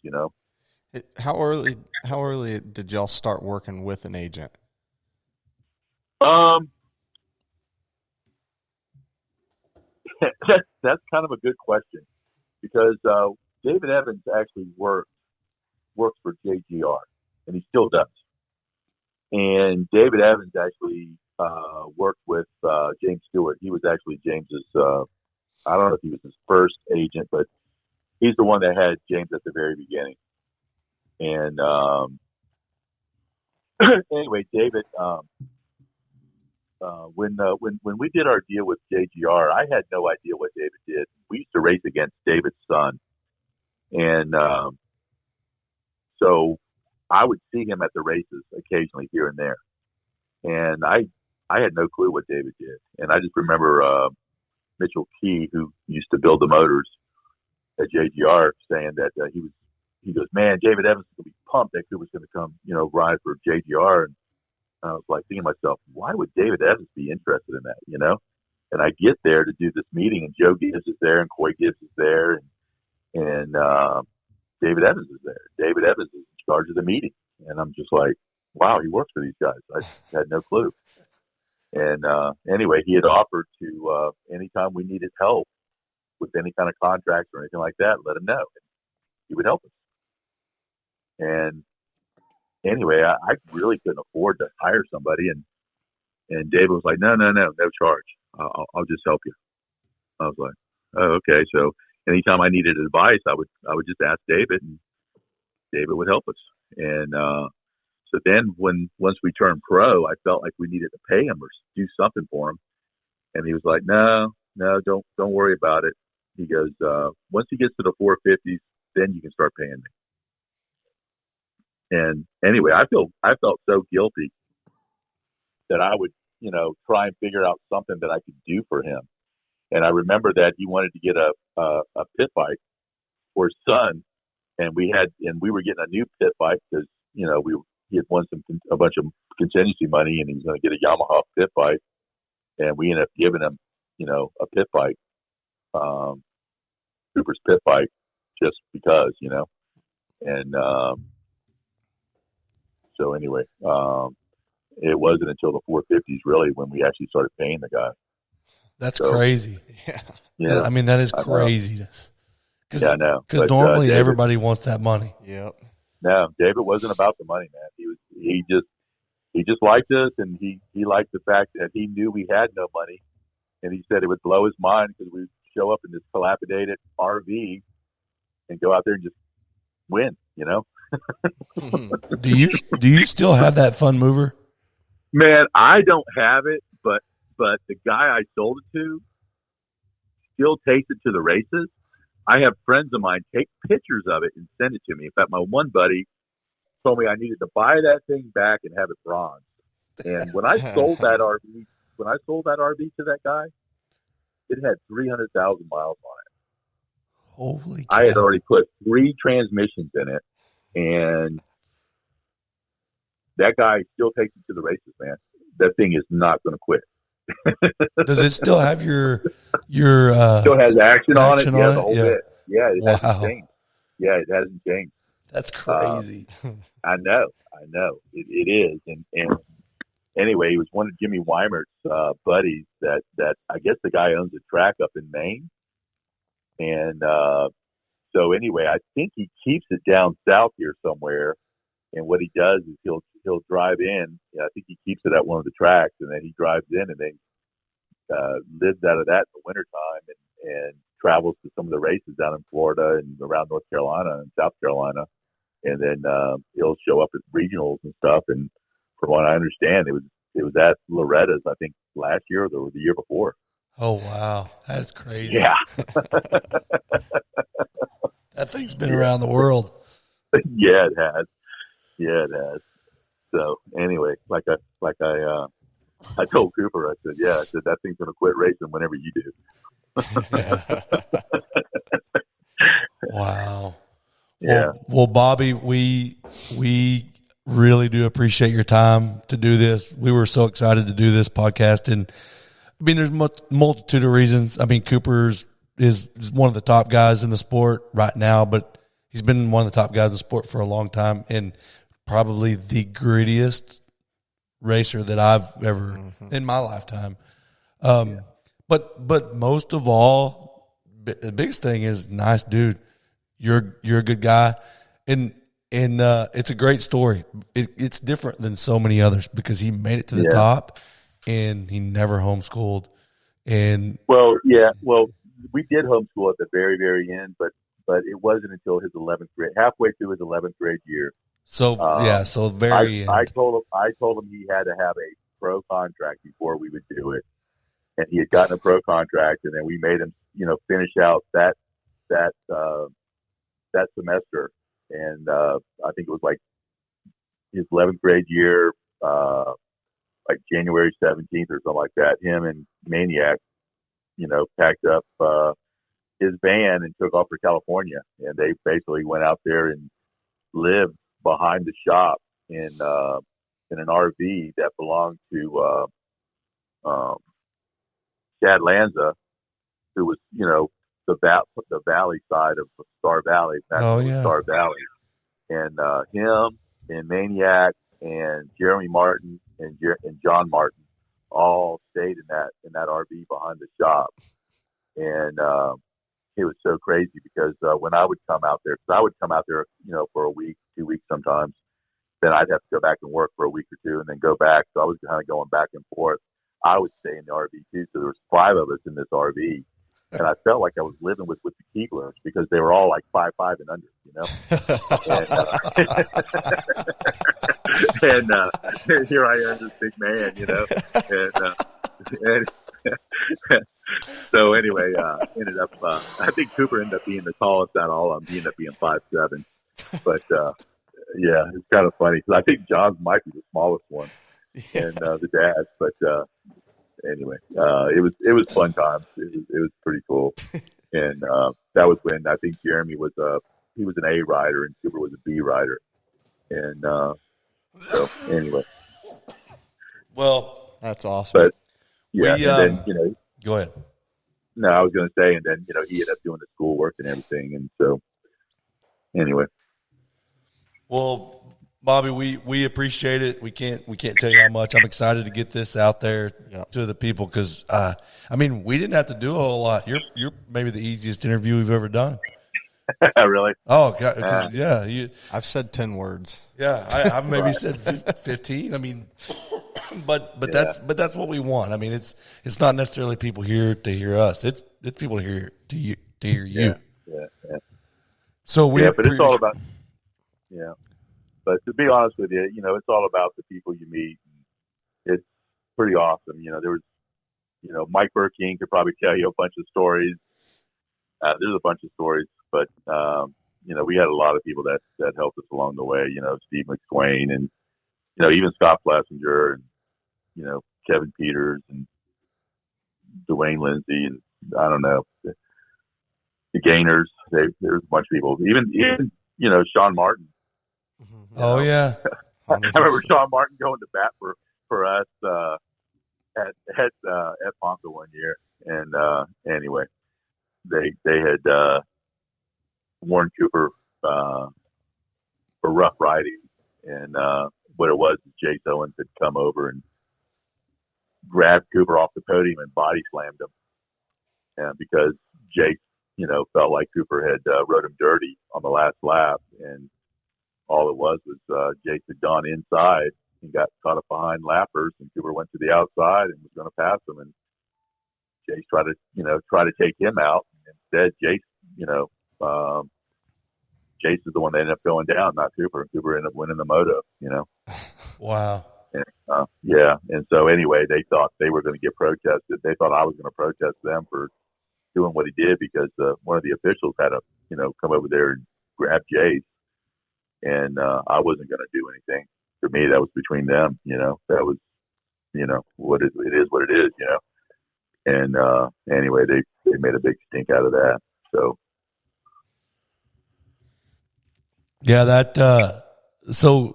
How early did y'all start working with an agent? That's kind of a good question because David Evans actually works for JGR, and he still does. And David Evans actually worked with James Stewart. He was actually James's. I don't know if he was his first agent, but he's the one that had James at the very beginning. And anyway, David, when we did our deal with JGR, I had no idea what David did. We used to race against David's son, and so I would see him at the races occasionally here and there, and I had no clue what David did. And I just remember Mitchell Key, who used to build the motors at JGR, saying that he goes, man, David Evans is going to be pumped that Cooper's going to come, ride for JGR. And I was like thinking to myself, why would David Evans be interested in that, And I get there to do this meeting, and Joe Gibbs is there, and Coy Gibbs is there, and David Evans is there. David Evans is in charge of the meeting. And I'm just like, wow, he works for these guys. I had no clue. And anyway, he had offered to, anytime we needed help with any kind of contracts or anything like that, let him know. He would help us. And anyway, I really couldn't afford to hire somebody. And David was like, no charge. I'll just help you. I was like, oh, okay. So anytime I needed advice, I would just ask David, and David would help us. And so then once we turned pro, I felt like we needed to pay him or do something for him. And he was like, no, don't worry about it. He goes, once he gets to the 450s, then you can start paying me. And anyway, I felt so guilty that I would, try and figure out something that I could do for him. And I remember that he wanted to get a pit bike for his son, and we were getting a new pit bike because he had won a bunch of contingency money, and he was going to get a Yamaha pit bike, and we ended up giving him, a pit bike, Cooper's pit bike, just because, and so anyway, it wasn't until the 450s really when we actually started paying the guy. That's crazy. Yeah. I mean, that is craziness. Yeah, I know. Because normally everybody wants that money. Yep. No, David wasn't about the money, man. He just liked us, and he liked the fact that he knew we had no money, and he said it would blow his mind because we'd show up in this dilapidated RV and go out there and just win, Do you still have that fun mover? Man, I don't have it, but the guy I sold it to still takes it to the races. I have friends of mine take pictures of it and send it to me. In fact, my one buddy told me I needed to buy that thing back and have it bronzed. And when I sold that RV to that guy, it had 300,000 miles on it. Holy cow. I had already put 3 transmissions in it, and that guy still takes it to the races, man. That thing is not going to quit. Does it still have your still has action on it? Yeah, the whole yeah. bit. Yeah, it Wow. hasn't changed. Yeah, it hasn't changed. That's crazy. I know. It is. And anyway, he was one of Jimmy Weimer's buddies that I guess the guy owns a track up in Maine. And so anyway, I think he keeps it down south here somewhere. And what he does is he'll drive in. I think he keeps it at one of the tracks, and then he drives in and then lives out of that in the wintertime and travels to some of the races down in Florida and around North Carolina and South Carolina. And then he'll show up at regionals and stuff. And from what I understand, it was at Loretta's, I think, last year or the year before. Oh, wow. That's crazy. Yeah. That thing's been around the world. Yeah, it has. Yeah, it has. So anyway, like I told Cooper, I said, that thing's going to quit racing whenever you do. Wow. Yeah. Well, Bobby, we really do appreciate your time to do this. We were so excited to do this podcast, and I mean, there's multitude of reasons. I mean, Cooper's is one of the top guys in the sport right now, but he's been one of the top guys in the sport for a long time, and probably the grittiest racer that I've ever in my lifetime. But most of all, the biggest thing is nice dude. You're a good guy, and it's a great story. It's different than so many others because he made it to the top, and he never homeschooled. And well, we did homeschool at the very, very end, but it wasn't until his 11th grade, halfway through his 11th grade year. So very end. I told him he had to have a pro contract before we would do it, and he had gotten a pro contract, and then we made him, finish out that semester, and I think it was like his 11th grade year, like January 17th or something like that. Him and Maniac, packed up his van and took off for California, and they basically went out there and lived behind the shop in an RV that belonged to Chad Lanza, who was the valley side of Star Valley. Star Valley, and him and Maniac and Jeremy Martin and John Martin all stayed in that RV behind the shop, and it was so crazy because when I would come out there, for a week, 2 weeks sometimes, then I'd have to go back and work for a week or two and then go back. So I was kind of going back and forth. I would stay in the RV too. So there was 5 of us in this RV, and I felt like I was living with the Keeblers because they were all like 5'5" and under, and here I am, this big man, and so anyway, ended up. I think Cooper ended up being the tallest out of all of them. He ended up being 5'7", but it's kind of funny because I think John's might be the smallest one, and the dad. But anyway, it was fun times. It was pretty cool, and that was when I think Jeremy was he was an A rider and Cooper was a B rider, and so anyway. Well, that's awesome. But and then go ahead. No, I was going to say, and then he ended up doing the schoolwork and everything, and so anyway. Well, Bobby, we appreciate it. We can't tell you how much. I'm excited to get this out there to the people because we didn't have to do a whole lot. You're maybe the easiest interview we've ever done. Really? Oh, God, yeah. I've said 10 words. Yeah, I've maybe said 15. But that's what we want. I mean, it's not necessarily people here to hear us. It's people here to hear you. Yeah. So but it's all about. Yeah, but to be honest with you, it's all about the people you meet. It's pretty awesome. There was, Mike Burking could probably tell you a bunch of stories. There's a bunch of stories, but we had a lot of people that helped us along the way. Steve McSwain and even Scott Plessinger and Kevin Peters and Dwayne Lindsay and I don't know the Gainers. There's a bunch of people. Even Sean Martin. Oh yeah, I remember Sean Martin going to bat for us at Ponca one year, and anyway, they had warned Cooper for rough riding, and what it was, Jace Owens had come over and grabbed Cooper off the podium and body slammed him, and because Jace, felt like Cooper had rode him dirty on the last lap, and all it was Jace had gone inside and got caught up behind lappers, and Cooper went to the outside and was going to pass him, and Jace tried to take him out. Instead, Jace, Jace is the one that ended up going down, not Cooper. Cooper ended up winning the moto, Wow. And, yeah. And so anyway, they thought they were going to get protested. They thought I was going to protest them for doing what he did because one of the officials had to, come over there and grab Jace. And I wasn't going to do anything. For me, that was between them, that was, what it is what it is, And anyway, they made a big stink out of that. So. Yeah, that so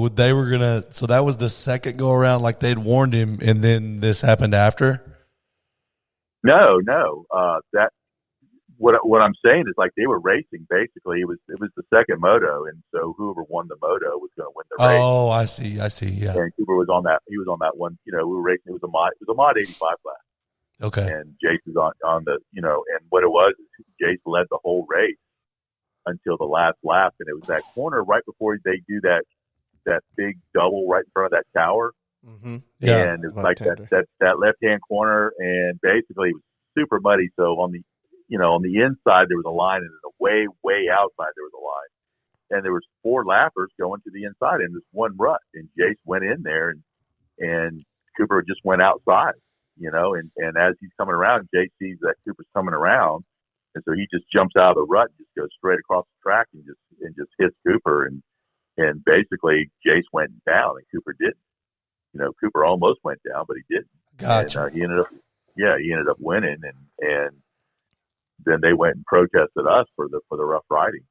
they were so that was the second go around, like they'd warned him, and then this happened after? No. That what I'm saying is, like, they were racing basically. It was the second moto, and so whoever won the moto was going to win the race. Oh, I see, yeah. And Cooper was on that. He was on that one. We were racing. It was a mod 85 class. Okay. And Jace was on the and what it was, Jace led the whole race until the last lap, and it was that corner right before they do that big double right in front of that tower. Mm-hmm. Yeah, and it's like that left hand corner, and basically it was super muddy. So on the inside there was a line, and the way outside there was a line, and there was 4 lappers going to the inside in this one rut, and Jace went in there, and Cooper just went outside, and as he's coming around, Jace sees that Cooper's coming around. And so he just jumps out of the rut and just goes straight across the track and just hits Cooper, and basically Jace went down and Cooper didn't. Cooper almost went down, but he didn't. Gotcha. And, he ended up winning, and then they went and protested us for the rough riding,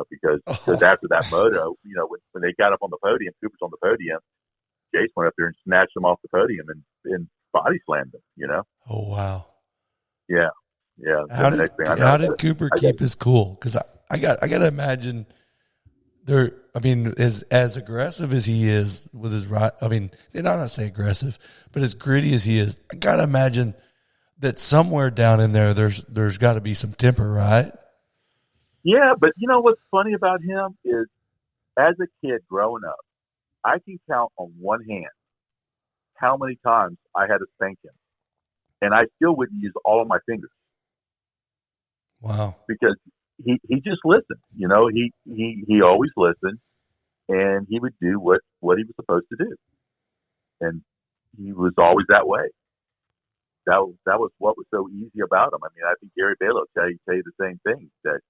because after that moto, when they got up on the podium, Cooper's on the podium, Jace went up there and snatched him off the podium and body slammed him. Oh wow. Yeah. Yeah. How did Cooper keep his cool? Because I got to imagine as aggressive as he is with his ride. I mean, and I'm not saying aggressive, but as gritty as he is, I got to imagine that somewhere down in there, there's got to be some temper, right? Yeah, but what's funny about him is, as a kid growing up, I can count on one hand how many times I had to spank him, and I still wouldn't use all of my fingers. Wow. Because he just listened, he always listened, and he would do what he was supposed to do. And he was always that way. That was what was so easy about him. I mean, I think Gary Balo tell you the same thing, that,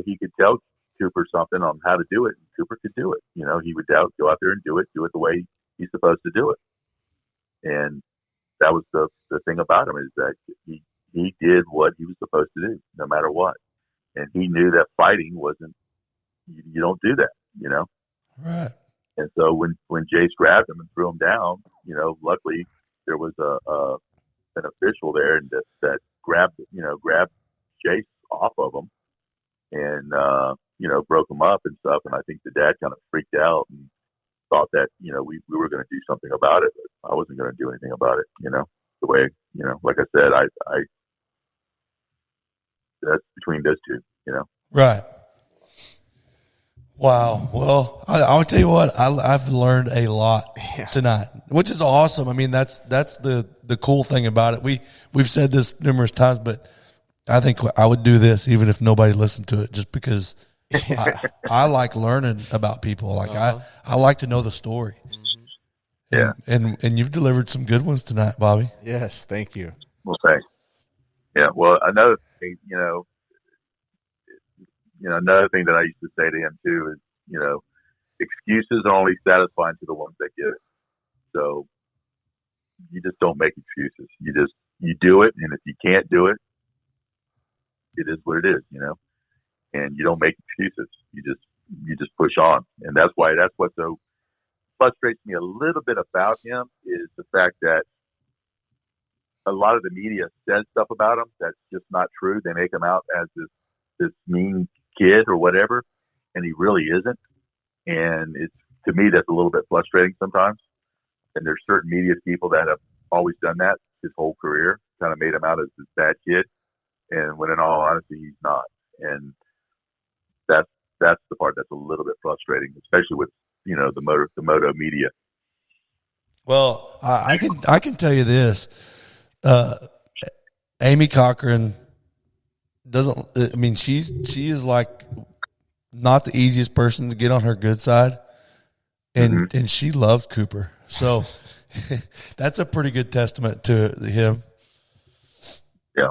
he could tell Cooper something on how to do it, and Cooper could do it. He would go out there and do it the way he's supposed to do it. And that was the thing about him, is that he did what he was supposed to do, no matter what. And he knew that fighting wasn't, you don't do that, Right. And so when Jace grabbed him and threw him down, luckily there was an official there and that grabbed Jace off of him and, broke him up and stuff. And I think the dad kind of freaked out and thought that, we were going to do something about it, but I wasn't going to do anything about it, the way, like I said, I that's between those two, Right. Wow. Well, I'll tell you what, I've learned a lot tonight, which is awesome. I mean, that's the cool thing about it. We've said this numerous times, but I think I would do this even if nobody listened to it, just because I like learning about people. Like I like to know the story. Yeah. And you've delivered some good ones tonight, Bobby. Yes. Thank you. Well, thanks. Yeah. Well, another thing, another thing that I used to say to him too is, excuses are only satisfying to the ones that give it. So you just don't make excuses. You do it. And if you can't do it, it is what it is, and you don't make excuses. You just push on. And that's what so frustrates me a little bit about him, is the fact that a lot of the media says stuff about him that's just not true. They make him out as this mean kid or whatever, and he really isn't. And to me, that's a little bit frustrating sometimes. And there's certain media people that have always done that his whole career, kind of made him out as this bad kid. And when in all honesty, he's not. And that's the part that's a little bit frustrating, especially with, the moto media. Well, I can tell you this. Amy Cochran doesn't. I mean, she is like not the easiest person to get on her good side, and she loves Cooper. So that's a pretty good testament to him. Yeah.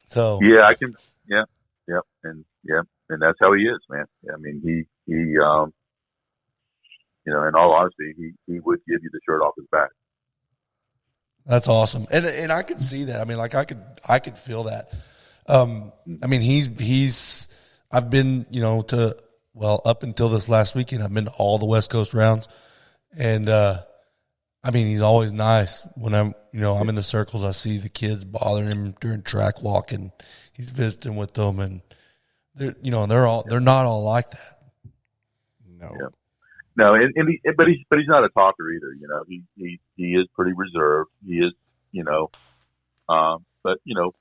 So yeah, I can. Yeah, and that's how he is, man. I mean, he you know, in all honesty, he would give you the shirt off his back. That's awesome, and I could see that. I mean, like I could feel that. I mean, he's. I've been, you know, up until this last weekend, I've been to all the West Coast rounds, and I mean, he's always nice when I'm in the circles. I see the kids bothering him during track walk, and he's visiting with them, and they're not all like that. No. Yeah. No, but he's not a talker either. You know, he is pretty reserved. He is, you know, but you know,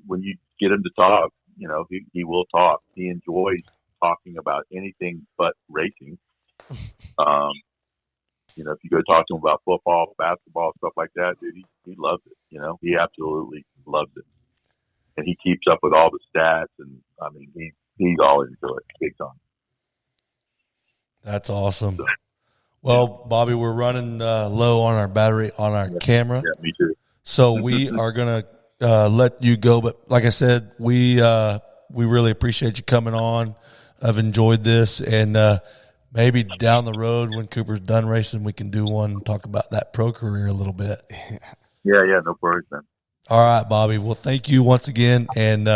when you get him to talk, you know, he will talk. He enjoys talking about anything but racing. You know, if you go talk to him about football, basketball, stuff like that, dude, he loves it. You know, he absolutely loves it, and he keeps up with all the stats. And I mean, he's all into it, big time. That's awesome. Well, Bobby, we're running low on our battery on our camera. Yeah, me too. So we are going to let you go. But like I said, we really appreciate you coming on. I've enjoyed this. And maybe down the road when Cooper's done racing, we can do one and talk about that pro career a little bit. Yeah, no worries, man. All right, Bobby. Well, thank you once again. And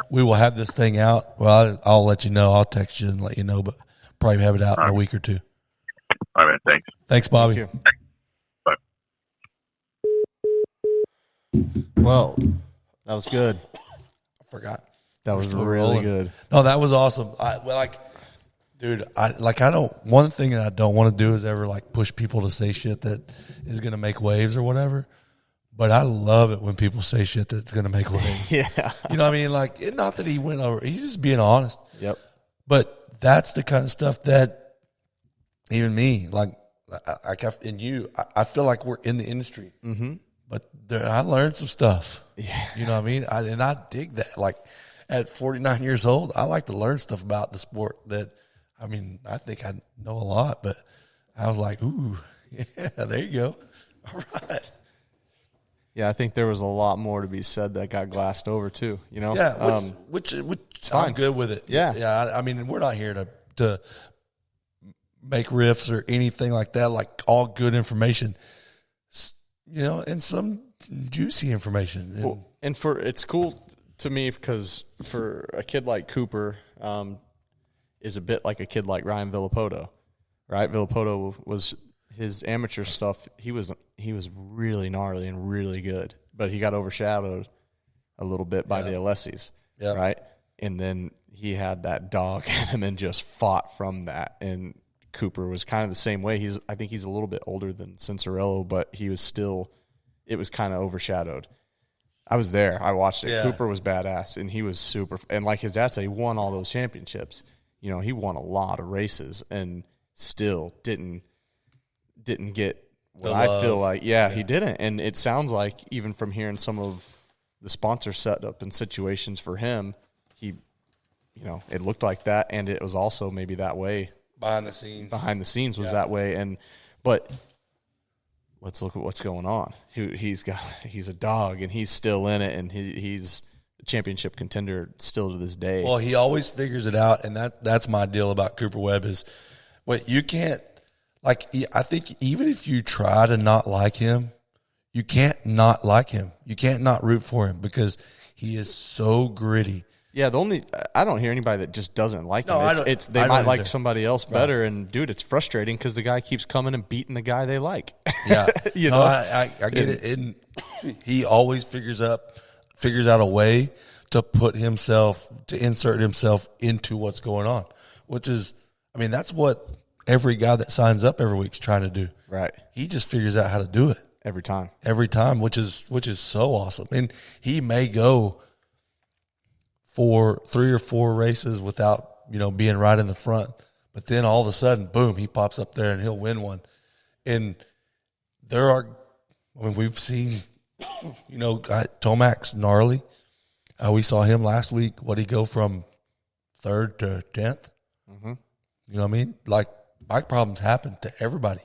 we will have this thing out. Well, I'll let you know. I'll text you and let you know, but probably have it out in a week or two. All right, man. Thanks. Thanks, Bobby. Thank you. Bye. Well, that was good. I forgot. That was still really rolling. good. No, that was awesome. One thing that I don't want to do is ever like push people to say shit that is going to make waves or whatever. But I love it when people say shit that's going to make waves. Yeah. You know what I mean? Like, not that he went over. He's just being honest. Yep. But that's the kind of stuff that even me, like, I feel like we're in the industry. Mm-hmm. But I learned some stuff. Yeah. You know what I mean? And I dig that. Like, at 49 years old, I like to learn stuff about the sport that, I mean, I think I know a lot, but I was like, ooh, yeah, there you go. All right. Yeah, I think there was a lot more to be said that got glassed over too. You know, Yeah, which fine. I'm good with it. Yeah. I mean, we're not here to make riffs or anything like that. Like, all good information, you know, and some juicy information. Well, and it's cool to me because for a kid like Cooper, is a bit like a kid like Ryan Villapoto, right? Villapoto was his amateur stuff. He was really gnarly and really good, but he got overshadowed a little bit by the Alessis, right? And then he had that dog in him and just fought from that. And Cooper was kind of the same way. I think he's a little bit older than Cincerello, but he was still, it was kind of overshadowed. I was there. I watched it. Yeah. Cooper was badass, and he was super. And like his dad said, he won all those championships. You know, he won a lot of races and still didn't get what I feel like. Yeah, he didn't. And it sounds like even from hearing some of the sponsor setup and situations for him, it looked like that, and it was also maybe that way behind the scenes was that way. But let's look at what's going on. He's a dog, and he's still in it, and he's a championship contender still to this day. Well, he always figures it out, and that's my deal about Cooper Webb is what you can't, like, I think even if you try to not like him, you can't not like him. You can't not root for him because he is so gritty. Yeah, I don't hear anybody that just doesn't like him. They I might don't like either. somebody else better, and dude, it's frustrating because the guy keeps coming and beating the guy they like. Yeah, you know, I get it. And he always figures out a way to insert himself into what's going on, which is, I mean, that's what every guy that signs up every week is trying to do. Right. He just figures out how to do it every time, which is so awesome. And he may go for 3 or 4 races without, being right in the front. But then all of a sudden, boom, he pops up there and he'll win one. And we've seen You know, Tomac's gnarly. We saw him last week. What, he go from 3rd to 10th? Mm-hmm. You know what I mean? Like, bike problems happen to everybody.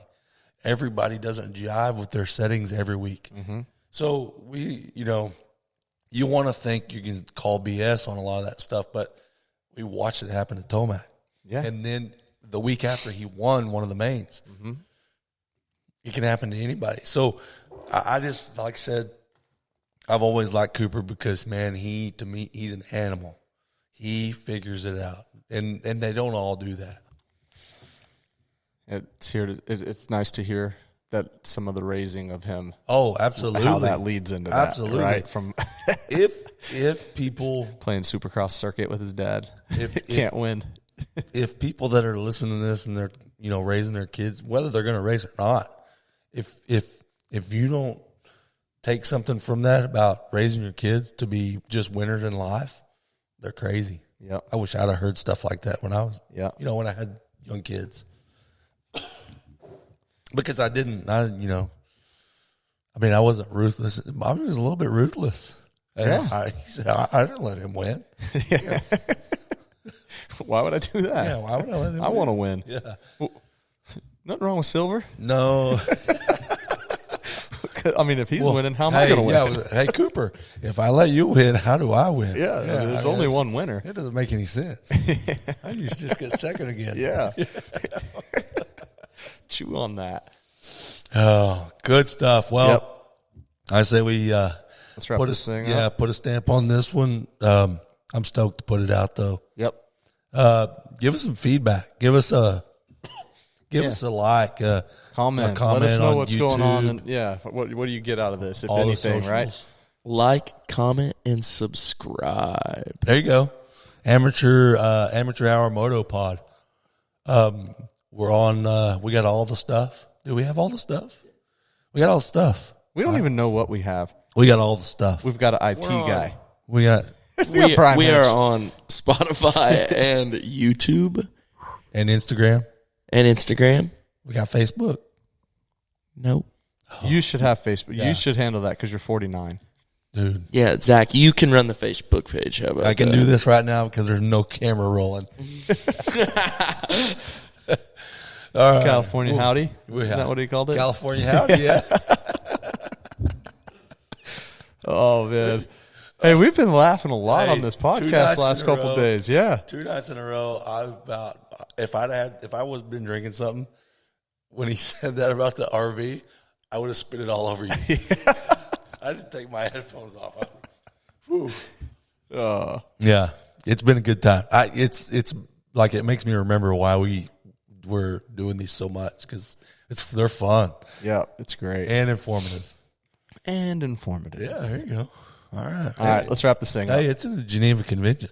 Everybody doesn't jive with their settings every week. Mm-hmm. So you want to think you can call BS on a lot of that stuff, but we watched it happen to Tomac. Yeah. And then the week after he won one of the mains, mm-hmm. It can happen to anybody. So I just, like I said, I've always liked Cooper because, man, to me, he's an animal. He figures it out. And they don't all do that. It's nice to hear that some of the raising of him. Oh, absolutely. How that leads into that. Absolutely. Right? From if people playing Supercross circuit with his dad, can't win. If people that are listening to this and they're, raising their kids, whether they're going to race or not, if you don't take something from that about raising your kids to be just winners in life, they're crazy. Yep. I wish I'd have heard stuff like that when I was, when I had young kids. Because I wasn't ruthless. Bobby was a little bit ruthless. Yeah. I didn't let him win. Yeah. Why would I do that? Yeah, why would I let him win? I want to win. Yeah. Well, nothing wrong with silver. No. I mean, if he's winning, how am I going to win? Hey, Cooper, if I let you win, how do I win? Yeah, there's only one winner. It doesn't make any sense. I used to just get second again. Yeah. Chew on that. Oh, good stuff. Well, I say we let's wrap this thing up. Put a stamp on this one. I'm stoked to put it out, though. Yep. Give us some feedback. Give us a like, comment. Let us know what's going on. And what do you get out of this, if all anything, right? Like, comment, and subscribe. There you go. Amateur Hour Moto Pod. We're on. We got all the stuff. Do we have all the stuff? We got all the stuff. We don't even know what we have. We got all the stuff. We've got an IT guy. We got. We are on Spotify and YouTube And Instagram. We got Facebook. Nope. You should have Facebook. Yeah. You should handle that because you're 49. Dude. Yeah, Zach, you can run the Facebook page. How about I can that? do this right now because there's no camera rolling. All right. California Howdy? Is that what he called it? California Howdy, yeah. Oh, man. Hey, we've been laughing a lot on this podcast last couple days. Yeah. 2 nights in a row, if I was been drinking something, when he said that about the RV, I would have spit it all over you. I didn't take my headphones off. Yeah, it's been a good time. It's like it makes me remember why we were doing these so much because they're fun. Yeah, it's great and informative. Yeah, there you go. All right, let's wrap this thing up. Hey, it's in the Geneva Convention.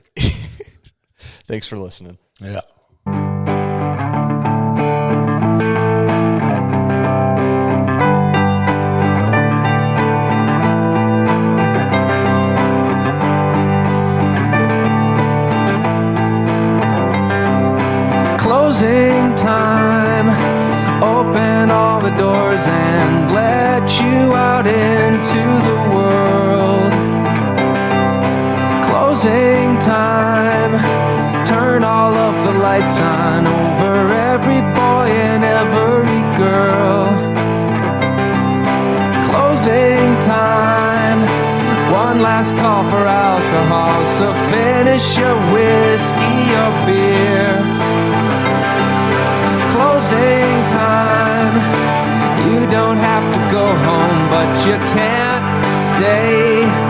Thanks for listening. Yeah. Closing time. Open all the doors and let you out into the world. Closing time. Turn all of the lights on over every boy and every girl. Closing time. One last call for alcohol, so finish your whiskey or beer. Closing time. You don't have to go home, but you can't stay.